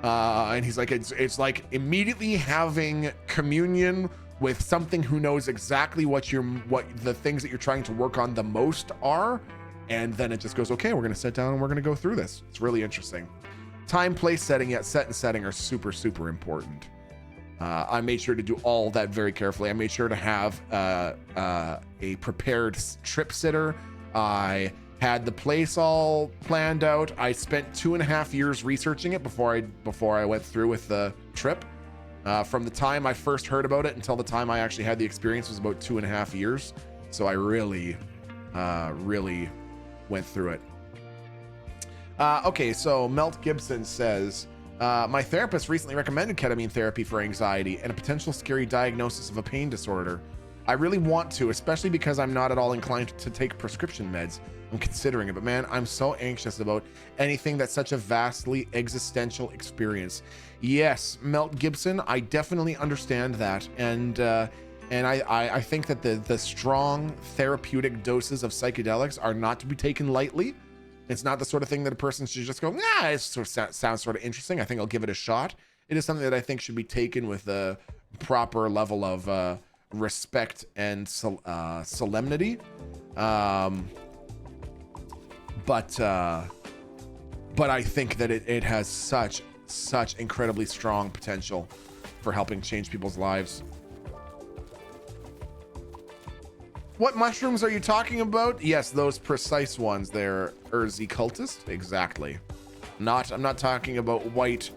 And he's like, it's like immediately having communion with something who knows exactly what the things that you're trying to work on the most are. And then it just goes, okay, we're going to sit down and we're going to go through this. It's really interesting. Time, place, setting, set and setting are super, super important. I made sure to do all that very carefully. I made sure to have a prepared trip sitter. I had the place all planned out. I spent 2.5 years researching it before I went through with the trip. From the time I first heard about it until the time I actually had the experience was about 2.5 years. So I really went through it. Okay, so Melt Gibson says, my therapist recently recommended ketamine therapy for anxiety and a potential scary diagnosis of a pain disorder. I really want to, especially because I'm not at all inclined to take prescription meds. I'm considering it, but man, I'm so anxious about anything that's such a vastly existential experience. Yes, Melt Gibson, I definitely understand that. And I think that the strong therapeutic doses of psychedelics are not to be taken lightly. It's not the sort of thing that a person should just go, nah, it sort of sounds sort of interesting. I think I'll give it a shot. It is something that I think should be taken with a proper level of respect and solemnity. But but I think that it has such incredibly strong potential for helping change people's lives. What mushrooms are you talking about? Yes, those precise ones. They're Urzi cultist. Exactly. I'm not talking about white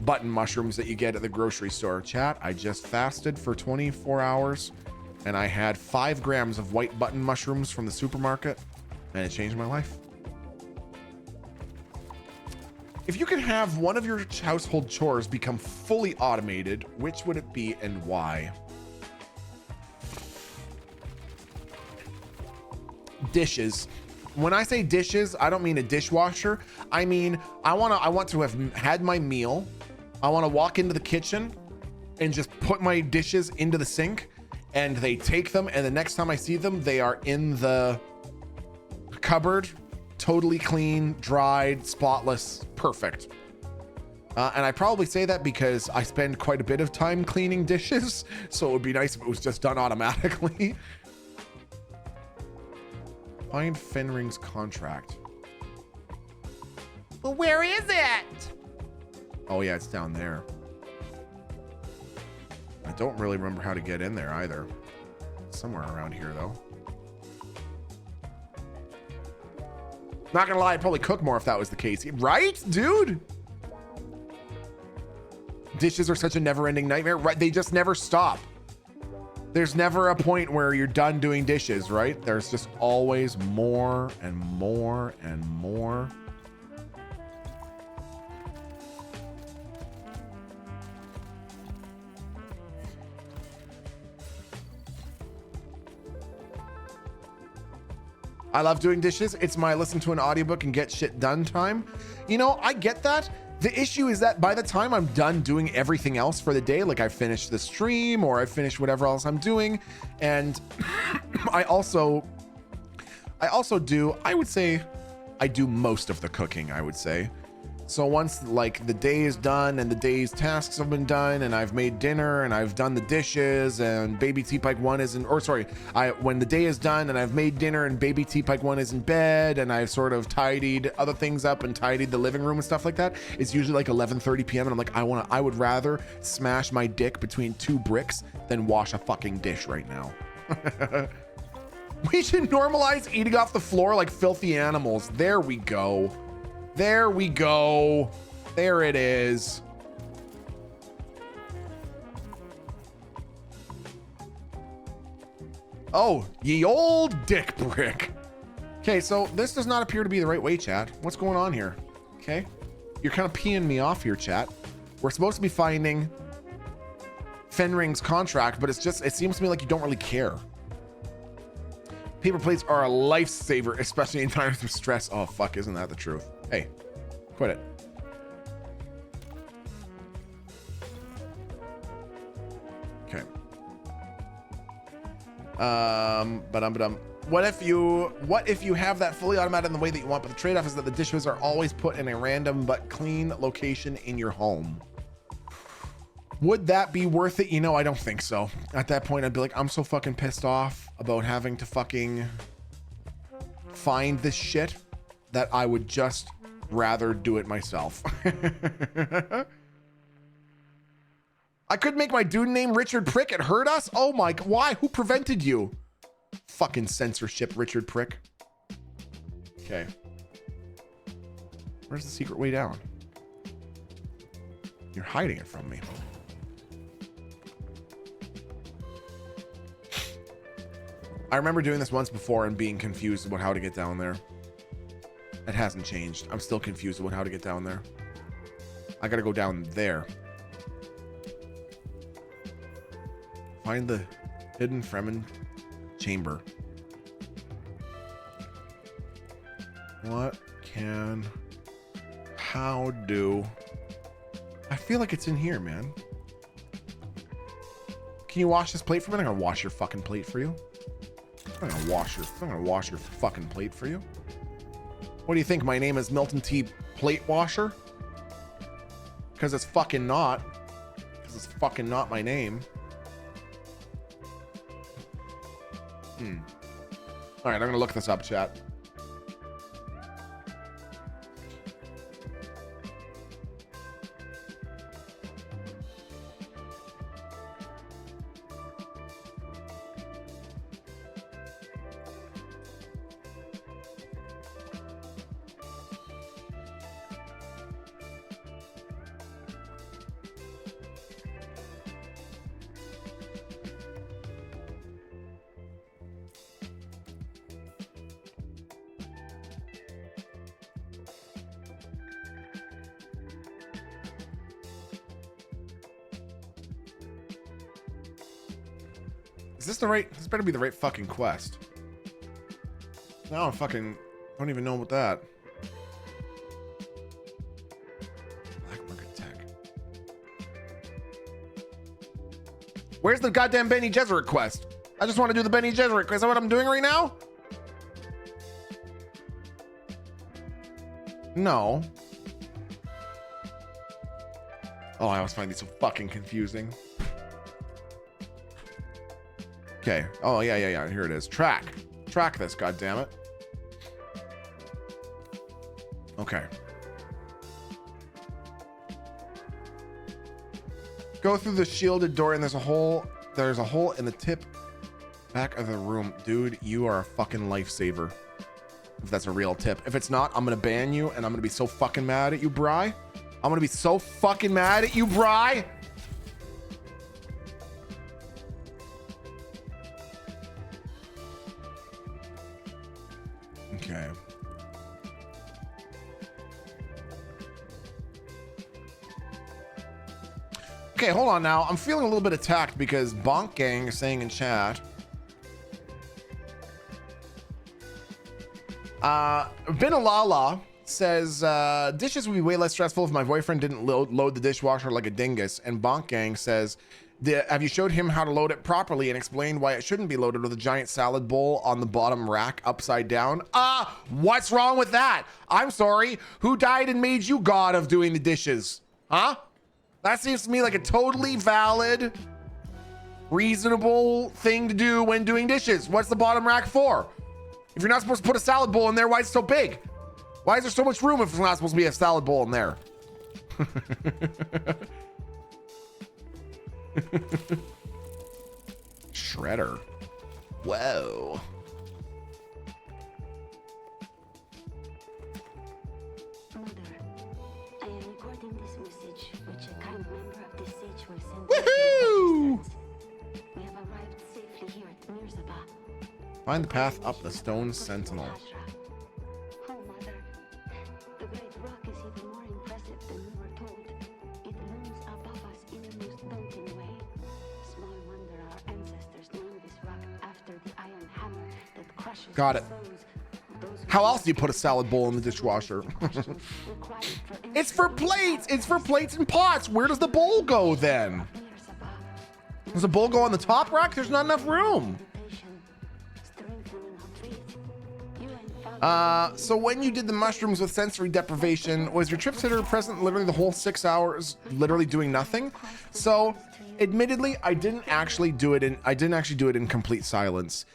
button mushrooms that you get at the grocery store. Chat, I just fasted for 24 hours and I had 5 grams of white button mushrooms from the supermarket and it changed my life. If you could have one of your household chores become fully automated, which would it be and why? Dishes. When I say dishes, I don't mean a dishwasher. I mean, I want to have had my meal. I want to walk into the kitchen and just put my dishes into the sink and they take them. And the next time I see them, they are in the cupboard, totally clean, dried, spotless, perfect. And I probably say that because I spend quite a bit of time cleaning dishes. So it would be nice if it was just done automatically. Find Fenring's contract. Well, where is it? Oh yeah, it's down there. I don't really remember how to get in there either. Somewhere around here though. Not gonna lie, I'd probably cook more if that was the case. Right, dude? Dishes are such a never-ending nightmare. Right? They just never stop. There's never a point where you're done doing dishes, right? There's just always more and more and more. I love doing dishes. It's my listen to an audiobook and get shit done time. You know, I get that. The issue is that by the time I'm done doing everything else for the day, like I finished the stream or I finished whatever else I'm doing, and I also do, I would say, I do most of the cooking, I would say. So once like the day is done and the day's tasks have been done and I've made dinner and I've done the dishes and baby T-Pike 1 is in, or sorry, when the day is done and I've made dinner and baby T-Pike 1 is in bed and I've sort of tidied other things up and tidied the living room and stuff like that, it's usually like 11:30 p.m. and I'm like, I would rather smash my dick between 2 bricks than wash a fucking dish right now. We should normalize eating off the floor like filthy animals. There we go. There we go. There it is. Oh, ye old dick brick. Okay, so this does not appear to be the right way, chat. What's going on here? Okay. You're kind of peeing me off here, chat. We're supposed to be finding Fenring's contract, but it seems to me like you don't really care. Paper plates are a lifesaver, especially in times of stress. Oh, fuck, isn't that the truth? Hey, quit it. Okay. What if you have that fully automated in the way that you want, but the trade-off is that the dishes are always put in a random but clean location in your home? Would that be worth it? You know, I don't think so. At that point, I'd be like, I'm so fucking pissed off about having to fucking find this shit that I would just rather do it myself. I could make my dude name Richard Prick. It hurt us. Oh my, why? Who prevented you? Fucking censorship, Richard Prick. Okay. Where's the secret way down? You're hiding it from me. I remember doing this once before and being confused about how to get down there. It hasn't changed. I'm still confused about how to get down there. I gotta go down there. Find the hidden Fremen chamber. How do... I feel like it's in here, man. Can you wash this plate for me? I'm gonna wash your fucking plate for you. I'm gonna wash your fucking plate for you. What do you think? My name is Milton T. Plate Washer? Because it's fucking not. Because it's fucking not my name. All right, I'm gonna look this up, chat. this the right? This better be the right fucking quest. Now I fucking don't even know about that. Black market tech. Where's the goddamn Benny Gesserit quest? I just want to do the Benny Gesserit quest. Is that what I'm doing right now? No. Oh, I always find these so fucking confusing. Okay. Oh, yeah. Here it is. Track this, goddammit. Okay. Go through the shielded door and there's a hole in the tip back of the room. Dude, you are a fucking lifesaver. If that's a real tip. If it's not, I'm gonna ban you and I'm gonna be so fucking mad at you, Bri. I'm gonna be so fucking mad at you, Bri. Okay. Okay, hold on now. I'm feeling a little bit attacked because Bonk Gang is saying in chat. Binalala says, dishes would be way less stressful if my boyfriend didn't load the dishwasher like a dingus. And Bonk Gang says, have you showed him how to load it properly and explained why it shouldn't be loaded with a giant salad bowl on the bottom rack upside down? What's wrong with that? I'm sorry. Who died and made you god of doing the dishes? Huh? That seems to me like a totally valid, reasonable thing to do when doing dishes. What's the bottom rack for? If you're not supposed to put a salad bowl in there, why is it so big? Why is there so much room if it's not supposed to be a salad bowl in there? Shredder. Whoa. Mother, I am recording this message which a kind member of the sage will send. Woohoo! We have arrived safely here at Mirzaba. Find the path up the stone sentinel. Oh, Mother, the great rock is even more impressive than we were told. It looms above us in the most daunting way. Small wonder our ancestors named this rock after the iron hammer that crushes Got the it. souls of those who How else do you put a salad bowl in the dishwasher? It's for plates. It's for plates and pots. Where does the bowl go then? Does the bowl go on the top rack? There's not enough room. So when you did the mushrooms with sensory deprivation, was your trip sitter present literally the whole 6 hours, literally doing nothing? So, admittedly, I didn't actually do it in complete silence.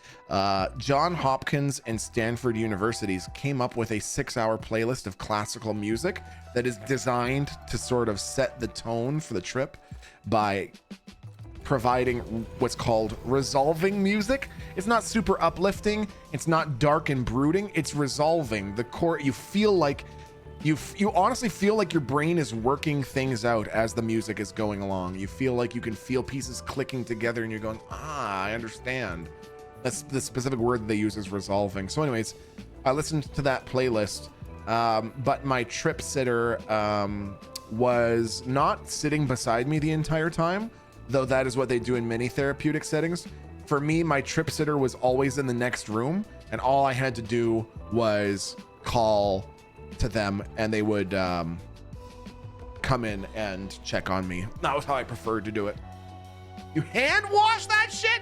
John Hopkins and Stanford Universities came up with a 6-hour playlist of classical music that is designed to sort of set the tone for the trip by providing what's called resolving music. It's not super uplifting. It's not dark and brooding. It's resolving the core. You feel like you honestly feel like your brain is working things out as the music is going along. You feel like you can feel pieces clicking together and you're going, I understand. That's the specific word that they use is resolving. So anyways, I listened to that playlist, but my trip sitter was not sitting beside me the entire time, though that is what they do in many therapeutic settings. For me, my trip sitter was always in the next room, and all I had to do was call to them, and they would come in and check on me. That was how I preferred to do it. You hand wash that shit?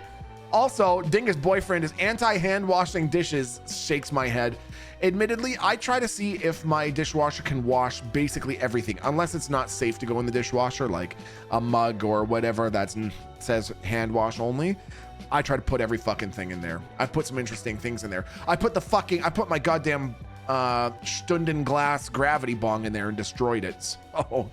Also, Dingus' boyfriend is anti-hand washing dishes, shakes my head. Admittedly, I try to see if my dishwasher can wash basically everything, unless it's not safe to go in the dishwasher, like a mug or whatever that says hand wash only. I try to put every fucking thing in there. I put some interesting things in there. I put my goddamn Stunden glass gravity bong in there and destroyed it. So.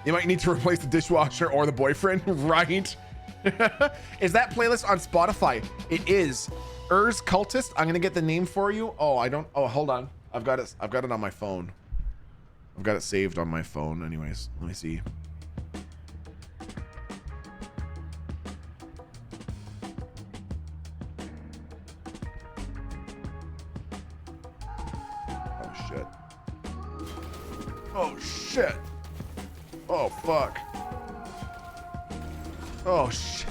You might need to replace the dishwasher or the boyfriend, right? Is that playlist on Spotify? It is. Ur's Cultist. I'm gonna get the name for you. Oh, hold on. I've got it on my phone. I've got it saved on my phone. Anyways, let me see. Oh shit. Oh, fuck. Oh, shit.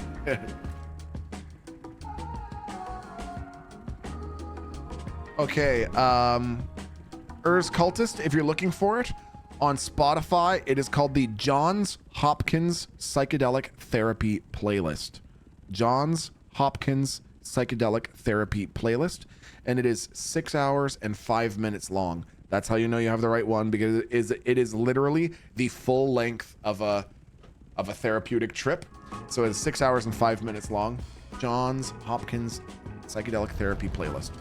Okay, Ur's Cultist, if you're looking for it, on Spotify, it is called the Johns Hopkins Psychedelic Therapy Playlist. Johns Hopkins Psychedelic Therapy Playlist, and it is 6 hours and 5 minutes long. That's how you know you have the right one, because it is literally the full length of a therapeutic trip. So it's 6 hours and 5 minutes long. Johns Hopkins Psychedelic Therapy Playlist.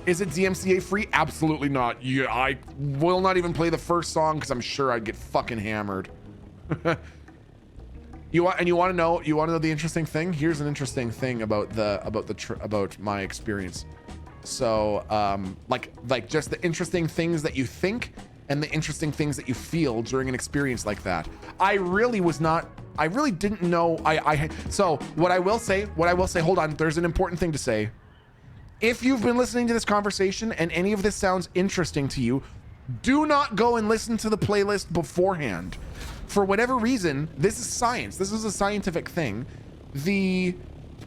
Is it DMCA free? Absolutely not. Yeah, I will not even play the first song because I'm sure I'd get fucking hammered. You want to know the interesting thing? Here's an interesting thing about my experience. So like just the interesting things that you think and the interesting things that you feel during an experience like that. I really didn't know. So what I will say, hold on, there's an important thing to say. If you've been listening to this conversation and any of this sounds interesting to you, do not go and listen to the playlist beforehand. For whatever reason, this is science. This is a scientific thing. The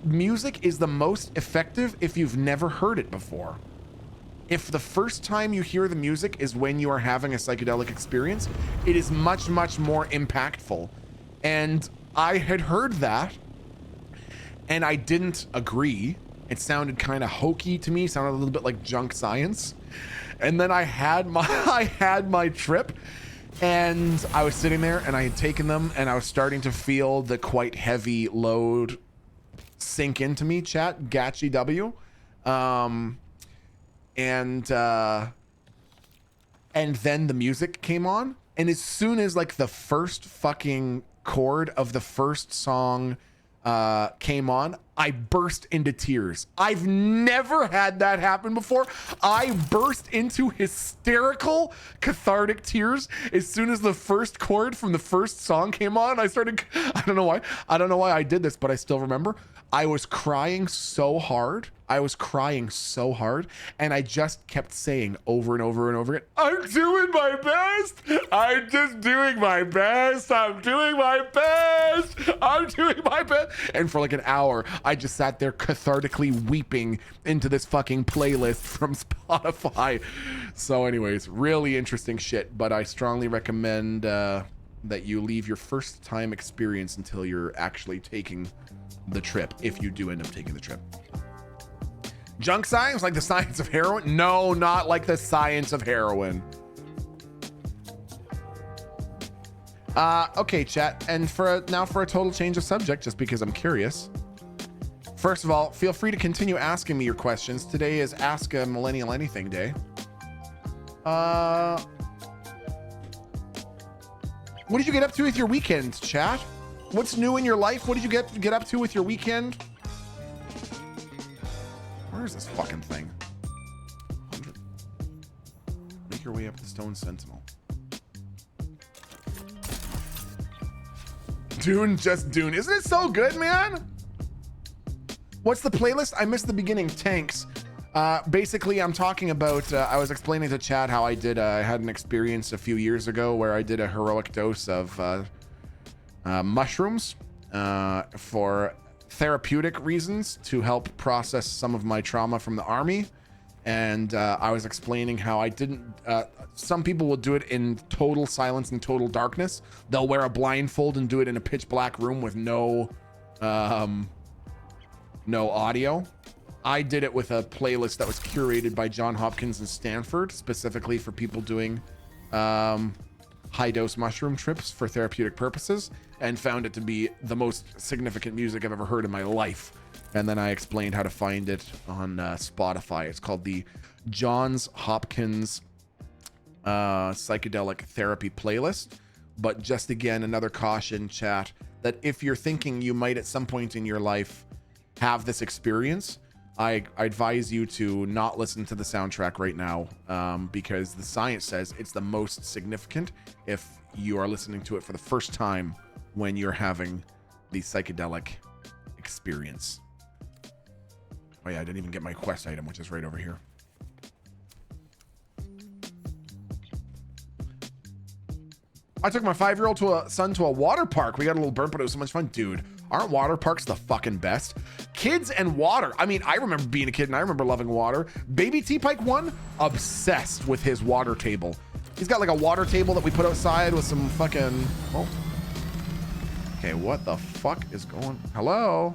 music is the most effective if you've never heard it before. If the first time you hear the music is when you are having a psychedelic experience, it is much, much more impactful. And I had heard that, and I didn't agree. It sounded kind of hokey to me, sounded a little bit like junk science. And then I had my trip, and I was sitting there and I had taken them, and I was starting to feel the quite heavy load sink into me, chat, Gachi W. And then the music came on, and as soon as like the first fucking chord of the first song came on, I burst into tears. I've never had that happen before. I burst into hysterical, cathartic tears as soon as the first chord from the first song came on. I don't know why I did this, but I still remember. I was crying so hard. And I just kept saying over and over and over again, I'm doing my best. I'm just doing my best. I'm doing my best. I'm doing my best. And for like an hour, I just sat there cathartically weeping into this fucking playlist from Spotify. So anyways, really interesting shit, but I strongly recommend that you leave your first time experience until you're actually taking the trip, if you do end up taking the trip. Junk science, like the science of heroin? No, not like the science of heroin. Okay, chat, and for a total change of subject, just because I'm curious. First of all, feel free to continue asking me your questions. Today is Ask a Millennial Anything Day. What did you get up to with your weekend, chat? What's new in your life? What did you get up to with your weekend? Where's this fucking thing? 100. Make your way up the Stone Sentinel. Dune, just Dune. Isn't it so good, man? What's the playlist? I missed the beginning. Tanks. Basically, I'm talking about, I was explaining to Chad how I had an experience a few years ago where I did a heroic dose of mushrooms for therapeutic reasons to help process some of my trauma from the army. And I was explaining how I didn't, some people will do it in total silence and total darkness. They'll wear a blindfold and do it in a pitch black room with no audio. I did it with a playlist that was curated by Johns Hopkins and Stanford, specifically for people doing high dose mushroom trips for therapeutic purposes, and found it to be the most significant music I've ever heard in my life. And then I explained how to find it on Spotify. It's called the Johns Hopkins Psychedelic Therapy Playlist. But just again, another caution, chat, that if you're thinking you might at some point in your life have this experience, I advise you to not listen to the soundtrack right now, because the science says it's the most significant if you are listening to it for the first time when you're having the psychedelic experience. Oh yeah, I didn't even get my quest item, which is right over here. I took my 5-year-old son to a water park. We got a little burn, but it was so much fun. Dude, aren't water parks the fucking best? Kids and water. I mean, I remember being a kid and I remember loving water. Baby T-Pike 1, obsessed with his water table. He's got like a water table that we put outside with some fucking... Oh. Okay, what the fuck is going... Hello?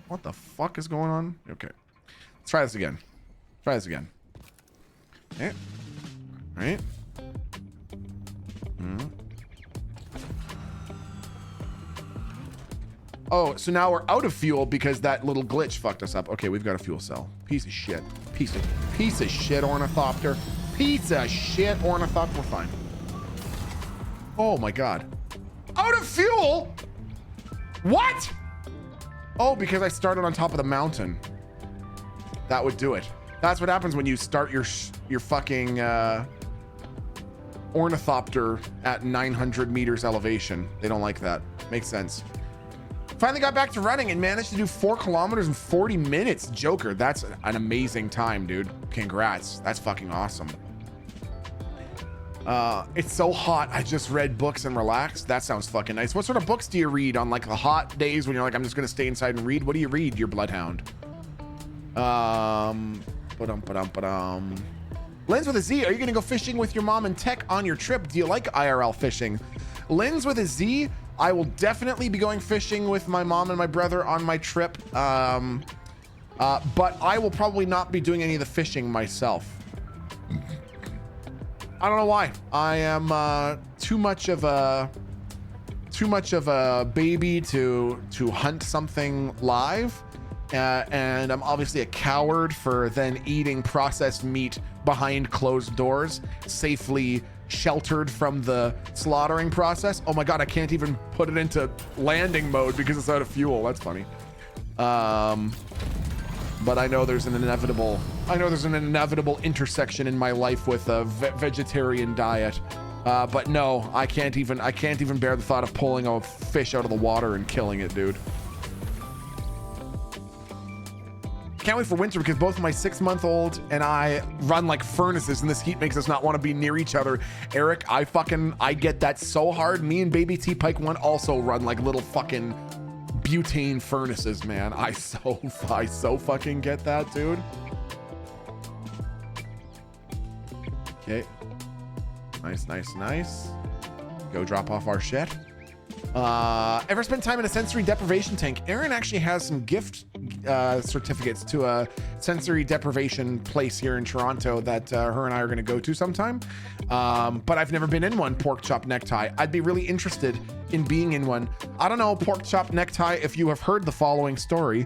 What the fuck is going on? Okay. Let's try this again. Try this again. Okay. All right. Oh, so now we're out of fuel because that little glitch fucked us up. Okay, we've got a fuel cell. Piece of shit. Piece of shit ornithopter. Piece of shit ornithopter. We're fine. Oh my god. Out of fuel? What? Oh, because I started on top of the mountain. That would do it. That's what happens when you start your fucking ornithopter at 900 meters elevation. They don't like that. Makes sense. Finally got back to running and managed to do 4 kilometers in 40 minutes. Joker, that's an amazing time, dude. Congrats. That's fucking awesome. It's so hot. I just read books and relaxed. That sounds fucking nice. What sort of books do you read on like the hot days when you're like, I'm just gonna stay inside and read? What do you read, your bloodhound? Lens with a Z, are you gonna go fishing with your mom and Tech on your trip? Do you like IRL fishing? Lens with a Z, I will definitely be going fishing with my mom and my brother on my trip. But I will probably not be doing any of the fishing myself. I don't know why. I am too much of a baby to hunt something live. And I'm obviously a coward for then eating processed meat behind closed doors, safely sheltered from the slaughtering process. Oh my god, I can't even put it into landing mode because it's out of fuel. That's funny. But I know there's an inevitable intersection in my life with a vegetarian diet. But no, I can't even bear the thought of pulling a fish out of the water and killing it, dude. Can't wait for winter because both my 6-month-old and I run like furnaces and this heat makes us not want to be near each other. Eric, I get that so hard. Me and Baby T-Pike 1 also run like little fucking butane furnaces, man. I so fucking get that, dude. Okay. Nice. Go drop off our shit. Ever spent time in a sensory deprivation tank? Aaron actually has some gift certificates to a sensory deprivation place here in Toronto that her and I are going to go to sometime. But I've never been in one. Pork chop necktie. I'd be really interested in being in one. I don't know, pork chop necktie, if you have heard the following story.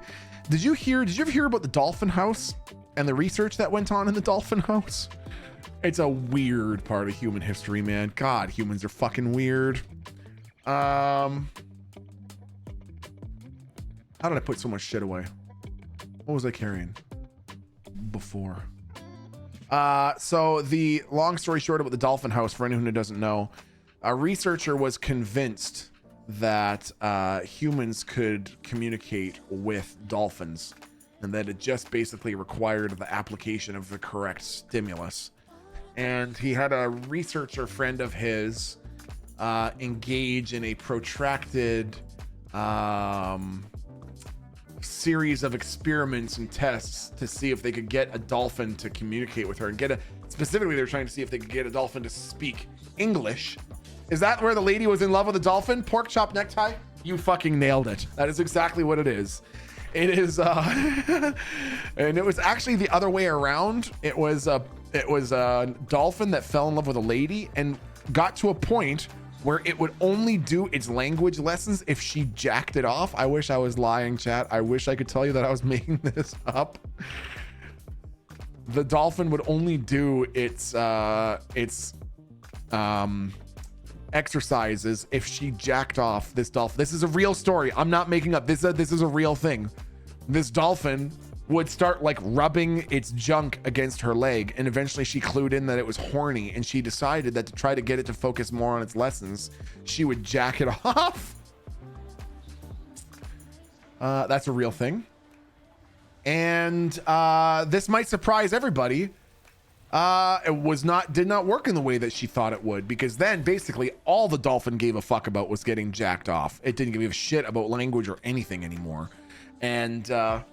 Did you ever hear about the Dolphin House and the research that went on in the Dolphin House? It's a weird part of human history, man. God, humans are fucking weird. How did I put so much shit away? What was I carrying before? So the long story short about the Dolphin House, for anyone who doesn't know, a researcher was convinced that humans could communicate with dolphins and that it just basically required the application of the correct stimulus. And he had a researcher friend of his engage in a protracted series of experiments and tests to see if they could get a dolphin to communicate with her and specifically they were trying to see if they could get a dolphin to speak English. Is that where the lady was in love with a dolphin? Pork chop necktie? You fucking nailed it. That is exactly what it is. It is and it was actually the other way around. It was a dolphin that fell in love with a lady and got to a point where it would only do its language lessons if she jacked it off. I wish I was lying, chat. I wish I could tell you that I was making this up. The dolphin would only do its exercises if she jacked off this dolphin. This is a real story. I'm not making up. This is a real thing. This dolphin would start like rubbing its junk against her leg, and eventually she clued in that it was horny, and she decided that to try to get it to focus more on its lessons, she would jack it off. That's a real thing. And this might surprise everybody. It did not work in the way that she thought it would, because then basically all the dolphin gave a fuck about was getting jacked off. It didn't give a shit about language or anything anymore. And the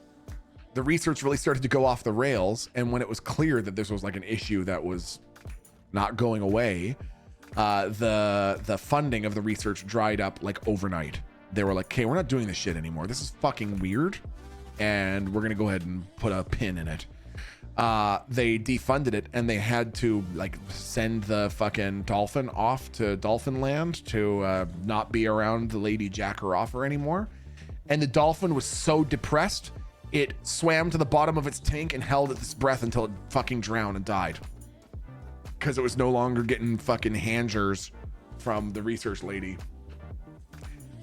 research really started to go off the rails. And when it was clear that this was like an issue that was not going away, the funding of the research dried up like overnight. They were like, okay, we're not doing this shit anymore. This is fucking weird. And we're going to go ahead and put a pin in it. They defunded it, and they had to like send the fucking dolphin off to Dolphin Land to not be around the lady jack her off her anymore. And the dolphin was so depressed, it swam to the bottom of its tank and held its breath until it fucking drowned and died. Because it was no longer getting fucking hangers from the research lady.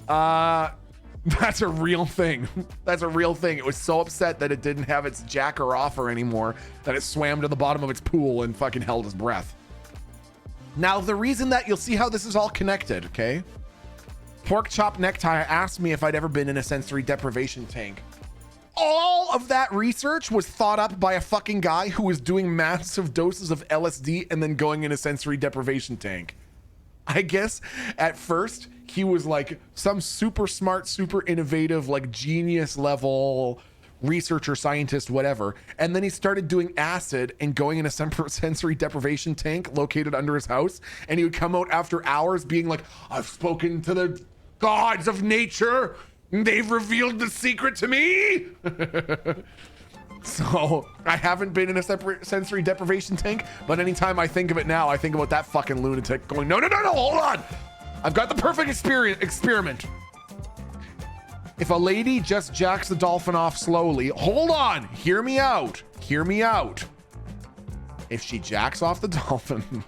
That's a real thing. That's a real thing. It was so upset that it didn't have its jacker offer anymore that it swam to the bottom of its pool and fucking held its breath. Now, the reason that you'll see how this is all connected, okay? Pork Chop Necktie asked me if I'd ever been in a sensory deprivation tank. All of that research was thought up by a fucking guy who was doing massive doses of LSD and then going in a sensory deprivation tank. I guess at first he was like some super smart, super innovative, like genius level researcher, scientist, whatever. And then he started doing acid and going in a sensory deprivation tank located under his house. And he would come out after hours being like, I've spoken to the gods of nature. They've revealed the secret to me. So I haven't been in a separate sensory deprivation tank, but anytime I think of it now, I think about that fucking lunatic going, no, hold on. I've got the perfect experiment. If a lady just jacks the dolphin off slowly, hold on, hear me out. If she jacks off the dolphin.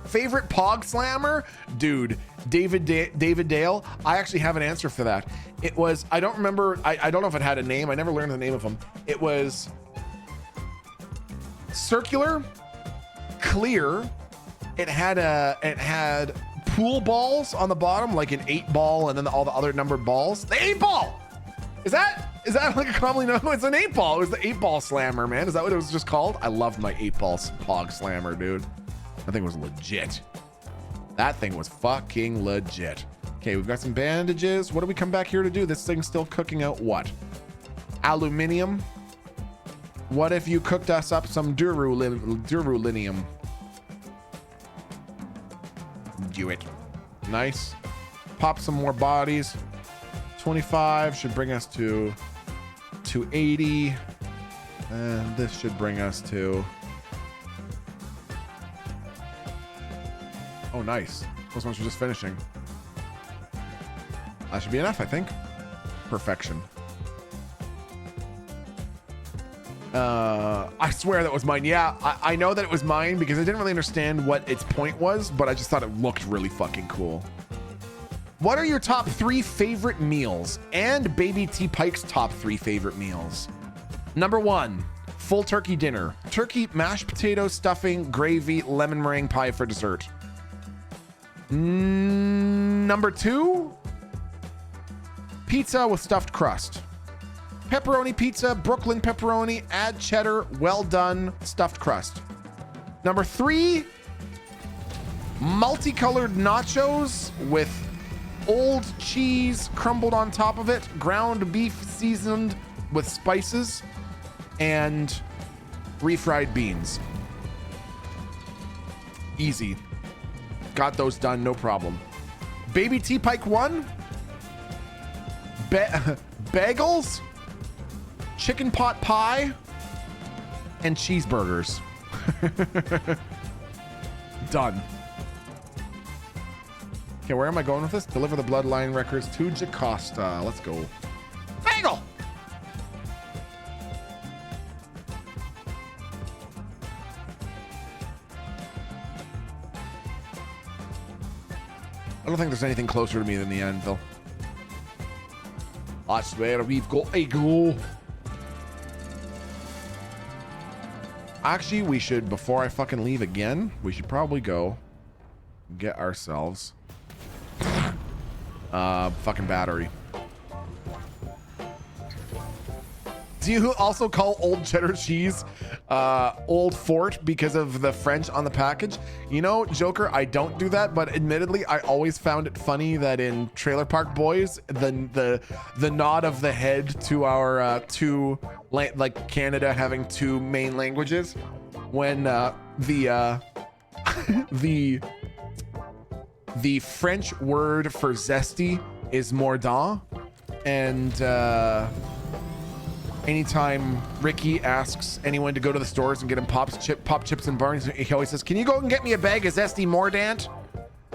Favorite pog slammer? Dude, David Dale. I actually have an answer for that. It was, I don't remember, I don't know if it had a name. I never learned the name of them. It was circular, clear. It had pool balls on the bottom, like an 8 ball, and then all the other numbered balls. The 8 ball! Is that like a commonly known? It's an 8 ball. It was the 8 ball slammer, man. Is that what it was just called? I loved my 8 ball pog slammer, dude. That thing was legit. That thing was fucking legit. Okay, we've got some bandages. What do we come back here to do? This thing's still cooking out what? Aluminium. What if you cooked us up some durulinium? Do it. Nice. Pop some more bodies. 25 should bring us to 280. And this should bring us to... Oh, nice. Those ones are just finishing. That should be enough, I think. Perfection. I swear that was mine. Yeah, I know that it was mine because I didn't really understand what its point was, but I just thought it looked really fucking cool. What are your top 3 favorite meals? And Baby T Pike's top 3 favorite meals. Number 1, full turkey dinner. Turkey, mashed potatoes, stuffing, gravy, lemon meringue pie for dessert. Number 2, pizza with stuffed crust. Pepperoni pizza, Brooklyn pepperoni, add cheddar, well done, stuffed crust. Number 3, multicolored nachos with old cheese crumbled on top of it, ground beef seasoned with spices, and refried beans. Easy. Got those done, no problem. Baby T Pike 1, bagels, chicken pot pie, and cheeseburgers. Done. Okay, where am I going with this? Deliver the bloodline records to Jacosta. Let's go. Bagel! I don't think there's anything closer to me than the anvil. I swear we've got a go. Actually, we should, before I fucking leave again, we should probably go get ourselves fucking battery. Do you also call old cheddar cheese Old Fort because of the French on the package? You know, Joker, I don't do that, but admittedly, I always found it funny that in Trailer Park Boys, the nod of the head to our like Canada having two main languages, when the French word for zesty is mordant, and anytime Ricky asks anyone to go to the stores and get him pop chips and barns, he always says, "Can you go and get me a bag of zesty mordant?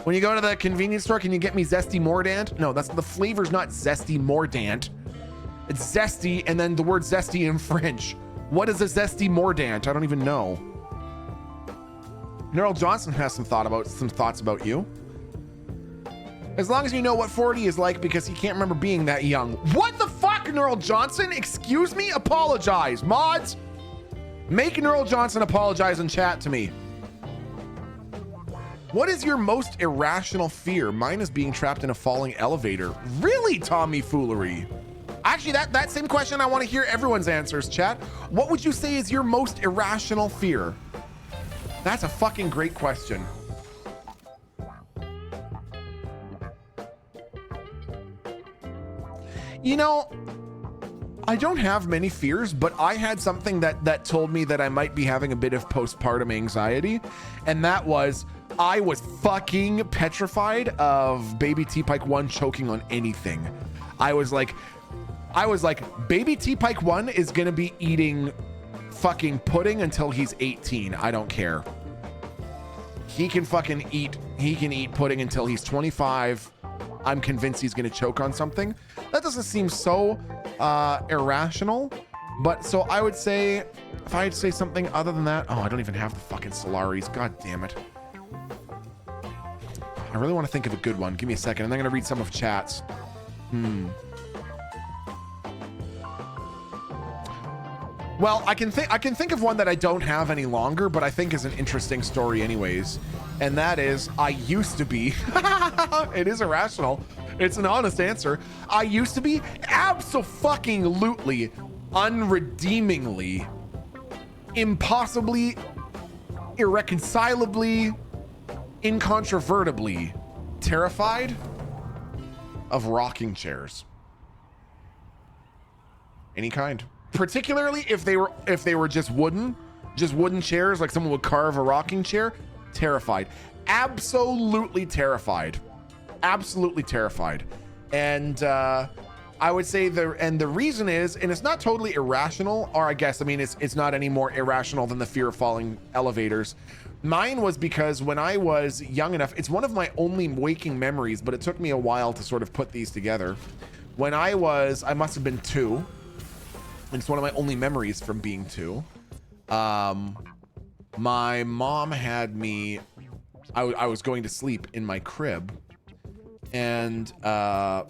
When you go to the convenience store, can you get me zesty mordant?" No, that's the flavor's not zesty mordant. It's zesty and then the word zesty in French. What is a zesty mordant? I don't even know. Neural Johnson has some thoughts about you. As long as you know what 40 is like, because he can't remember being that young. What the fuck, Neural Johnson? Excuse me? Apologize. Mods, make Neural Johnson apologize in chat to me. What is your most irrational fear? Mine is being trapped in a falling elevator. Really, Tommy Foolery? Actually, that same question, I want to hear everyone's answers, chat. What would you say is your most irrational fear? That's a fucking great question. You know, I don't have many fears, but I had something that told me that I might be having a bit of postpartum anxiety, and that was I was fucking petrified of baby T-Pike 1 choking on anything. I was like, baby T-Pike 1 is gonna be eating fucking pudding until he's 18. I don't care. He can eat pudding until he's 25. I'm convinced he's gonna choke on something. That doesn't seem so irrational, but so I would say, if I had to say something other than that, oh, I don't even have the fucking Solaris. God damn it. I really want to think of a good one. Give me a second, and I'm gonna read some of chats. Well, I can think of one that I don't have any longer, but I think is an interesting story anyways. And that is, I used to be, it is irrational. It's an honest answer. I used to be abso-fucking-lutely, unredeemingly, impossibly, irreconcilably, incontrovertibly terrified of rocking chairs. Any kind. Particularly if they were just wooden chairs, like someone would carve a rocking chair. Terrified. Absolutely terrified. Absolutely terrified. And I would say the reason is, and it's not totally irrational, or I guess, I mean, it's not any more irrational than the fear of falling elevators. Mine was because when I was young enough, it's one of my only waking memories, but it took me a while to sort of put these together. When I must have been 2. And it's one of my only memories from being 2. My mom had me, I was going to sleep in my crib, and I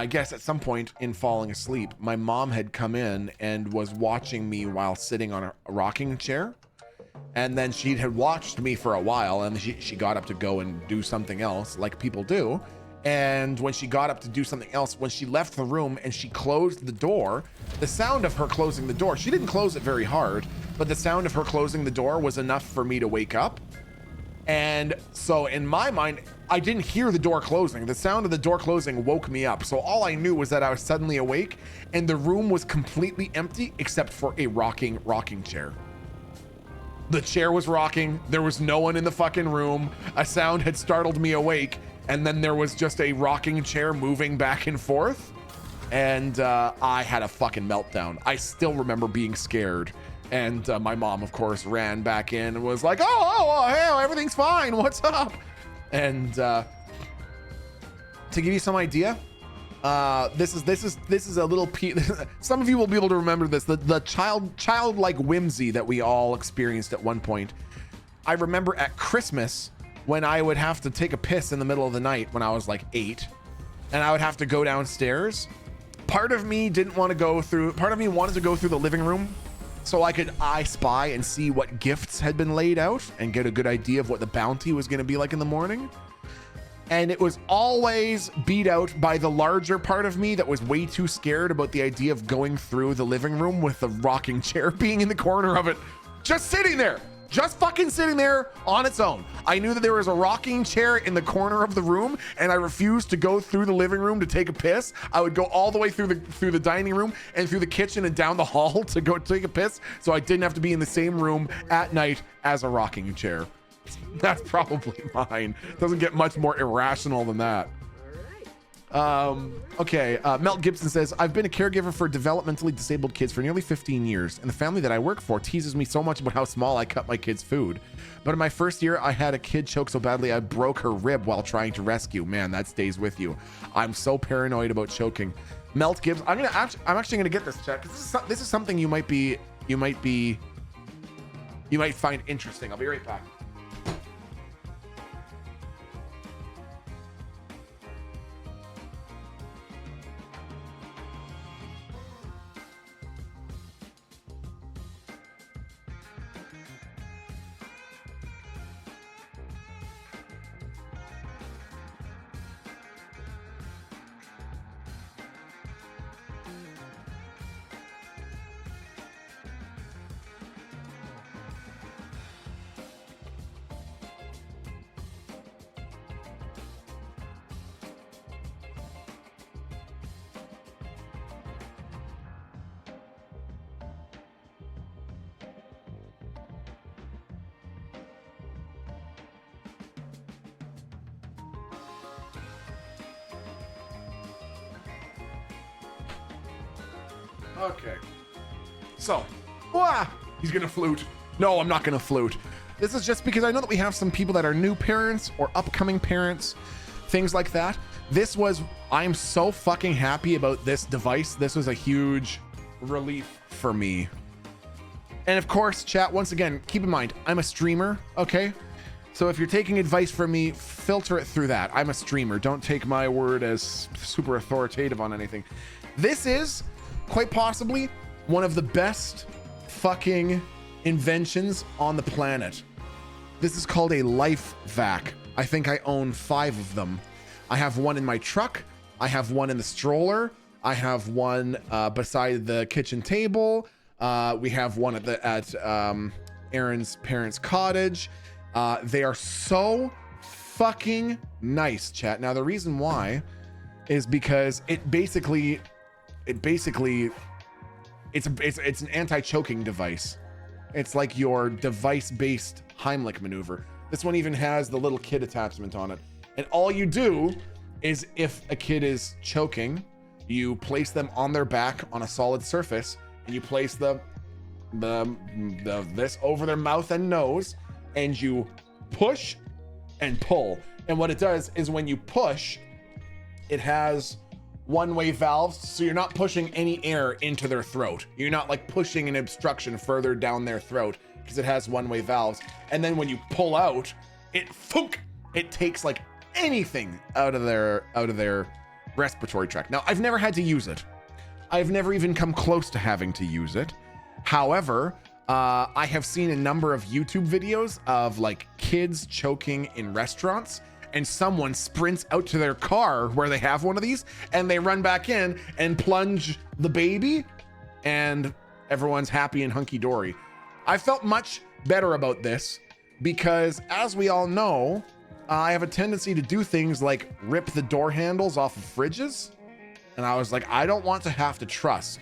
guess at some point in falling asleep, my mom had come in and was watching me while sitting on a rocking chair. And then she had watched me for a while, and she got up to go and do something else, like people do. And when she got up to do something else, when she left the room and she closed the door, the sound of her closing the door, she didn't close it very hard, but the sound of her closing the door was enough for me to wake up. And so in my mind, I didn't hear the door closing. The sound of the door closing woke me up. So all I knew was that I was suddenly awake and the room was completely empty except for a rocking chair. The chair was rocking. There was no one in the fucking room. A sound had startled me awake. And then there was just a rocking chair moving back and forth. And I had a fucking meltdown. I still remember being scared. And my mom, of course, ran back in and was like, oh, hey, everything's fine. What's up? And to give you some idea, this is a little some of you will be able to remember this, the childlike whimsy that we all experienced at one point. I remember at Christmas when I would have to take a piss in the middle of the night when I was like 8, and I would have to go downstairs. Part of me wanted to go through the living room so I could spy and see what gifts had been laid out and get a good idea of what the bounty was going to be like in the morning. And it was always beat out by the larger part of me that was way too scared about the idea of going through the living room with the rocking chair being in the corner of it, just sitting there, just fucking sitting there on its own. I knew that there was a rocking chair in the corner of the room, and I refused to go through the living room to take a piss. I would go all the way through the dining room and through the kitchen and down the hall to go take a piss, so I didn't have to be in the same room at night as a rocking chair. That's probably mine. Doesn't get much more irrational than that. Okay, Melt Gibson says, I've been a caregiver for developmentally disabled kids for nearly 15 years, and the family that I work for teases me so much about how small I cut my kids' food. But in my first year, I had a kid choke so badly I broke her rib while trying to rescue. Man, that stays with you. I'm so paranoid about choking. Melt Gibbs, I'm actually gonna get this check. This is something you might find interesting. I'll be right back. Okay. So, he's gonna flute. No, I'm not gonna flute. This is just because I know that we have some people that are new parents or upcoming parents, things like that. I'm so fucking happy about this device. This was a huge relief for me. And of course, chat, once again, keep in mind, I'm a streamer, okay? So if you're taking advice from me, filter it through that. I'm a streamer. Don't take my word as super authoritative on anything. This is quite possibly one of the best fucking inventions on the planet. This is called a life vac. I think I own 5 of them. I have one in my truck. I have one in the stroller. I have one beside the kitchen table. We have one at Aaron's parents' cottage. They are so fucking nice, chat. Now the reason why is because it's an anti-choking device. It's like your device-based Heimlich maneuver. This one even has the little kid attachment on it. And all you do is, if a kid is choking, you place them on their back on a solid surface, and you place this over their mouth and nose, and you push and pull. And what it does is, when you push, it has one-way valves, so you're not pushing any air into their throat. You're not like pushing an obstruction further down their throat, because it has one-way valves. And then when you pull out, it takes like anything out of their respiratory tract. Now, I've never had to use it. I've never even come close to having to use it. However, I have seen a number of YouTube videos of like kids choking in restaurants, and someone sprints out to their car where they have one of these, and they run back in and plunge the baby, and everyone's happy and hunky-dory. I felt much better about this because, as we all know, I have a tendency to do things like rip the door handles off of fridges. And I was like, I don't want to have to trust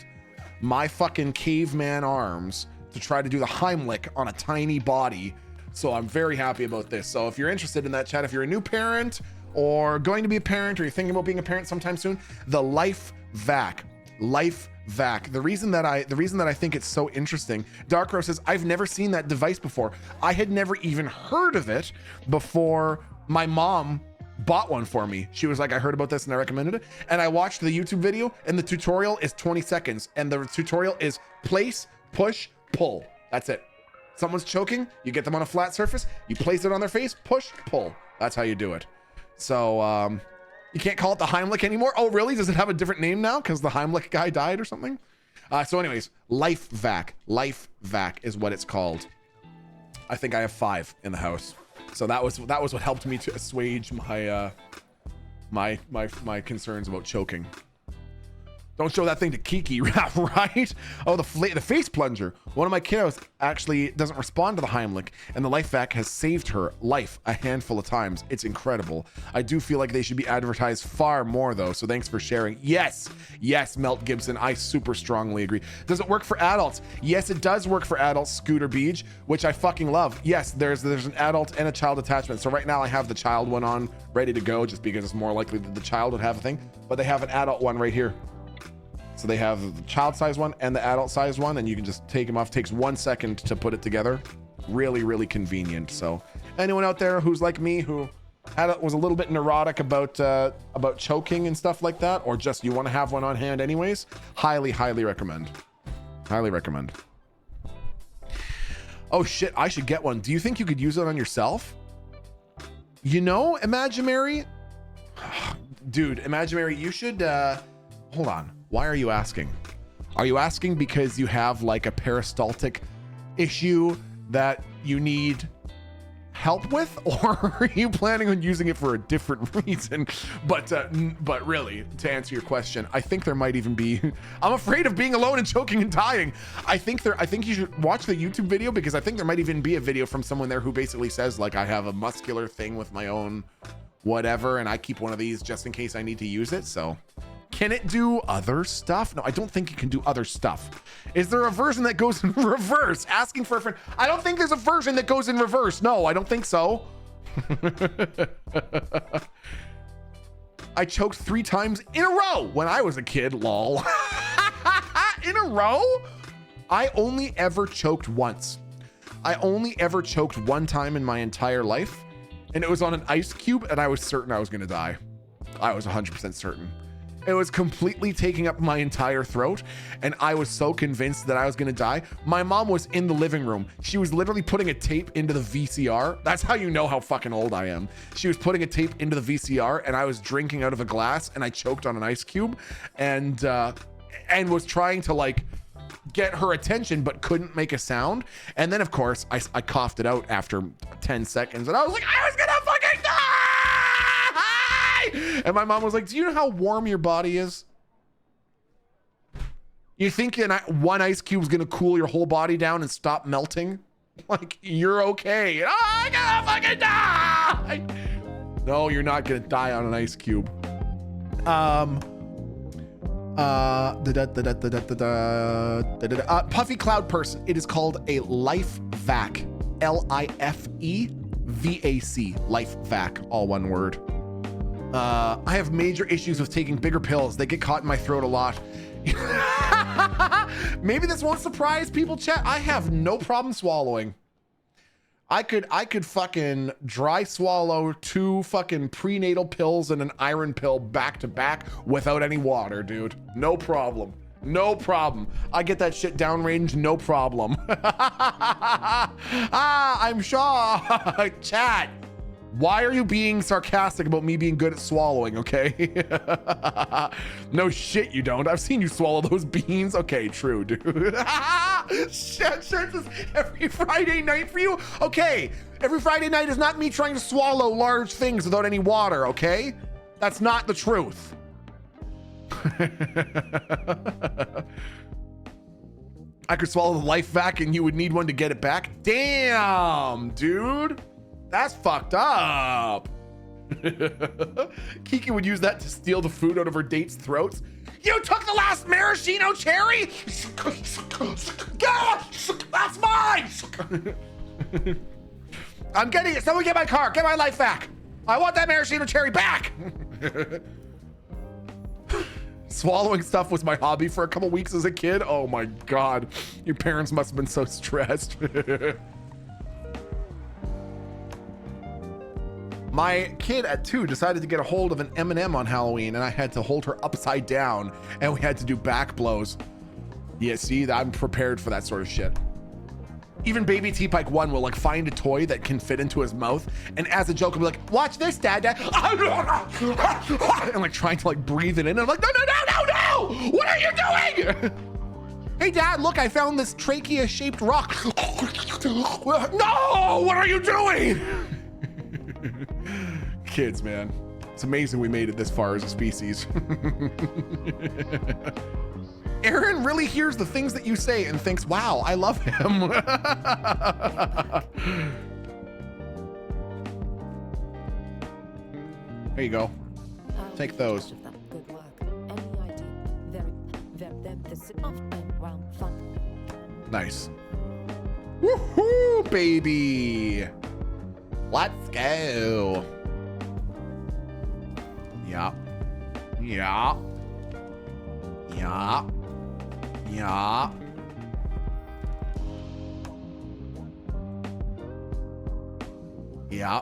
my fucking caveman arms to try to do the Heimlich on a tiny body. So I'm very happy about this. So if you're interested in that, chat, if you're a new parent or going to be a parent, or you're thinking about being a parent sometime soon, the Life Vac. The reason that I think it's so interesting, Dark Rose says, I've never seen that device before. I had never even heard of it before my mom bought one for me. She was like, I heard about this and I recommended it. And I watched the YouTube video, and the tutorial is 20 seconds. And the tutorial is place, push, pull. That's it. Someone's choking, you get them on a flat surface, you place it on their face, push, pull. That's how you do it. So you can't call it the Heimlich anymore. Oh, really? Does it have a different name now because the Heimlich guy died or something? So anyways, Life Vac. Life Vac is what it's called. I think I have 5 in the house. So that was what helped me to assuage my my concerns about choking. Don't show that thing to Kiki, right? Oh, the face plunger. One of my kiddos actually doesn't respond to the Heimlich, and the life vac has saved her life a handful of times. It's incredible. I do feel like they should be advertised far more, though, so thanks for sharing. Yes, Melt Gibson, I super strongly agree. Does it work for adults? Yes, it does work for adults, Scooter Beach, which I fucking love. Yes, there's an adult and a child attachment. So right now I have the child one on, ready to go, just because it's more likely that the child would have a thing, but they have an adult one right here. So they have the child size one and the adult size one, and you can just take them off. It takes 1 second to put it together. Really, really convenient. So anyone out there who's like me, who was a little bit neurotic about choking and stuff like that, or just you want to have one on hand anyways, highly, highly recommend. Highly recommend. Oh shit, I should get one. Do you think you could use it on yourself? You know, Imaginary? Dude, Imaginary, you should, hold on. Why are you asking? Are you asking because you have like a peristaltic issue that you need help with, or are you planning on using it for a different reason? But really, to answer your question, I think there might even be, I'm afraid of being alone and choking and dying. I think you should watch the YouTube video, because I think there might even be a video from someone there who basically says like, I have a muscular thing with my own whatever, and I keep one of these just in case I need to use it. So can it do other stuff? No, I don't think it can do other stuff. Is there a version that goes in reverse? Asking for a friend. I don't think there's a version that goes in reverse. No, I don't think so. I choked 3 times in a row when I was a kid, lol. In a row? I only ever choked once. I only ever choked 1 time in my entire life, and it was on an ice cube, and I was certain I was gonna die. I was 100% certain. It was completely taking up my entire throat, and I was so convinced that I was gonna die. My mom was in the living room. She was literally putting a tape into the VCR. That's how you know how fucking old I am. She was putting a tape into the VCR, and I was drinking out of a glass, and I choked on an ice cube, and was trying to like get her attention, but couldn't make a sound. And then of course I coughed it out after 10 seconds, and I was like, I was gonna fucking die. And my mom was like, do you know how warm your body is? You think 1 ice cube is gonna cool your whole body down and stop melting? Like, you're okay. Oh, I'm gonna fucking die. No, you're not gonna die on an ice cube. Puffy Cloud Person. It is called a Life Vac. L-I-F-E-V-A-C. Life Vac. All one word. I have major issues with taking bigger pills. They get caught in my throat a lot. Maybe this won't surprise people, chat. I have no problem swallowing. I could fucking dry swallow 2 fucking prenatal pills and an iron pill back to back without any water, dude. No problem. No problem. I get that shit downrange, no problem. I'm shocked. Chat. Why are you being sarcastic about me being good at swallowing, okay? No shit, you don't. I've seen you swallow those beans. Okay, true, dude. Shit, this is every Friday night for you? Okay, every Friday night is not me trying to swallow large things without any water, okay? That's not the truth. I could swallow the Life Vac and you would need one to get it back? Damn, dude. That's fucked up. Kiki would use that to steal the food out of her date's throats. You took the last maraschino cherry? That's mine. I'm getting it. Someone get my car. Get my Life Vac. I want that maraschino cherry back. Swallowing stuff was my hobby for a couple weeks as a kid. Oh my God. Your parents must have been so stressed. My kid at 2 decided to get a hold of an M&M on Halloween, and I had to hold her upside down, and we had to do back blows. Yeah, see, I'm prepared for that sort of shit. Even baby T-Pike 1 will like find a toy that can fit into his mouth, and as a joke, I'll be like, watch this, Dad. And like trying to like breathe it in. And I'm like, no. What are you doing? Hey, Dad, look, I found this trachea-shaped rock. No, what are you doing? Kids, man. It's amazing we made it this far as a species. Aaron really hears the things that you say and thinks, wow, I love him. There you go. Take those. Nice. Woohoo, baby. Let's go. Yeah. Yeah. Yeah. Yeah. Yeah.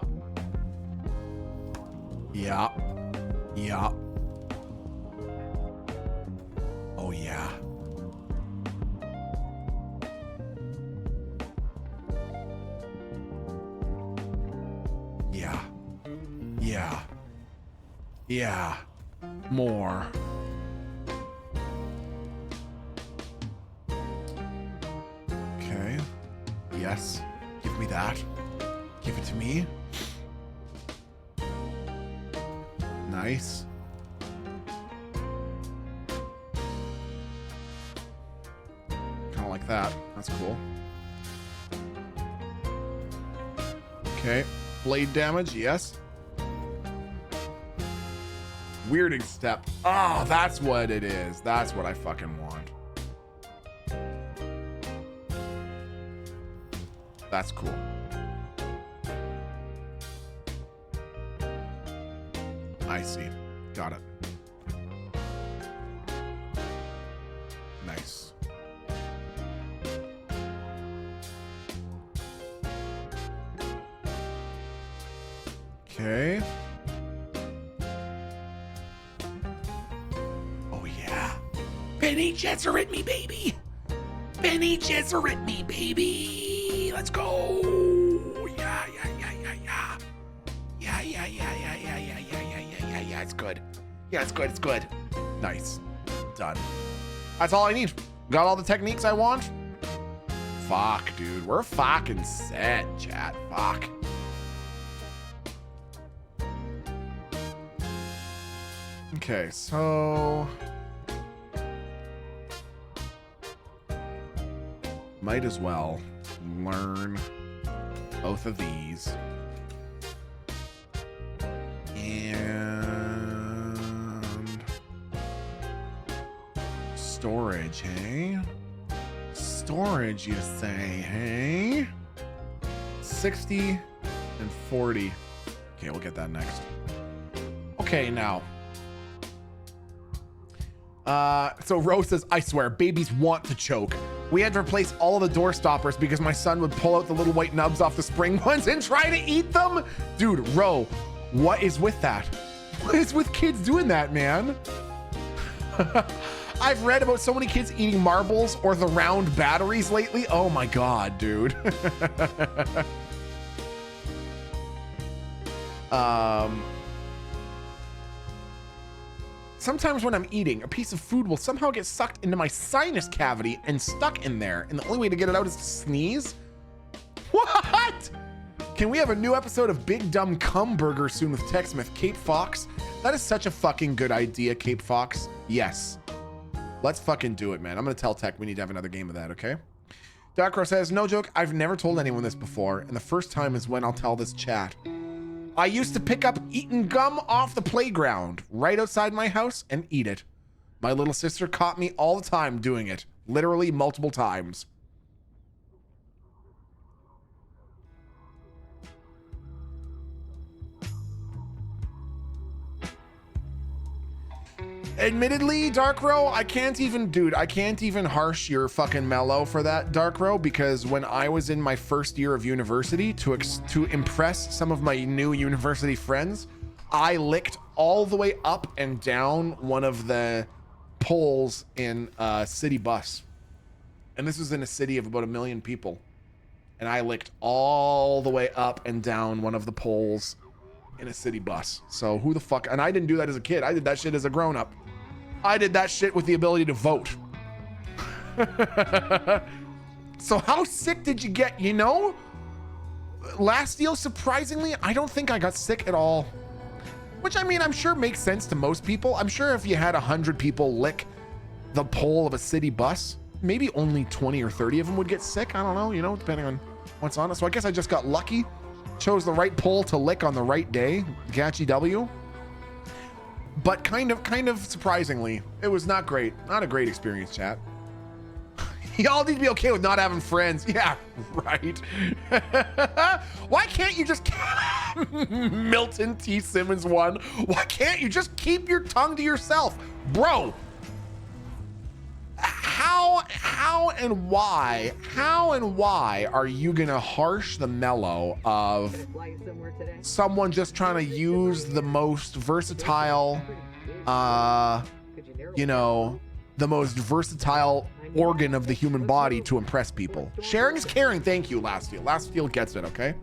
Yeah. Yeah. Oh, yeah. Yeah. Yeah. Yeah. More. Okay. Yes. Give me that. Give it to me. Nice. Kind of like that. That's cool. Okay. Blade damage, yes. Weirding step. Oh, that's what it is. That's what I fucking want. That's cool. I see. Got it. Nice. Okay. Oh, yeah. Benny Gesserit me, baby. Benny Gesserit me, baby. Let's go. Yeah, yeah, yeah, yeah, yeah. Yeah, yeah, yeah, yeah, yeah, yeah, yeah, yeah, yeah, yeah, yeah. It's good. Yeah, it's good. It's good. Nice. Done. That's all I need. Got all the techniques I want. Fuck, dude. We're fucking set, chat. Fuck. Okay, so might as well learn both of these. And storage, hey? Storage, you say, hey? 60 and 40. Okay, we'll get that next. Okay, now. So Rose says, I swear, babies want to choke. We had to replace all of the door stoppers because my son would pull out the little white nubs off the spring ones and try to eat them. Dude, Ro, what is with that? What is with kids doing that, man? I've read about so many kids eating marbles or the round batteries lately. Oh my God, dude. Sometimes when I'm eating, a piece of food will somehow get sucked into my sinus cavity and stuck in there. And the only way to get it out is to sneeze? What? Can we have a new episode of Big Dumb Cum Burger soon with TechSmith? Cape Fox? That is such a fucking good idea, Cape Fox. Yes. Let's fucking do it, man. I'm gonna tell Tech we need to have another game of that, okay? Darkro says, no joke, I've never told anyone this before, and the first time is when I'll tell this chat. I used to pick up eaten gum off the playground right outside my house and eat it. My little sister caught me all the time doing it, literally multiple times. Admittedly, Darkro, I can't even harsh your fucking mellow for that, Darkro, because when I was in my first year of university, to impress some of my new university friends, I licked all the way up and down one of the poles in a city bus. And this was in a city of about 1 million people. And I licked all the way up and down one of the poles in a city bus. So who the fuck? And I didn't do that as a kid. I did that shit as a grown-up. I did that shit with the ability to vote. So how sick did you get, you know? last deal, surprisingly, I don't think I got sick at all. Which, I mean, I'm sure makes sense to most people. I'm sure if you had 100 people lick the pole of a city bus, maybe only 20 or 30 of them would get sick. I don't know, you know, depending on what's on it. So I guess I just got lucky. Chose the right pole to lick on the right day. Catchy W. But kind of surprisingly, it was not great. Not a great experience, chat. Y'all need to be okay with not having friends. Yeah, right. Why can't you just Milton T. Simmons 1? Why can't you just keep your tongue to yourself? Bro, how and why are you gonna harsh the mellow of someone just trying to use the most versatile you know, the most versatile organ of the human body to impress people? Sharing is caring. Thank you, Last Steel. Last Steel gets it, okay?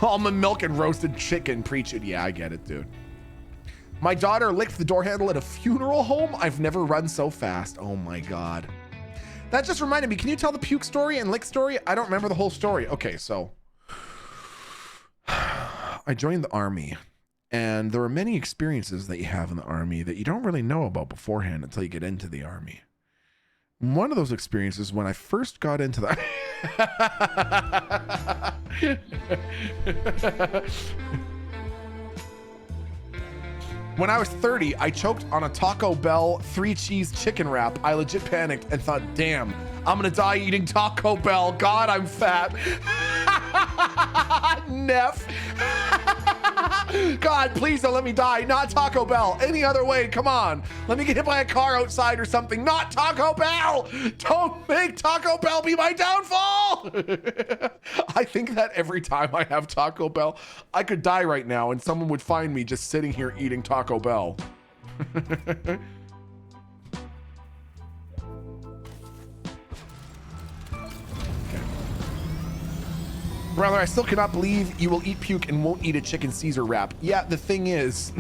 Almond milk and roasted chicken. Preach it. Yeah, I get it, dude. My daughter licked the door handle at a funeral home. I've never run so fast. Oh my God. That just reminded me. Can you tell the puke story and lick story? I don't remember the whole story. Okay, so I joined the army, and there are many experiences that you have in the army that you don't really know about beforehand until you get into the army. One of those experiences, when I first got into the when I was 30, I choked on a Taco Bell 3-cheese chicken wrap. I legit panicked and thought, damn, I'm gonna die eating Taco Bell. God, I'm fat. Neff. God, please don't let me die. Not Taco Bell. Any other way, come on. Let me get hit by a car outside or something. Not Taco Bell. Don't make Taco Bell be my downfall. I think that every time I have Taco Bell, I could die right now and someone would find me just sitting here eating Taco Bell. Brother, I still cannot believe you will eat puke and won't eat a chicken Caesar wrap. Yeah, the thing is,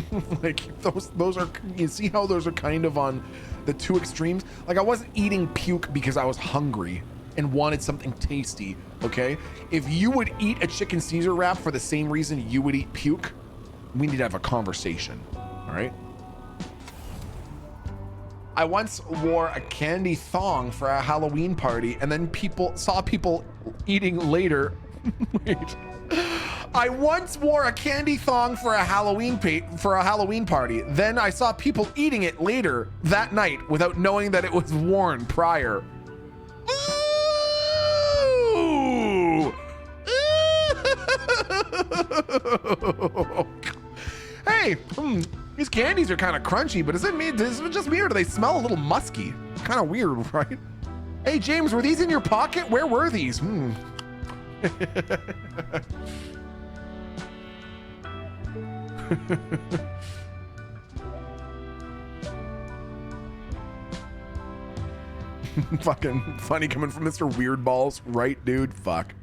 like, those are, you see how those are kind of on the two extremes? Like, I wasn't eating puke because I was hungry and wanted something tasty, okay? If you would eat a chicken Caesar wrap for the same reason you would eat puke, we need to have a conversation, all right? I once wore a candy thong for a Halloween party, and then saw people eating later. Wait. I once wore a candy thong for a Halloween party. Then I saw people eating it later that night without knowing that it was worn prior. Ooh. Hey, these candies are kind of crunchy, but is it just me or do they smell a little musky? Kind of weird, right? Hey, James, were these in your pocket? Where were these? Fucking funny coming from Mr. Weird Balls, right, dude? Fuck.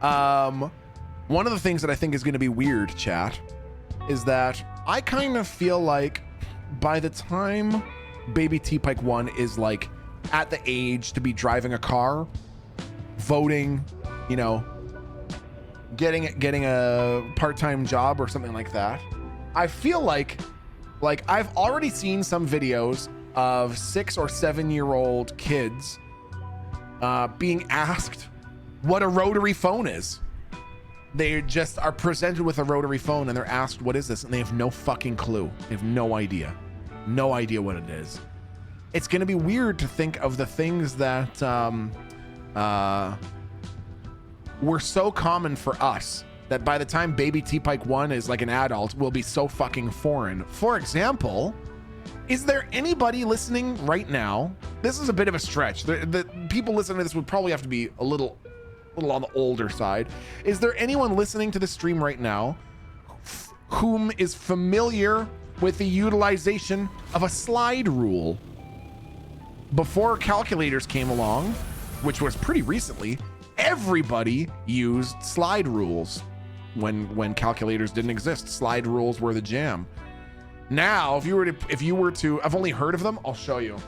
One of the things that I think is going to be weird, chat, is that I kind of feel like by the time Baby T-Pike 1 is like at the age to be driving a car, voting, you know, getting a part-time job or something like that, I feel like I've already seen some videos of 6 or 7-year-old kids being asked what a rotary phone is. They just are presented with a rotary phone and they're asked, what is this? And they have no fucking clue. They have no idea. No idea what it is. It's going to be weird to think of the things that were so common for us that by the time Baby T-Pike 1 is like an adult will be so fucking foreign. For example, is there anybody listening right now? This is a bit of a stretch. The people listening to this would probably have to be a little on the older side. Is there anyone listening to the stream right now whom is familiar with the utilization of a slide rule? Before calculators came along, which was pretty recently, everybody used slide rules. When calculators didn't exist, slide rules were the jam. Now, if you were to, I've only heard of them, I'll show you.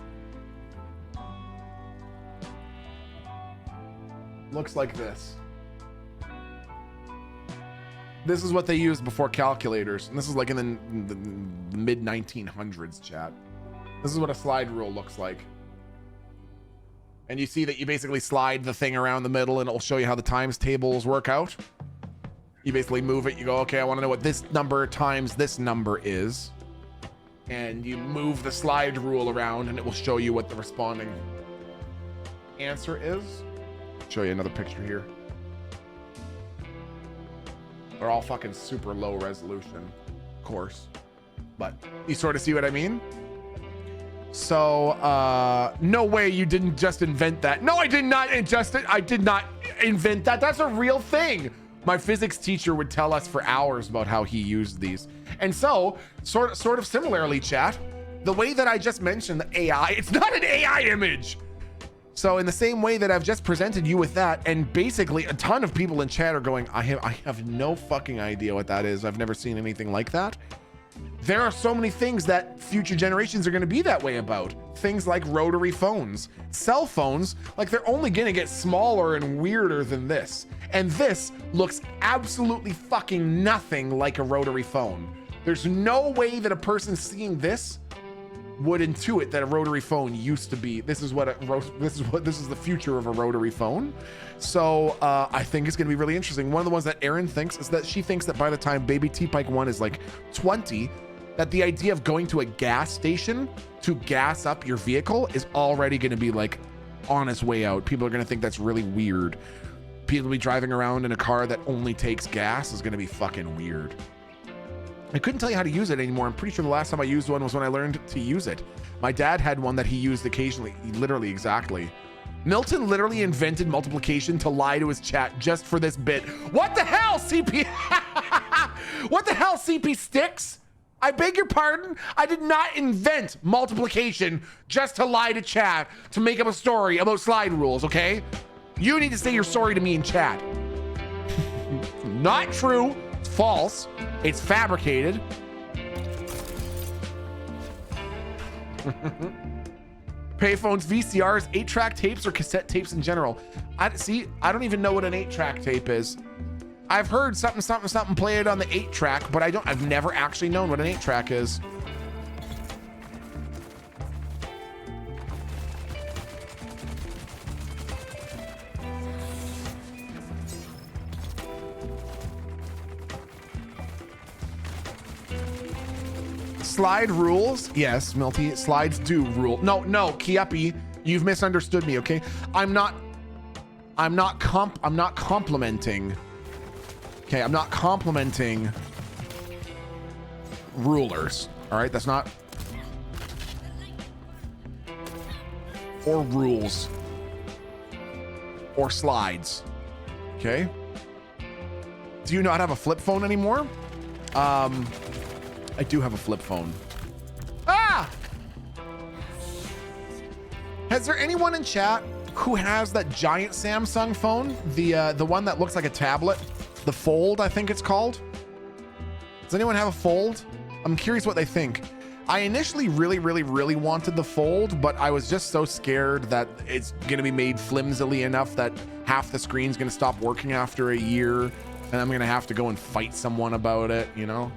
looks like this. This is what they used before calculators. And this is like in the mid 1900s, chat. This is what a slide rule looks like. And you see that you basically slide the thing around the middle and it'll show you how the times tables work out. You basically move it. You go, okay, I want to know what this number times this number is. And you move the slide rule around and it will show you what the responding answer is. Show you another picture here. They're all fucking super low resolution, of course, but you sort of see what I mean. So no way you didn't just invent that. No, I did not I did not invent that. That's a real thing. My physics teacher would tell us for hours about how he used these. And so sort of similarly, chat, the way that I just mentioned the AI, it's not an AI image. So in the same way that I've just presented you with that, and basically a ton of people in chat are going, I have no fucking idea what that is. I've never seen anything like that. There are so many things that future generations are going to be that way about. Things like rotary phones, cell phones, like they're only going to get smaller and weirder than this. And this looks absolutely fucking nothing like a rotary phone. There's no way that a person seeing this would intuit that a rotary phone used to be. This is the future of a rotary phone. So I think it's going to be really interesting. One of the ones that Erin thinks is that she thinks that by the time Baby T-Pike 1 is like 20, that the idea of going to a gas station to gas up your vehicle is already going to be like on its way out. People are going to think that's really weird. People be driving around in a car that only takes gas is going to be fucking weird. I couldn't tell you how to use it anymore. I'm pretty sure the last time I used one was when I learned to use it. My dad had one that he used occasionally, literally exactly. Milton literally invented multiplication to lie to his chat just for this bit. What the hell, CP? What the hell, CP Sticks? I beg your pardon? I did not invent multiplication just to lie to chat, to make up a story about slide rules, okay? You need to say you're sorry to me in chat. Not true. It's false. It's fabricated. Payphones, VCRs, 8-track tapes, or cassette tapes in general. I don't even know what an 8-track tape is. I've heard something play it on the 8-track, but I've never actually known what an 8-track is. Slide rules. Yes, Milty, slides do rule. No, Kiapi, you've misunderstood me, okay? I'm not complimenting. Okay, I'm not complimenting rulers. All right, that's not, or rules or slides. Okay. Do you not have a flip phone anymore? I do have a flip phone. Ah! Has there anyone in chat who has that giant Samsung phone? The one that looks like a tablet? The Fold, I think it's called. Does anyone have a Fold? I'm curious what they think. I initially really wanted the Fold, but I was just so scared that it's gonna be made flimsily enough that half the screen's gonna stop working after a year, and I'm gonna have to go and fight someone about it, you know?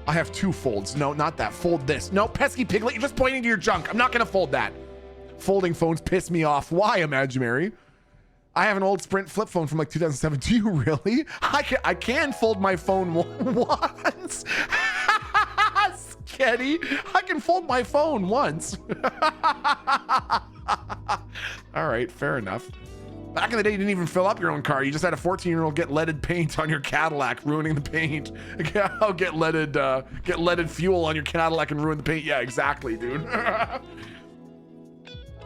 I have 2 folds. No, not that. Fold this. No, pesky piglet, you're just pointing to your junk. I'm not gonna fold that. Folding phones piss me off. Why, Imaginary? I have an old Sprint flip phone from like 2007. Do you really? I can fold my phone once. Sketty, I can fold my phone once. All right, fair enough. Back in the day, you didn't even fill up your own car. You just had a 14-year-old get leaded paint on your Cadillac, ruining the paint. Get leaded fuel on your Cadillac and ruin the paint. Yeah, exactly, dude.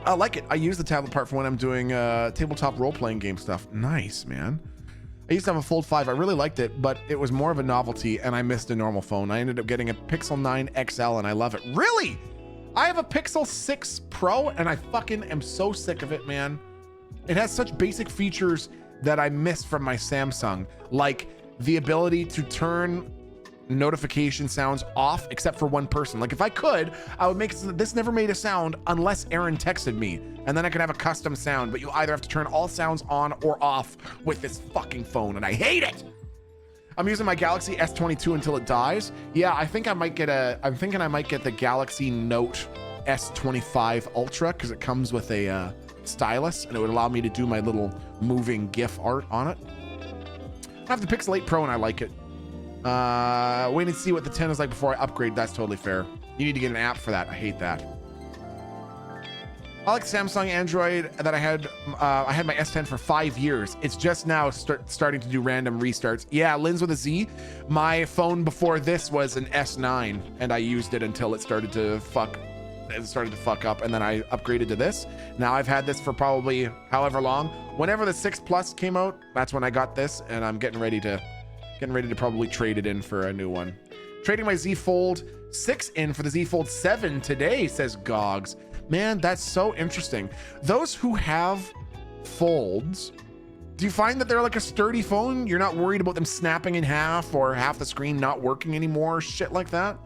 I like it. I use the tablet part for when I'm doing tabletop role-playing game stuff. Nice, man. I used to have a Fold 5. I really liked it, but it was more of a novelty, and I missed a normal phone. I ended up getting a Pixel 9 XL, and I love it. Really? I have a Pixel 6 Pro, and I fucking am so sick of it, man. It has such basic features that I missed from my Samsung, like the ability to turn notification sounds off except for one person. Like if I could, I would make it so that this never made a sound unless Aaron texted me, and then I could have a custom sound, but you either have to turn all sounds on or off with this fucking phone, and I hate it. I'm using my Galaxy S22 until it dies. Yeah, I'm thinking I might get the Galaxy Note S25 Ultra because it comes with a stylus, and it would allow me to do my little moving GIF art on it. I have the Pixel 8 Pro and I like it. Waiting to see what the 10 is like before I upgrade. That's totally fair. You need to get an app for that. I hate that. I like Samsung Android that I had my S10 for 5 years. It's just now starting to do random restarts. Yeah, Lynn's with a Z. My phone before this was an S9, and I used it until it started to fuck up, and then I upgraded to this. Now I've had this for probably however long. Whenever the 6 Plus came out, that's when I got this, and I'm getting ready to probably trade it in for a new one. Trading my Z Fold 6 in for the Z Fold 7 today, says Gogs. Man, that's so interesting. Those who have folds, do you find that they're like a sturdy phone? You're not worried about them snapping in half or half the screen not working anymore, shit like that?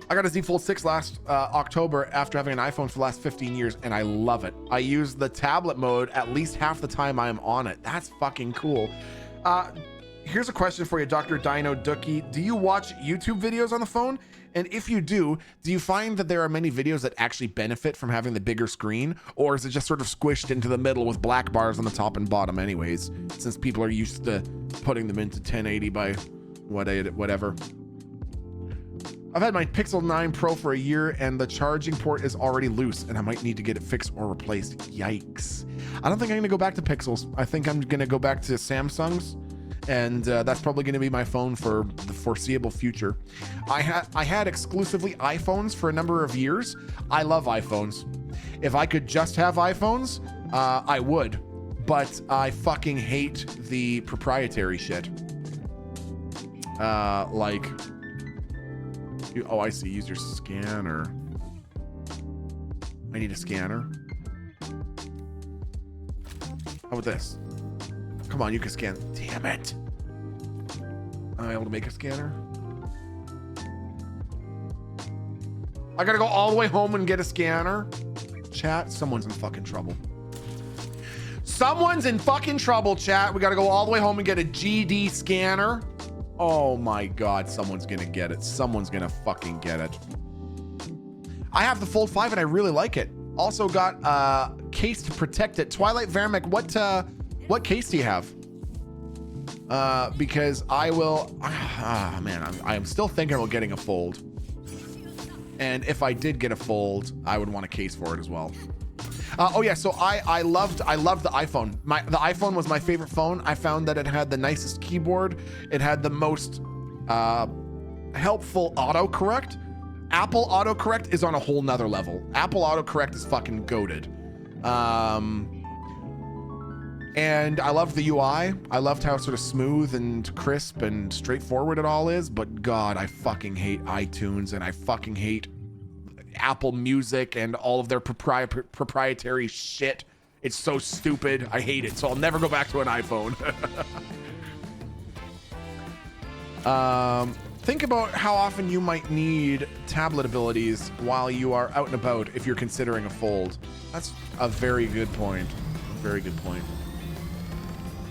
I got a Z Fold 6 last October after having an iPhone for the last 15 years, and I love it. I use the tablet mode at least half the time I am on it. That's fucking cool. Here's a question for you, Dr. Dino Dookie. Do you watch YouTube videos on the phone? And if you do you find that there are many videos that actually benefit from having the bigger screen? Or is it just sort of squished into the middle with black bars on the top and bottom anyways, since people are used to putting them into 1080 by whatever? I've had my Pixel 9 Pro for a year and the charging port is already loose and I might need to get it fixed or replaced. Yikes. I don't think I'm gonna go back to Pixels. I think I'm gonna go back to Samsungs, and that's probably gonna be my phone for the foreseeable future. I had exclusively iPhones for a number of years. I love iPhones. If I could just have iPhones, I would, but I fucking hate the proprietary shit. Oh, I see. Use your scanner. I need a scanner. How about this? Come on, you can scan. Damn it. Am I able to make a scanner? I gotta go all the way home and get a scanner. Chat, someone's in fucking trouble. Someone's in fucking trouble, chat. We gotta go all the way home and get a GD scanner. Oh my God, someone's gonna get it. Someone's gonna fucking get it. I have the Fold 5 and I really like it. Also got a case to protect it. Twilight Vermic, what case do you have? Because I will, man, I am still thinking about getting a Fold. And if I did get a Fold, I would want a case for it as well. Oh yeah, so I loved the iPhone. The iPhone was my favorite phone. I found that it had the nicest keyboard. It had the most helpful autocorrect. Apple autocorrect is on a whole nother level. Apple autocorrect is fucking goated. And I loved the UI. I loved how sort of smooth and crisp and straightforward it all is. But God, I fucking hate iTunes, and I fucking hate Apple Music and all of their proprietary shit. It's so stupid. I hate it. So I'll never go back to an iPhone. Think about how often you might need tablet abilities while you are out and about if you're considering a Fold. That's a very good point. Very good point.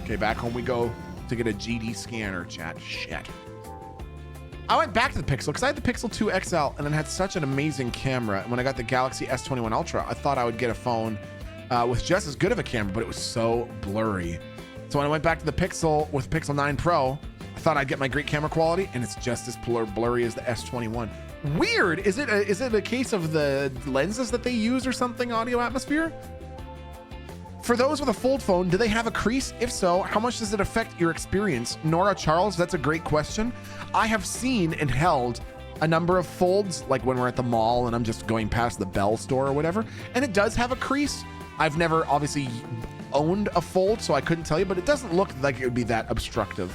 Okay, back home we go to get a GD scanner, chat. Shit. I went back to the Pixel because I had the Pixel 2 XL and it had such an amazing camera. And when I got the Galaxy S21 Ultra, I thought I would get a phone with just as good of a camera, but it was so blurry. So when I went back to the Pixel with Pixel 9 Pro, I thought I'd get my great camera quality, and it's just as blurry as the S21. Weird. Is it a case of the lenses that they use or something, Audio Atmosphere? For those with a Fold phone, do they have a crease? If so, how much does it affect your experience? Nora Charles, that's a great question. I have seen and held a number of Folds, like when we're at the mall and I'm just going past the Bell store or whatever, and it does have a crease. I've never obviously owned a Fold, so I couldn't tell you, but it doesn't look like it would be that obstructive.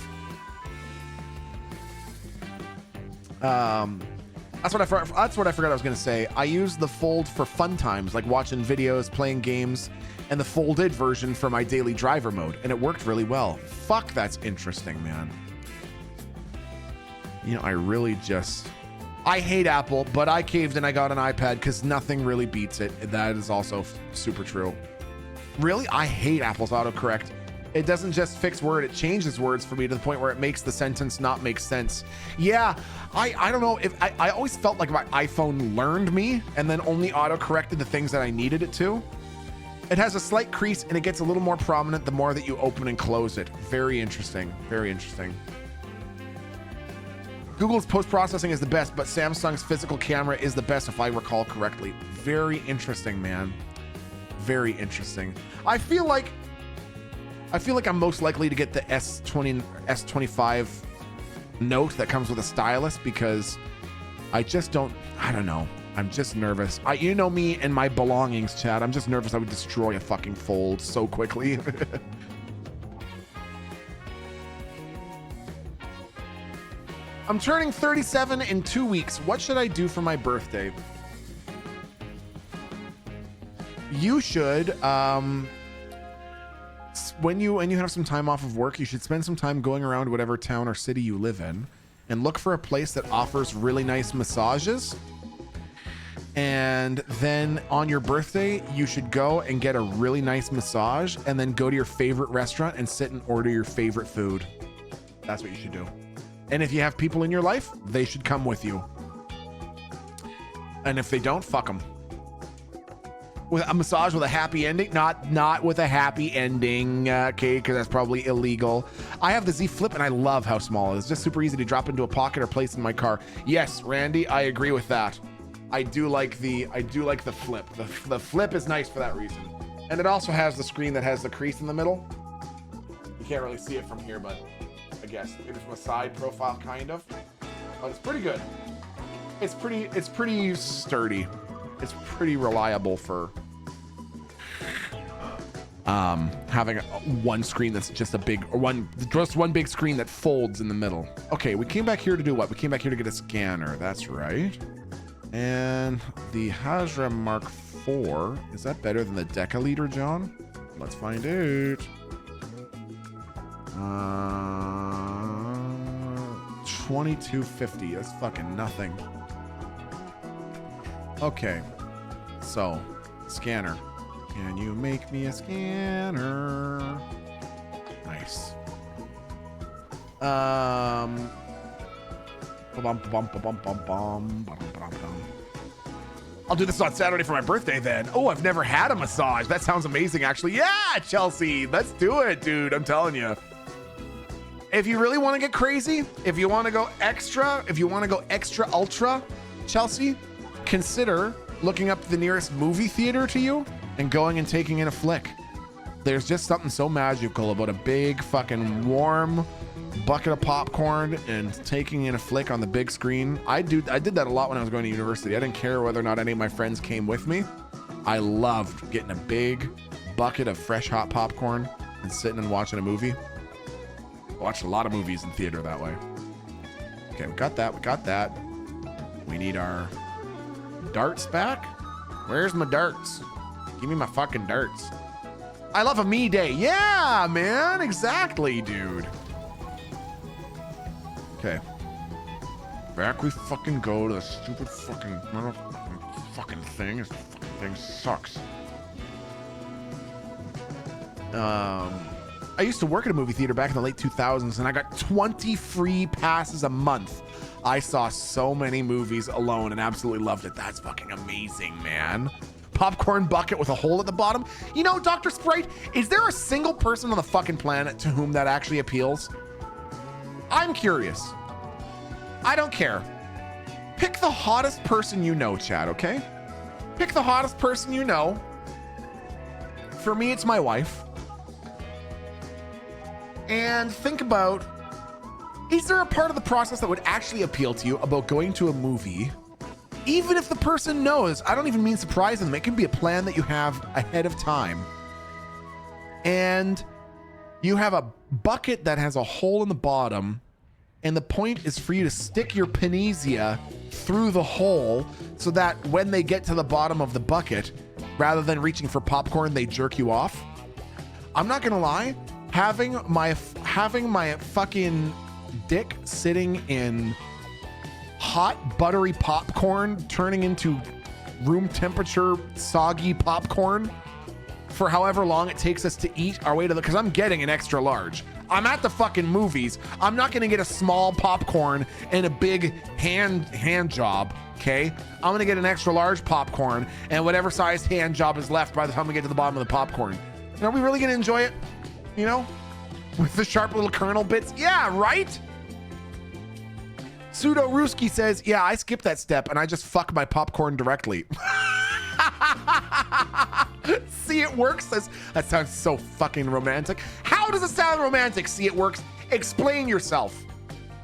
That's what I forgot I was gonna say. I use the Fold for fun times, like watching videos, playing games, and the folded version for my daily driver mode, and it worked really well. Fuck, that's interesting, man. You know, I really just, I hate Apple, but I caved and I got an iPad because nothing really beats it. That is also super true. Really, I hate Apple's autocorrect. It doesn't just fix word, it changes words for me to the point where it makes the sentence not make sense. Yeah, I don't know if I always felt like my iPhone learned me and then only auto-corrected the things that I needed it to. It has a slight crease and it gets a little more prominent the more that you open and close it. Very interesting, very interesting. Google's post-processing is the best, but Samsung's physical camera is the best if I recall correctly. Very interesting, man. Very interesting. I feel like I'm most likely to get the S25 Note that comes with a stylus because I don't know. I'm just nervous. You know me and my belongings, Chad. I'm just nervous I would destroy a fucking fold so quickly. I'm turning 37 in 2 weeks. What should I do for my birthday? You should, when you have some time off of work, you should spend some time going around whatever town or city you live in and look for a place that offers really nice massages. And then on your birthday, you should go and get a really nice massage and then go to your favorite restaurant and sit and order your favorite food. That's what you should do. And if you have people in your life, they should come with you. And if they don't, fuck them. With a massage with a happy ending, not with a happy ending, okay, because that's probably illegal. I have the Z Flip and I love how small it is. It's just super easy to drop into a pocket or place in my car. Yes, Randy, I agree with that. I do like the Flip. The Flip is nice for that reason. And it also has the screen that has the crease in the middle. You can't really see it from here, but I guess maybe from a side profile, kind of. But it's pretty good. It's pretty sturdy. It's pretty reliable for having one screen that's just one big screen that folds in the middle. Okay, we came back here to do what? We came back here to get a scanner. That's right. And the Hajra Mark IV, is that better than the Decaliter, John? Let's find out. 2250. That's fucking nothing. Okay, so scanner. Can you make me a scanner? Nice. I'll do this on Saturday for my birthday then. Oh, I've never had a massage. That sounds amazing, actually. Yeah, Chelsea, let's do it, dude. I'm telling you. If you really want to get crazy, if you want to go extra ultra, Chelsea, consider looking up the nearest movie theater to you and going and taking in a flick. There's just something so magical about a big fucking warm bucket of popcorn and taking in a flick on the big screen. I did that a lot when I was going to university. I didn't care whether or not any of my friends came with me. I loved getting a big bucket of fresh hot popcorn and sitting and watching a movie. I watched a lot of movies in theater that way. Okay, we got that. We need our darts back. Where's my darts? Give me my fucking darts. I love a me day. Yeah, man, exactly, dude. Okay. Back we fucking go to the stupid fucking thing. This fucking thing sucks. I used to work at a movie theater back in the late 2000s and I got 20 free passes a month. I saw so many movies alone and absolutely loved it. That's fucking amazing, man. Popcorn bucket with a hole at the bottom. You know, Dr. Sprite, is there a single person on the fucking planet to whom that actually appeals? I'm curious. I don't care. Pick the hottest person you know, Chad, okay? Pick the hottest person you know. For me, it's my wife. And think about, is there a part of the process that would actually appeal to you about going to a movie? Even if the person knows, I don't even mean surprising them. It can be a plan that you have ahead of time. And you have a bucket that has a hole in the bottom. And the point is for you to stick your panisia through the hole so that when they get to the bottom of the bucket, rather than reaching for popcorn, they jerk you off. I'm not gonna lie, having my fucking dick sitting in hot, buttery popcorn turning into room temperature, soggy popcorn for however long it takes us to eat our way to the, because I'm getting an extra large. I'm at the fucking movies. I'm not gonna get a small popcorn and a big hand job, okay? I'm gonna get an extra large popcorn and whatever size hand job is left by the time we get to the bottom of the popcorn. And are we really gonna enjoy it? You know? With the sharp little kernel bits? Yeah, right? Pseudo Ruski says, yeah, I skipped that step and I just fuck my popcorn directly. See, it works. That sounds so fucking romantic. How does it sound romantic? See, it works. Explain yourself.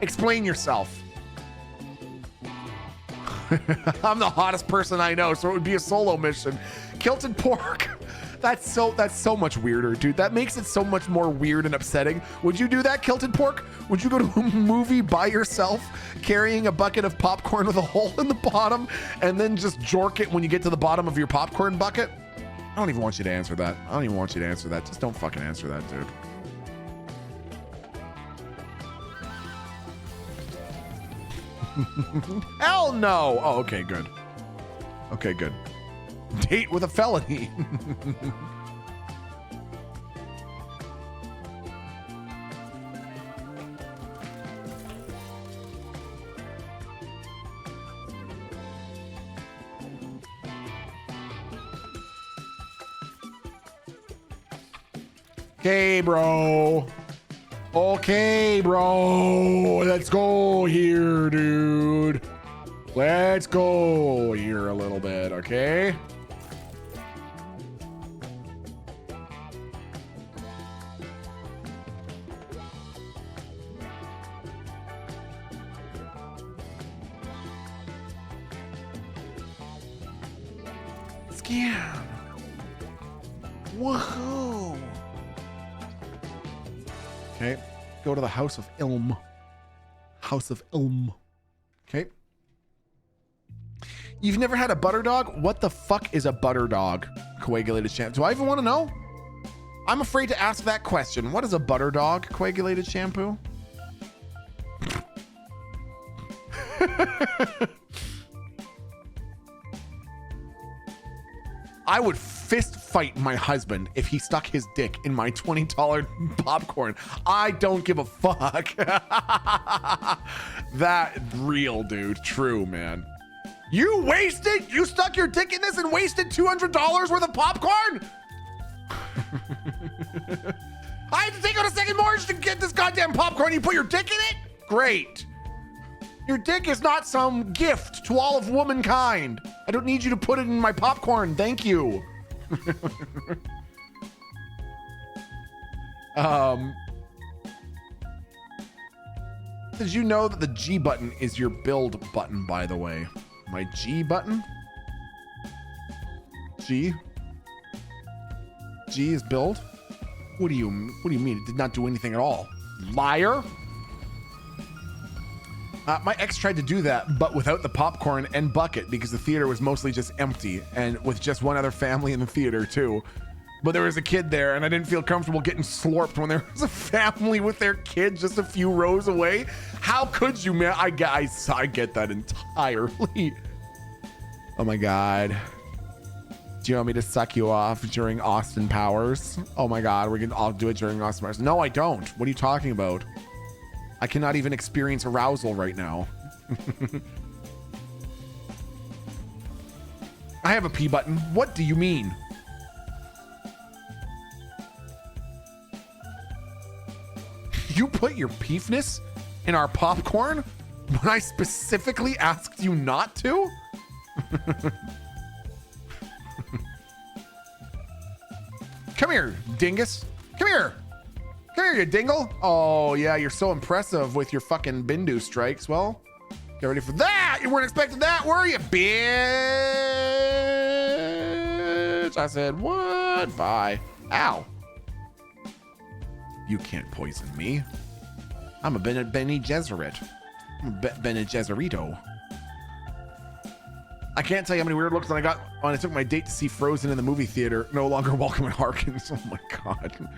Explain yourself. I'm the hottest person I know, so it would be a solo mission. Kilted pork. That's so much weirder, dude. That makes it so much more weird and upsetting. Would you do that, Kilted pork? Would you go to a movie by yourself, carrying a bucket of popcorn with a hole in the bottom, and then just jork it when you get to the bottom of your popcorn bucket? I don't even want you to answer that. I don't even want you to answer that. Just don't fucking answer that, dude. Hell no. Oh, okay, good. Okay, good. Date with a felony. Okay, bro. Okay, bro. Let's go here, dude. Let's go here a little bit, okay? Scan. Woohoo. Okay, go to the House of Ilm. House of Ilm. Okay. You've never had a butter dog? What the fuck is a butter dog? Coagulated shampoo. Do I even want to know? I'm afraid to ask that question. What is a butter dog? Coagulated shampoo? I would fist fight my husband if he stuck his dick in my $20 popcorn. I don't give a fuck. That real, dude. True, man. You stuck your dick in this and wasted $200 worth of popcorn? I had to take out a second mortgage to get this goddamn popcorn. You put your dick in it? Great. Your dick is not some gift to all of womankind. I don't need you to put it in my popcorn. Thank you. Did you know that the G button is your build button, by the way? My G button? G? G is build? What do you mean? It did not do anything at all. Liar. My ex tried to do that, but without the popcorn and bucket because the theater was mostly just empty and with just one other family in the theater too. But there was a kid there and I didn't feel comfortable getting slurped when there was a family with their kid just a few rows away. How could you, man? I get that entirely. Oh my God. Do you want me to suck you off during Austin Powers? Oh my God, I'll do it during Austin Powers. No, I don't. What are you talking about? I cannot even experience arousal right now. I have a P button. What do you mean? You put your peefness in our popcorn when I specifically asked you not to? Come here, dingus. Come here. Come here, you dingle. Oh, yeah, you're so impressive with your fucking Bindu strikes. Well, get ready for that. You weren't expecting that, were you, bitch? I said, what? Bye. Ow. You can't poison me. I'm a Bene Gesserit. I'm a Bene Gesserito. I can't tell you how many weird looks that I got when I took my date to see Frozen in the movie theater. No longer welcome in Harkins. Oh my God.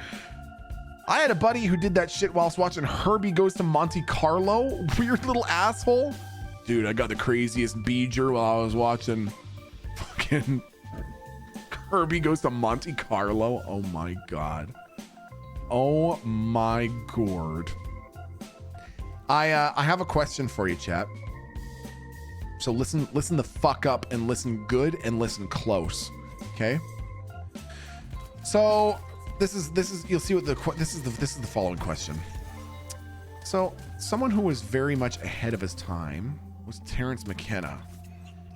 I had a buddy who did that shit whilst watching Herbie Goes to Monte Carlo. Weird little asshole. Dude, I got the craziest beeger while I was watching fucking Kirby Goes to Monte Carlo. Oh my god. Oh my gourd. I have a question for you, chat. So listen the fuck up and listen good and listen close. Okay? So this is you'll see what this is the following question. So someone who was very much ahead of his time was Terrence McKenna.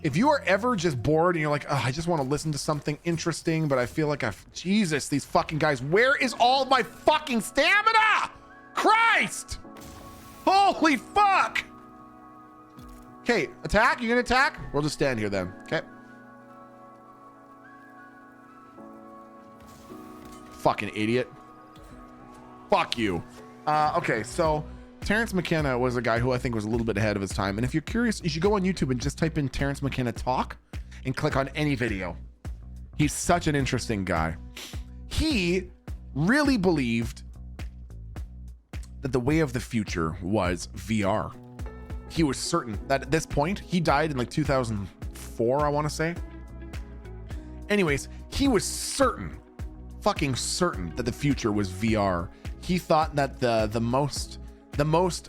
If you are ever just bored and you're like, oh, I just want to listen to something interesting, but I feel like Jesus, these fucking guys, where is all my fucking stamina? Christ! Holy fuck! Okay, attack? You gonna attack? We'll just stand here then, okay? Fucking idiot. Fuck you. Okay, so Terrence McKenna was a guy who I think was a little bit ahead of his time. And if you're curious, you should go on YouTube and just type in Terrence McKenna talk and click on any video. He's such an interesting guy. He really believed that the way of the future was VR. He was certain that at this point, he died in like 2004, I want to say. Anyways, he was certain, fucking certain that the future was VR. He thought that the most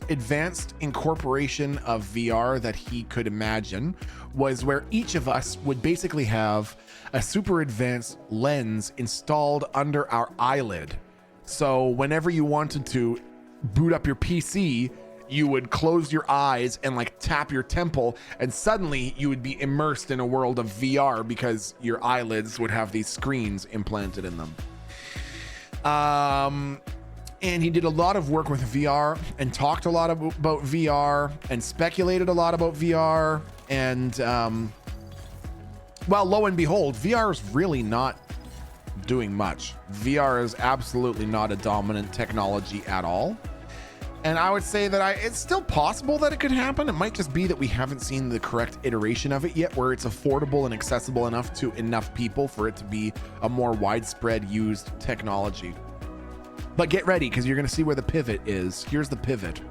advanced incorporation of VR that he could imagine was where each of us would basically have a super advanced lens installed under our eyelid. So whenever you wanted to boot up your PC, you would close your eyes and like tap your temple, and suddenly you would be immersed in a world of VR because your eyelids would have these screens implanted in them. And he did a lot of work with VR and talked a lot about VR and speculated a lot about VR. And, well, lo and behold, VR is really not doing much. VR is absolutely not a dominant technology at all. And I would say that it's still possible that it could happen. It might just be that we haven't seen the correct iteration of it yet, where it's affordable and accessible enough to enough people for it to be a more widespread used technology. But get ready, because you're going to see where the pivot is. Here's the pivot.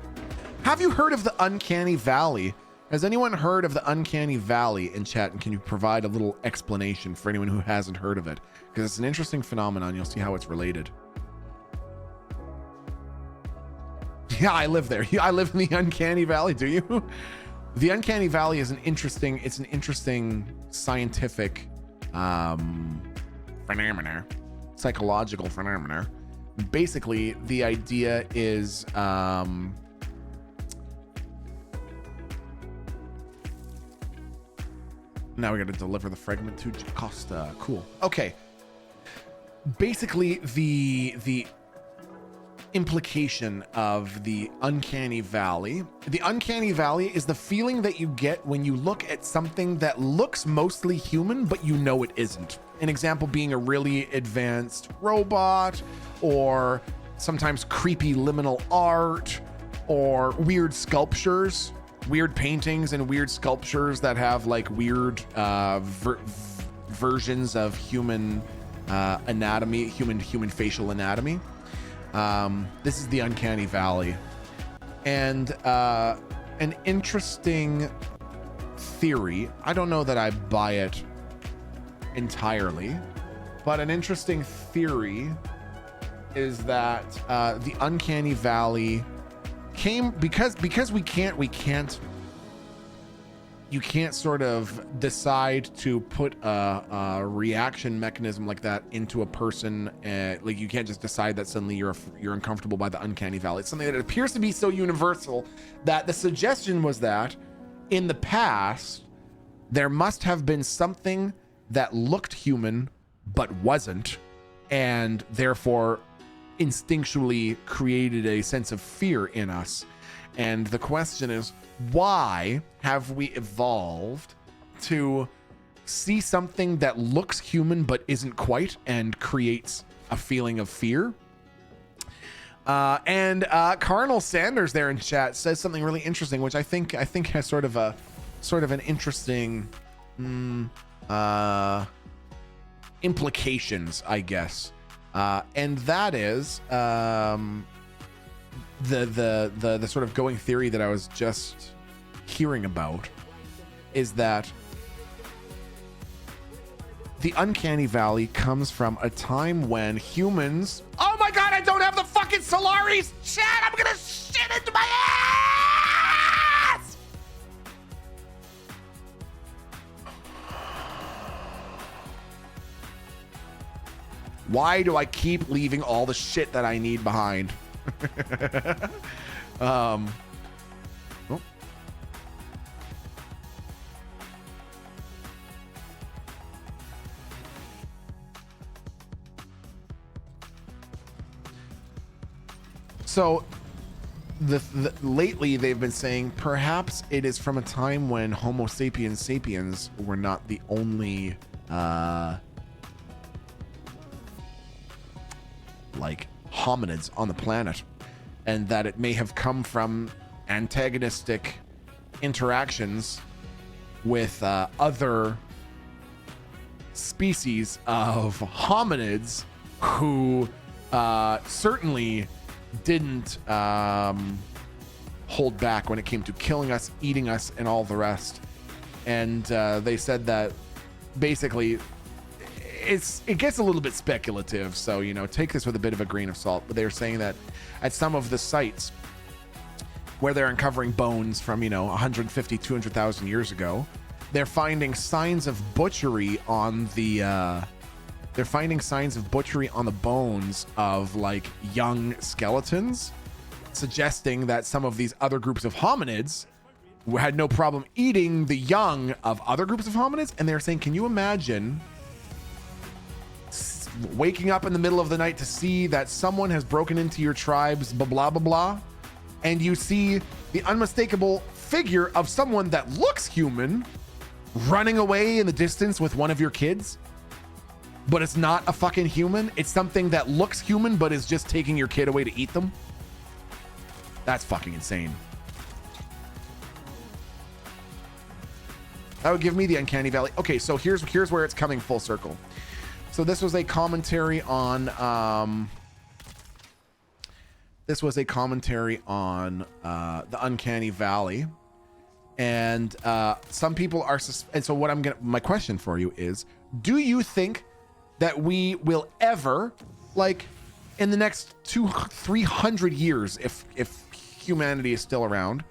Have you heard of the Uncanny Valley? Has anyone heard of the Uncanny Valley in chat? And can you provide a little explanation for anyone who hasn't heard of it? Because it's an interesting phenomenon. You'll see how it's related. Yeah, I live there. I live in the Uncanny Valley. Do you? The Uncanny Valley is an interesting scientific phenomenon, psychological phenomenon. Basically, the idea is now we got to deliver the fragment to Costa. Cool. Okay. Basically, the implication of the Uncanny Valley. The Uncanny Valley is the feeling that you get when you look at something that looks mostly human, but you know it isn't. An example being a really advanced robot, or sometimes creepy liminal art, or weird sculptures, weird paintings and weird sculptures that have like weird versions of human anatomy, human facial anatomy. This is the Uncanny Valley. And an interesting theory, I don't know that I buy it entirely, but an interesting theory is that the Uncanny Valley came because you can't sort of decide to put a reaction mechanism like that into a person. Like you can't just decide that suddenly you're uncomfortable by the Uncanny Valley. It's something that appears to be so universal that the suggestion was that in the past there must have been something that looked human but wasn't, and therefore instinctually created a sense of fear in us. And the question is, why have we evolved to see something that looks human but isn't quite and creates a feeling of fear? And Carnal Sanders there in chat says something really interesting, which I think has sort of an interesting implications, I guess. And that is the sort of going theory that I was just hearing about is that the uncanny valley comes from a time when humans... Oh my god, I don't have the fucking Solaris! Shit, I'm gonna shit into my ass! Why do I keep leaving all the shit that I need behind? Oh. So lately they've been saying perhaps it is from a time when Homo sapiens sapiens were not the only like hominids on the planet, and that it may have come from antagonistic interactions with other species of hominids who certainly didn't hold back when it came to killing us, eating us, and all the rest. And they said that basically it gets a little bit speculative, so you know, take this with a bit of a grain of salt. But they're saying that at some of the sites where they're uncovering bones from, you know, 150, 200,000 years ago, they're finding signs of butchery on the they're finding signs of butchery on the bones of like young skeletons, suggesting that some of these other groups of hominids had no problem eating the young of other groups of hominids. And they're saying, can you imagine waking up in the middle of the night to see that someone has broken into your tribe's blah, blah, blah, blah, and you see the unmistakable figure of someone that looks human running away in the distance with one of your kids? But it's not a fucking human. It's something that looks human, but is just taking your kid away to eat them. That's fucking insane. That would give me the uncanny valley. Okay, so here's where it's coming full circle. So this was a commentary on the uncanny valley, and some people are. And so my question for you is: do you think that we will ever, like, in the next 200-300 years, if humanity is still around,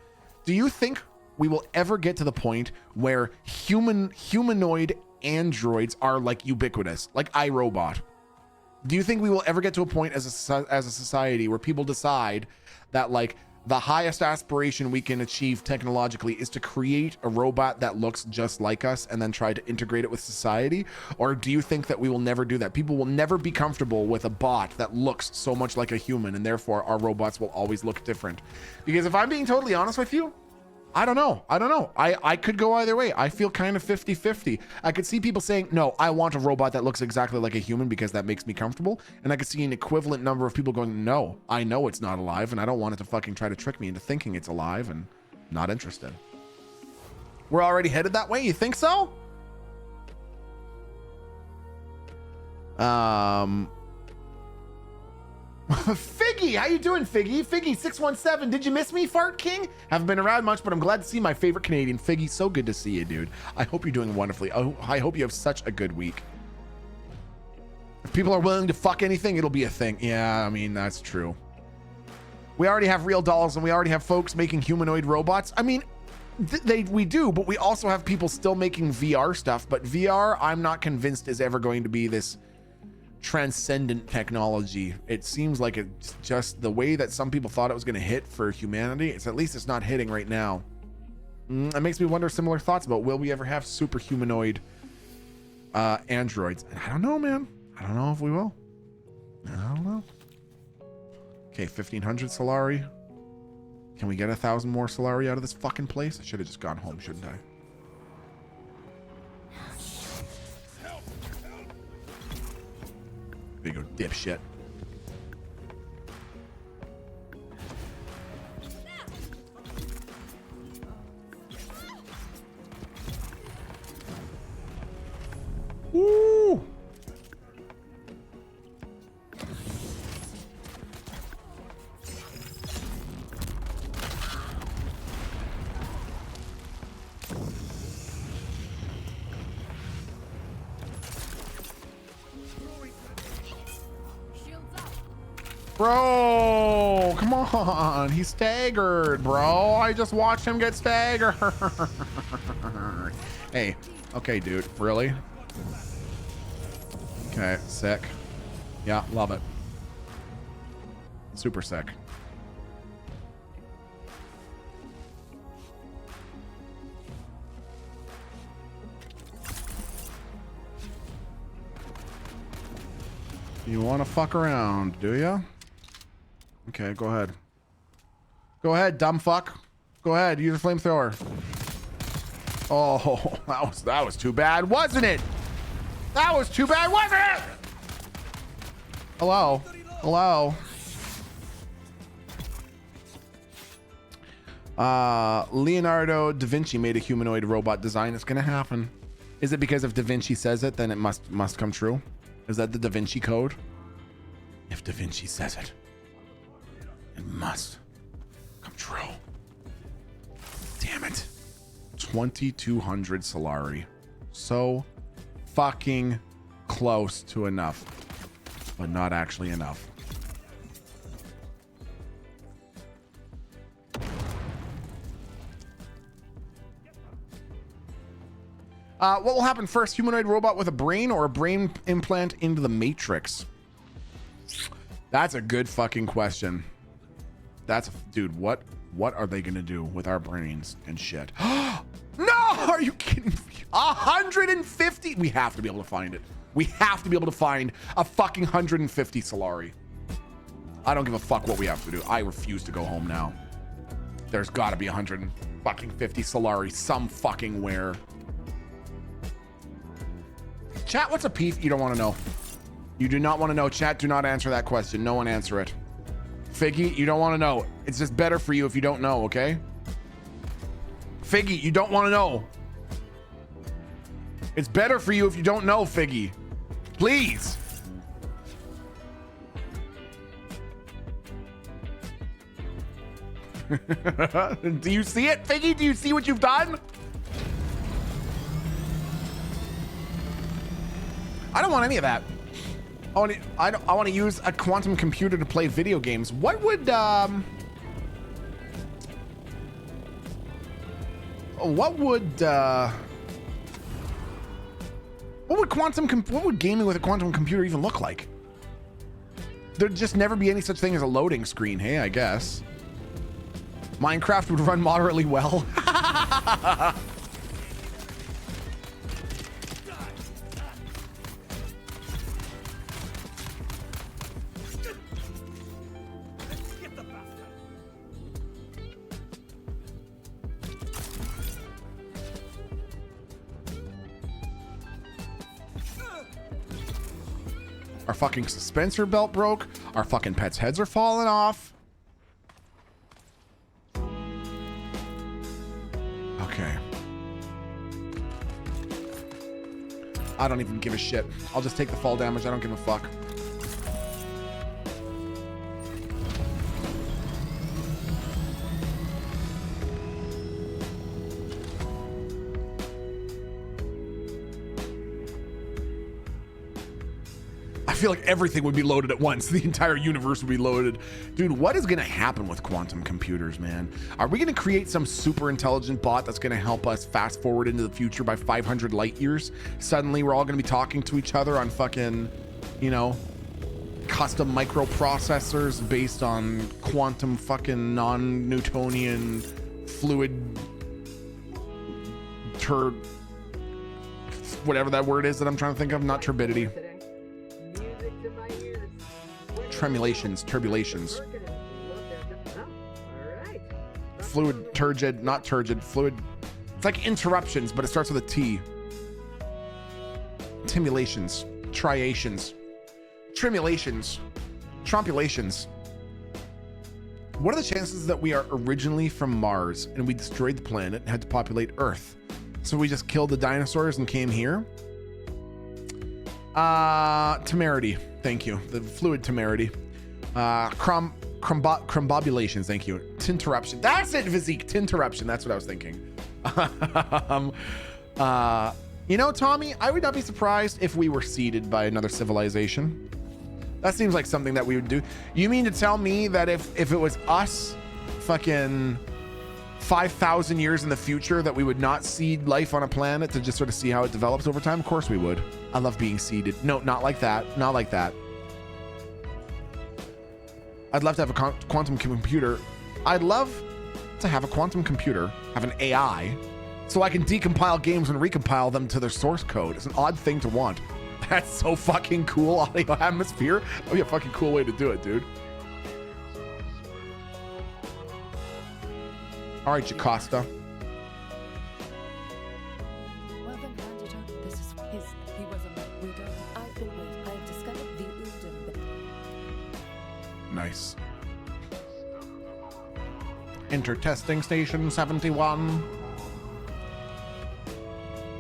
do you think we will ever get to the point where humanoid androids are like ubiquitous, like iRobot? Do you think we will ever get to a point as a society where people decide that, like, the highest aspiration we can achieve technologically is to create a robot that looks just like us and then try to integrate it with society? Or do you think that we will never do that? People will never be comfortable with a bot that looks so much like a human, and therefore our robots will always look different? Because if I'm being totally honest with you, I don't know. I could go either way. I feel kind of 50-50. I could see people saying, no, I want a robot that looks exactly like a human because that makes me comfortable. And I could see an equivalent number of people going, no, I know it's not alive and I don't want it to fucking try to trick me into thinking it's alive, and not interested. We're already headed that way? You think so? Figgy, how you doing, Figgy? Figgy617, did you miss me, Fart King? Haven't been around much, but I'm glad to see my favorite Canadian. Figgy, so good to see you, dude. I hope you're doing wonderfully. I hope you have such a good week. If people are willing to fuck anything, it'll be a thing. Yeah, I mean, that's true. We already have real dolls, and we already have folks making humanoid robots. I mean, we do, but we also have people still making VR stuff. But VR, I'm not convinced is ever going to be this transcendent technology. It seems like it's just the way that some people thought it was going to hit for humanity. It's at least it's not hitting right now. It makes me wonder similar thoughts about, will we ever have super humanoid androids? And I don't know, man. I don't know if we will. I don't know. Okay, 1500 Solari. Can we get 1,000 more Solari out of this fucking place? I should have just gone home, shouldn't I? There you go, dipshit. Woo! Bro, come on. He's staggered, bro. I just watched him get staggered. Hey, okay, dude. Really? Okay, sick. Yeah, love it. Super sick. You want to fuck around, do ya? Okay, go ahead. Go ahead, dumb fuck. Go ahead, use a flamethrower. Oh, that was too bad, wasn't it? That was too bad, wasn't it? Hello, hello. Leonardo da Vinci made a humanoid robot design. It's gonna happen. Is it because if Da Vinci says it, then it must come true? Is that the Da Vinci Code? If Da Vinci says it, it must come true. Damn it. 2,200 Solari. So fucking close to enough, but not actually enough. What will happen first? Humanoid robot with a brain or a brain implant into the Matrix? That's a good fucking question. That's, dude, what are they gonna do with our brains and shit? No, are you kidding me? 150? We have to be able to find it. We have to be able to find a fucking 150 Solari. I don't give a fuck what we have to do. I refuse to go home now. There's gotta be 150 Solari some fucking where. Chat, what's a peef? You don't want to know. You do not want to know. Chat, do not answer that question. No one answer it. Figgy, you don't want to know. It's just better for you if you don't know, okay? Figgy, you don't want to know. It's better for you if you don't know, Figgy. Please. Do you see it, Figgy? Do you see what you've done? I don't want any of that. I want to use a quantum computer to play video games. What would gaming with a quantum computer even look like? There'd just never be any such thing as a loading screen. Hey, I guess Minecraft would run moderately well. Our fucking suspensor belt broke. Our fucking pets' heads are falling off. Okay. I don't even give a shit. I'll just take the fall damage. I don't give a fuck. I feel like everything would be loaded at once. The entire universe would be loaded. Dude, what is going to happen with quantum computers, man? Are we going to create some super intelligent bot that's going to help us fast forward into the future by 500 light years? Suddenly we're all going to be talking to each other on fucking, you know, custom microprocessors based on quantum fucking non-Newtonian fluid whatever that word is that I'm trying to think of. Not turbidity. Tremulations, turbulations. Fluid, turgid, not turgid, fluid. It's like interruptions, but it starts with a T. Timulations, triations, tremulations, trompulations. What are the chances that we are originally from Mars and we destroyed the planet and had to populate Earth? So we just killed the dinosaurs and came here? Temerity. Thank you. The fluid temerity. Crumbobulations. Thank you. Tinterruption. That's it, Physique. Tinterruption. That's what I was thinking. You know, Tommy, I would not be surprised if we were seeded by another civilization. That seems like something that we would do. You mean to tell me that if it was us fucking 5,000 years in the future that we would not seed life on a planet to just sort of see how it develops over time? Of course we would. I love being seeded. No, not like that. Not like that. I'd love to have a quantum computer. I'd love to have a quantum computer, have an AI, so I can decompile games and recompile them to their source code. It's an odd thing to want. That's so fucking cool. Audio atmosphere. That'd be a fucking cool way to do it, dude. All right, Jacosta. Well then, Bandito, this is his. He was a we don't. I've been waiting. I have discovered the Udon. Nice. Enter testing station 71.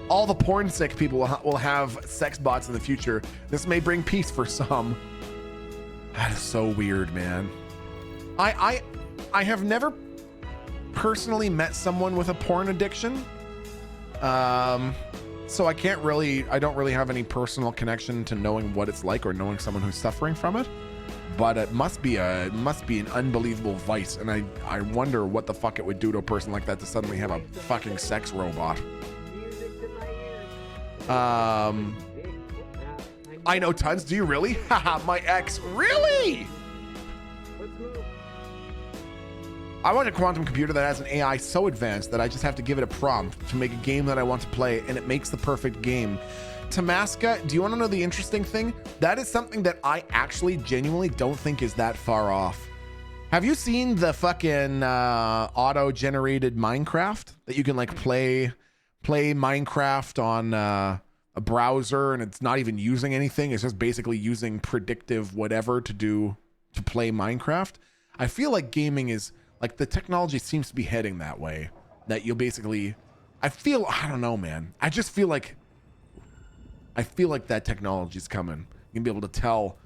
All the porn sick people will have sex bots in the future. This may bring peace for some. That is so weird, man. I have never personally met someone with a porn addiction. So I don't really have any personal connection to knowing what it's like or knowing someone who's suffering from it. But it must be an unbelievable vice, and I wonder what the fuck it would do to a person like that to suddenly have a fucking sex robot. I know tons. Do you really? Haha, my ex. Really? I want a quantum computer that has an AI so advanced that I just have to give it a prompt to make a game that I want to play, and it makes the perfect game. Tamaska, do you want to know the interesting thing? That is something that I actually genuinely don't think is that far off. Have you seen the fucking auto-generated Minecraft that you can like play Minecraft on a browser, and it's not even using anything? It's just basically using predictive whatever to play Minecraft. I feel like gaming is like the technology seems to be heading that way. That you'll basically, I don't know, man. I just feel like that technology is coming. You can be able to tell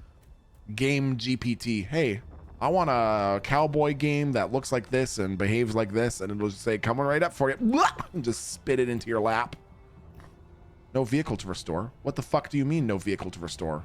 Game GPT, hey, I want a cowboy game that looks like this and behaves like this, and it'll just say, coming right up for you, and just spit it into your lap. No vehicle to restore. What the fuck do you mean, no vehicle to restore?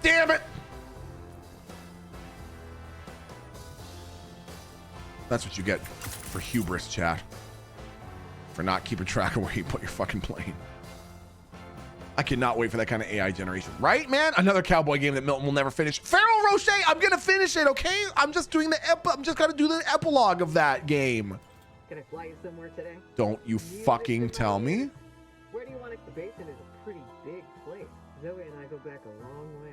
Damn it! That's what you get for hubris, chat. For not keeping track of where you put your fucking plane. I cannot wait for that kind of AI generation. Right, man? Another cowboy game that Milton will never finish. Pharaoh Rocher, I'm gonna finish it, okay? I'm just doing I'm just gonna do the epilogue of that game. Can I fly you somewhere today? Don't you fucking tell me. Where do you want it? The basin is a pretty big place. Zoe and I go back a long way.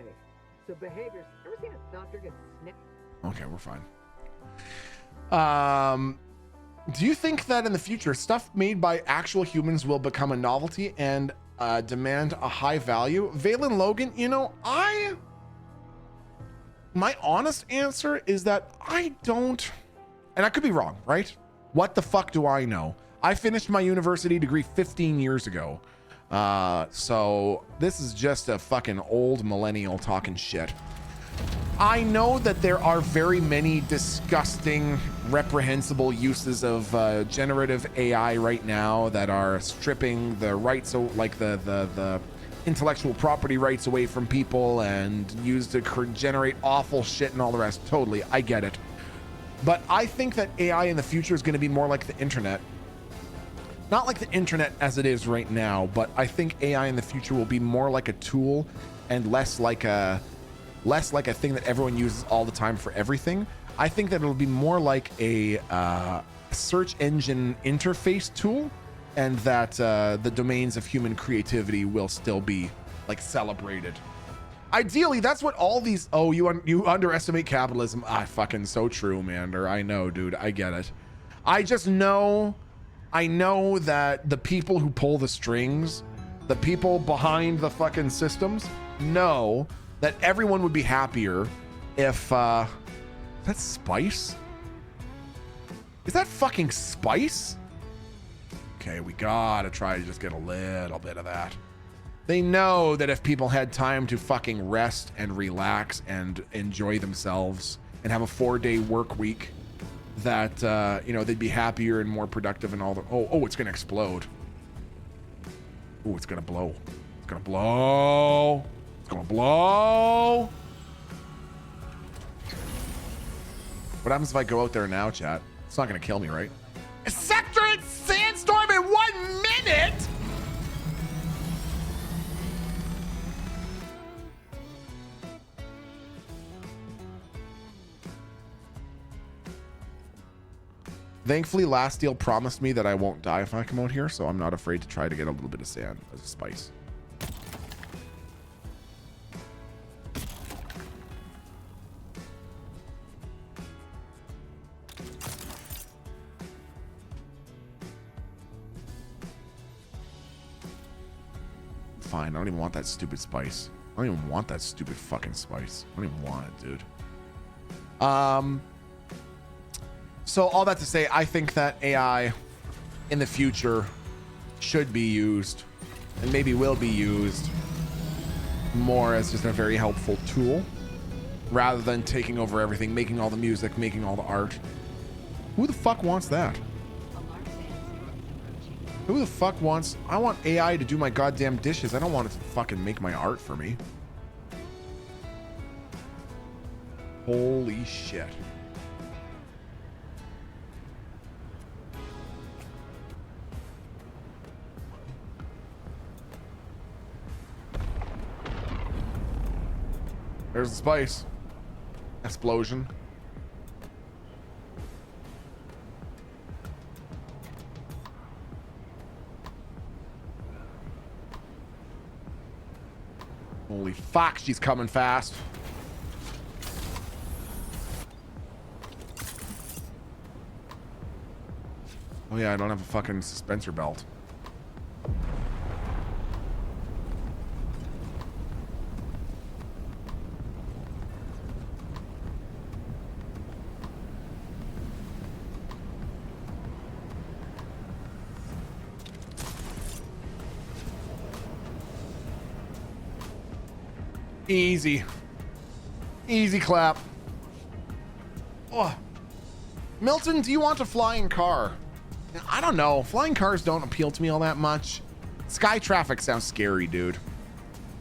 So behaviors. Ever seen a doctor get snipped? Okay, we're fine. Do you think that in the future, stuff made by actual humans will become a novelty and demand a high value? Valen Logan, you know, my honest answer is that I don't, and I could be wrong, right? What the fuck do I know? I finished my university degree 15 years ago. So this is just a fucking old millennial talking shit. I know that there are very many disgusting, reprehensible uses of generative AI right now that are stripping the rights, like the intellectual property rights away from people and used to generate awful shit and all the rest. Totally, I get it. But I think that AI in the future is going to be more like the internet. Not like the internet as it is right now, but I think AI in the future will be more like a tool and less like a thing that everyone uses all the time for everything. I think that it'll be more like a search engine interface tool, and that the domains of human creativity will still be like celebrated. Ideally, that's what all these, oh, you underestimate capitalism. Ah, fucking so true, Mander. I know, dude. I get it. I know that the people who pull the strings, the people behind the fucking systems, know that everyone would be happier if, that's spice? Is that fucking spice? Okay, we gotta try to just get a little bit of that. They know that if people had time to fucking rest and relax and enjoy themselves and have a 4-day work week, that, you know, they'd be happier and more productive and all the... Oh, it's going to explode. Oh, it's going to blow. It's going to blow. It's going to blow. What happens if I go out there now, chat? It's not going to kill me, right? A sector sandstorm in 1 minute? Thankfully, Last Deal promised me that I won't die if I come out here, so I'm not afraid to try to get a little bit of sand as a spice. Fine, I don't even want that stupid spice. I don't even want that stupid fucking spice. I don't even want it, dude. So all that to say, I think that AI in the future should be used and maybe will be used more as just a very helpful tool rather than taking over everything, making all the music, making all the art. Who the fuck wants that? Who the fuck wants... I want AI to do my goddamn dishes. I don't want it to fucking make my art for me. Holy shit. There's the spice. Explosion. Holy fuck, she's coming fast. Oh yeah, I don't have a fucking suspensor belt. Easy. Easy clap. Oh. Milton, do you want a flying car? I don't know. Flying cars don't appeal to me all that much. Sky traffic sounds scary, dude.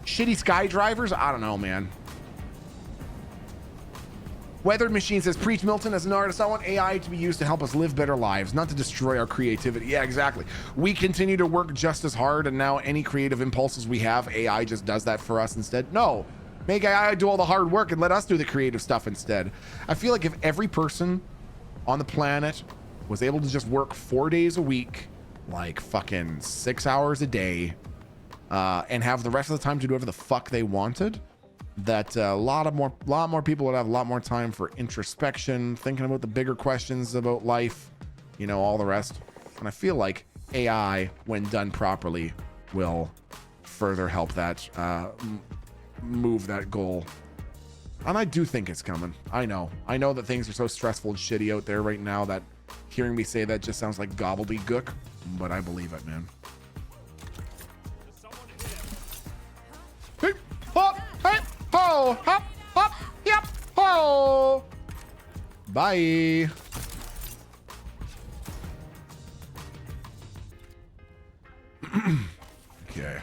Shitty sky drivers? I don't know, man. Weathered Machine says, preach Milton. As an artist, I want AI to be used to help us live better lives, not to destroy our creativity. Yeah, exactly. We continue to work just as hard, and now any creative impulses we have, AI just does that for us instead. No. Make AI do all the hard work and let us do the creative stuff instead. I feel like if every person on the planet was able to just work 4 days a week, like fucking 6 hours a day, and have the rest of the time to do whatever the fuck they wanted, that a lot more people would have a lot more time for introspection, thinking about the bigger questions about life, you know, all the rest. And I feel like AI, when done properly, will further help that move that goal. And I do think it's coming. I know that things are so stressful and shitty out there right now that hearing me say that just sounds like gobbledygook, but I believe it, man. Hey, hop, hey, ho, hop, hop, yep, ho. Bye. Okay.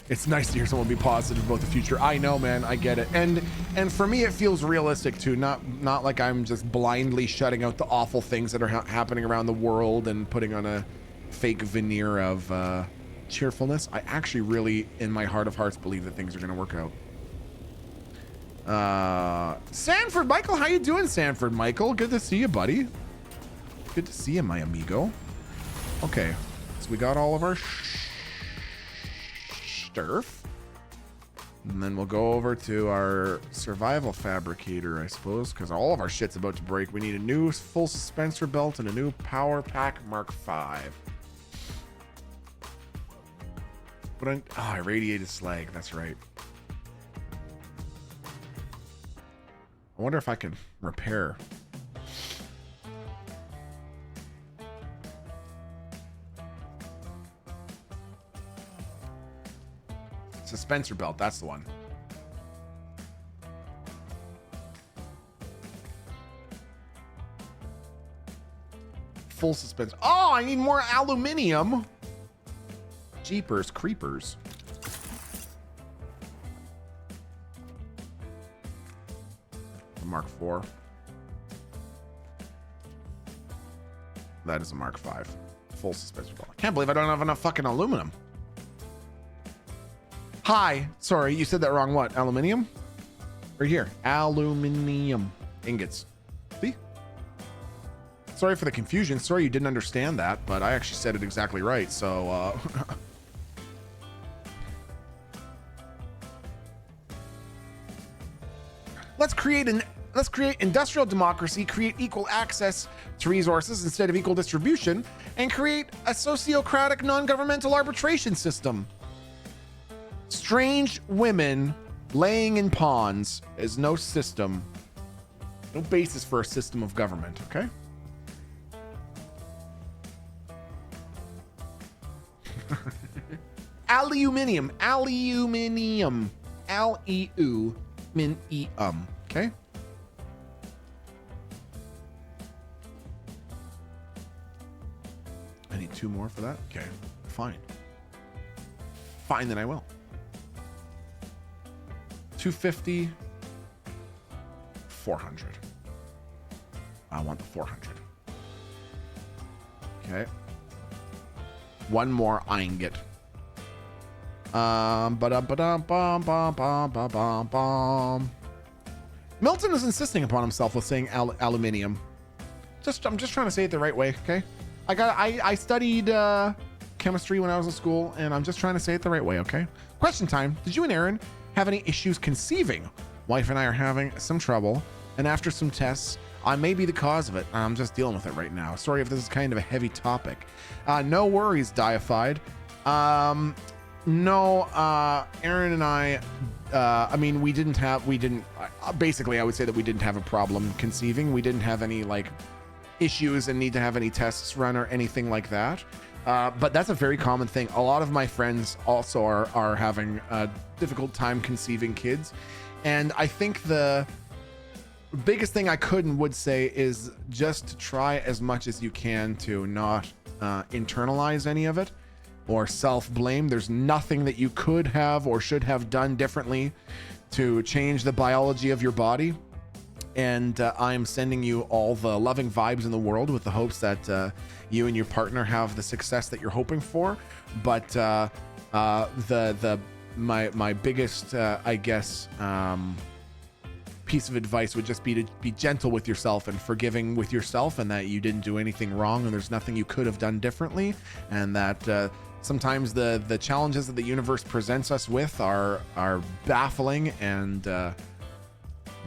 It's nice to hear someone be positive about the future. I know, man. I get it. And for me, it feels realistic too. Not like I'm just blindly shutting out the awful things that are happening around the world and putting on a fake veneer of cheerfulness. I actually really, in my heart of hearts, believe that things are going to work out. Sanford Michael, how you doing, Sanford Michael? Good to see you, buddy. Good to see you, my amigo. Okay, so we got all of our Sturf. And then we'll go over to our survival fabricator, I suppose, because all of our shit's about to break. We need a new full suspensor belt and a new power pack Mark V. But irradiated slag, that's right. I wonder if I can repair. Suspensor belt, that's the one. Full suspension. Oh, I need more aluminum. Jeepers creepers. Mark IV. That is a Mark V. Full suspension belt. I can't believe I don't have enough fucking aluminum. Hi. Sorry, you said that wrong. What? Aluminium? Right here. Aluminium ingots. See? Sorry for the confusion. Sorry you didn't understand that, but I actually said it exactly right. So, let's create industrial democracy, create equal access to resources instead of equal distribution, and create a sociocratic non-governmental arbitration system. Strange women laying in ponds is no system, no basis for a system of government, okay? Aluminium, aluminium, L-E-U-min-E-um, okay? I need 2 more for that? Okay, fine. Fine, then I will. 250, 400. I want the 400. Okay. 1 more ingot. Milton is insisting upon himself with saying aluminium. I'm just trying to say it the right way, okay? I studied chemistry when I was in school, and I'm just trying to say it the right way, okay? Question time. Did you and Aaron have any issues conceiving? Wife and I are having some trouble, and after some tests, I may be the cause of it. I'm just dealing with it right now. Sorry if this is kind of a heavy topic. No worries, Deified. No, Aaron and I mean, basically I would say that we didn't have a problem conceiving. We didn't have any like issues and need to have any tests run or anything like that. But that's a very common thing. A lot of my friends also are having a difficult time conceiving kids. And I think the biggest thing I could and would say is just to try as much as you can to not internalize any of it or self-blame. There's nothing that you could have or should have done differently to change the biology of your body. And I'm sending you all the loving vibes in the world with the hopes that you and your partner have the success that you're hoping for. But my biggest, I guess, piece of advice would just be to be gentle with yourself and forgiving with yourself, and that you didn't do anything wrong and there's nothing you could have done differently, and that sometimes the challenges that the universe presents us with are baffling and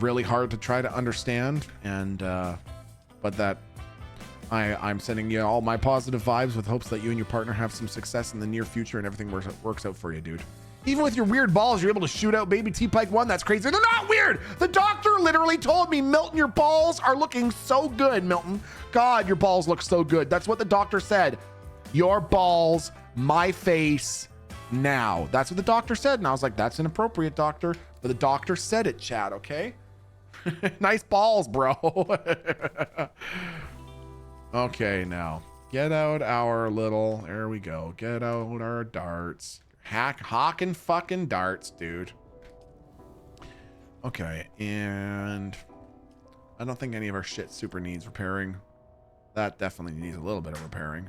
really hard to try to understand, and but that I'm sending you all my positive vibes with hopes that you and your partner have some success in the near future and everything works out for you, dude. Even with your weird balls, you're able to shoot out baby T-Pike 1. That's crazy. They're not weird. The doctor literally told me, Milton, your balls are looking so good, Milton. God, your balls look so good. That's what the doctor said. Your balls, my face, now. That's what the doctor said. And I was like, that's inappropriate, doctor. But the doctor said it, Chad, okay? Nice balls, bro. Okay, now. Get out our little... There we go. Get out our darts. Hawking fucking darts, dude. Okay, and I don't think any of our shit super needs repairing. That definitely needs a little bit of repairing.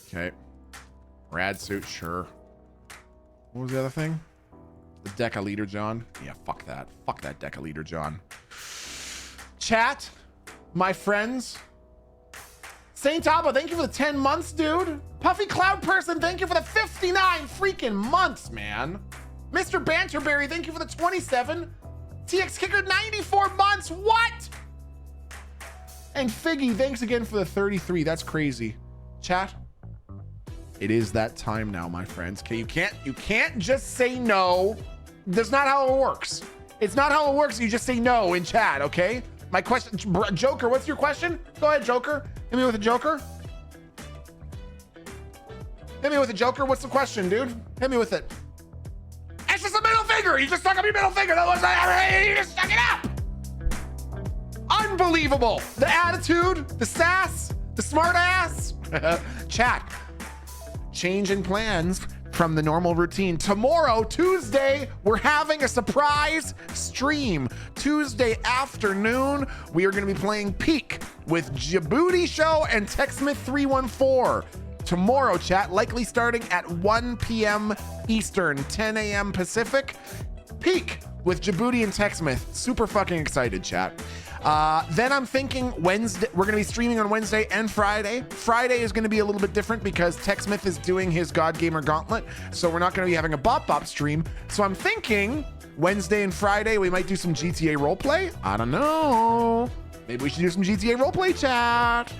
Okay. Rad suit, sure. What was the other thing? The Deca Leader John? Yeah, fuck that. Fuck that Deca Leader John. Chat, my friends. Saint Abba, thank you for the 10 months, dude. Puffy Cloud Person, thank you for the 59 freaking months, man. Mr. Banterberry, thank you for the 27. TX Kicker, 94 months. What? And Figgy, thanks again for the 33. That's crazy. Chat, it is that time now, my friends. Okay, you can't just say no. That's not how it works. It's not how it works. You just say no in chat, okay? My question, Joker, what's your question? Go ahead, Joker. Hit me with a Joker. Hit me with it, Joker. What's the question, dude? Hit me with it. It's just a middle finger. You just stuck up your middle finger. That was you just stuck it up. Unbelievable. The attitude, the sass, the smart ass. Chat. Change in plans from the normal routine. Tomorrow, Tuesday, we're having a surprise stream. Tuesday afternoon, we are going to be playing Peak with Djibouti Show and TechSmith 314. Tomorrow, chat, likely starting at 1 p.m. Eastern, 10 a.m. Pacific. Peak with Djibouti and TechSmith. Super fucking excited, chat. Then I'm thinking Wednesday, we're going to be streaming on Wednesday and Friday. Friday is going to be a little bit different because TechSmith is doing his God Gamer Gauntlet. So we're not going to be having a Bop stream. So I'm thinking Wednesday and Friday, we might do some GTA roleplay. I don't know. Maybe we should do some GTA roleplay, chat.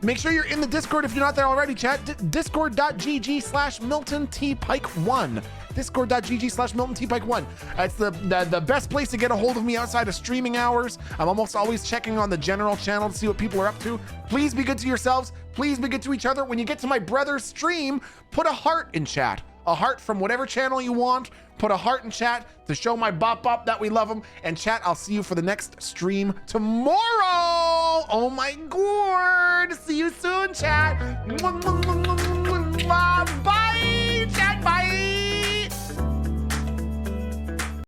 Make sure you're in the Discord if you're not there already, chat. Discord.gg/MiltonTPike1. Discord.gg/MiltonTPike1. It's the best place to get a hold of me outside of streaming hours. I'm almost always checking on the general channel to see what people are up to. Please be good to yourselves. Please be good to each other. When you get to my brother's stream, put a heart in chat. A heart from whatever channel you want. Put a heart in chat to show my bop that we love him. And chat, I'll see you for the next stream tomorrow. Oh my god. See you soon, chat. Bye, chat. Bye.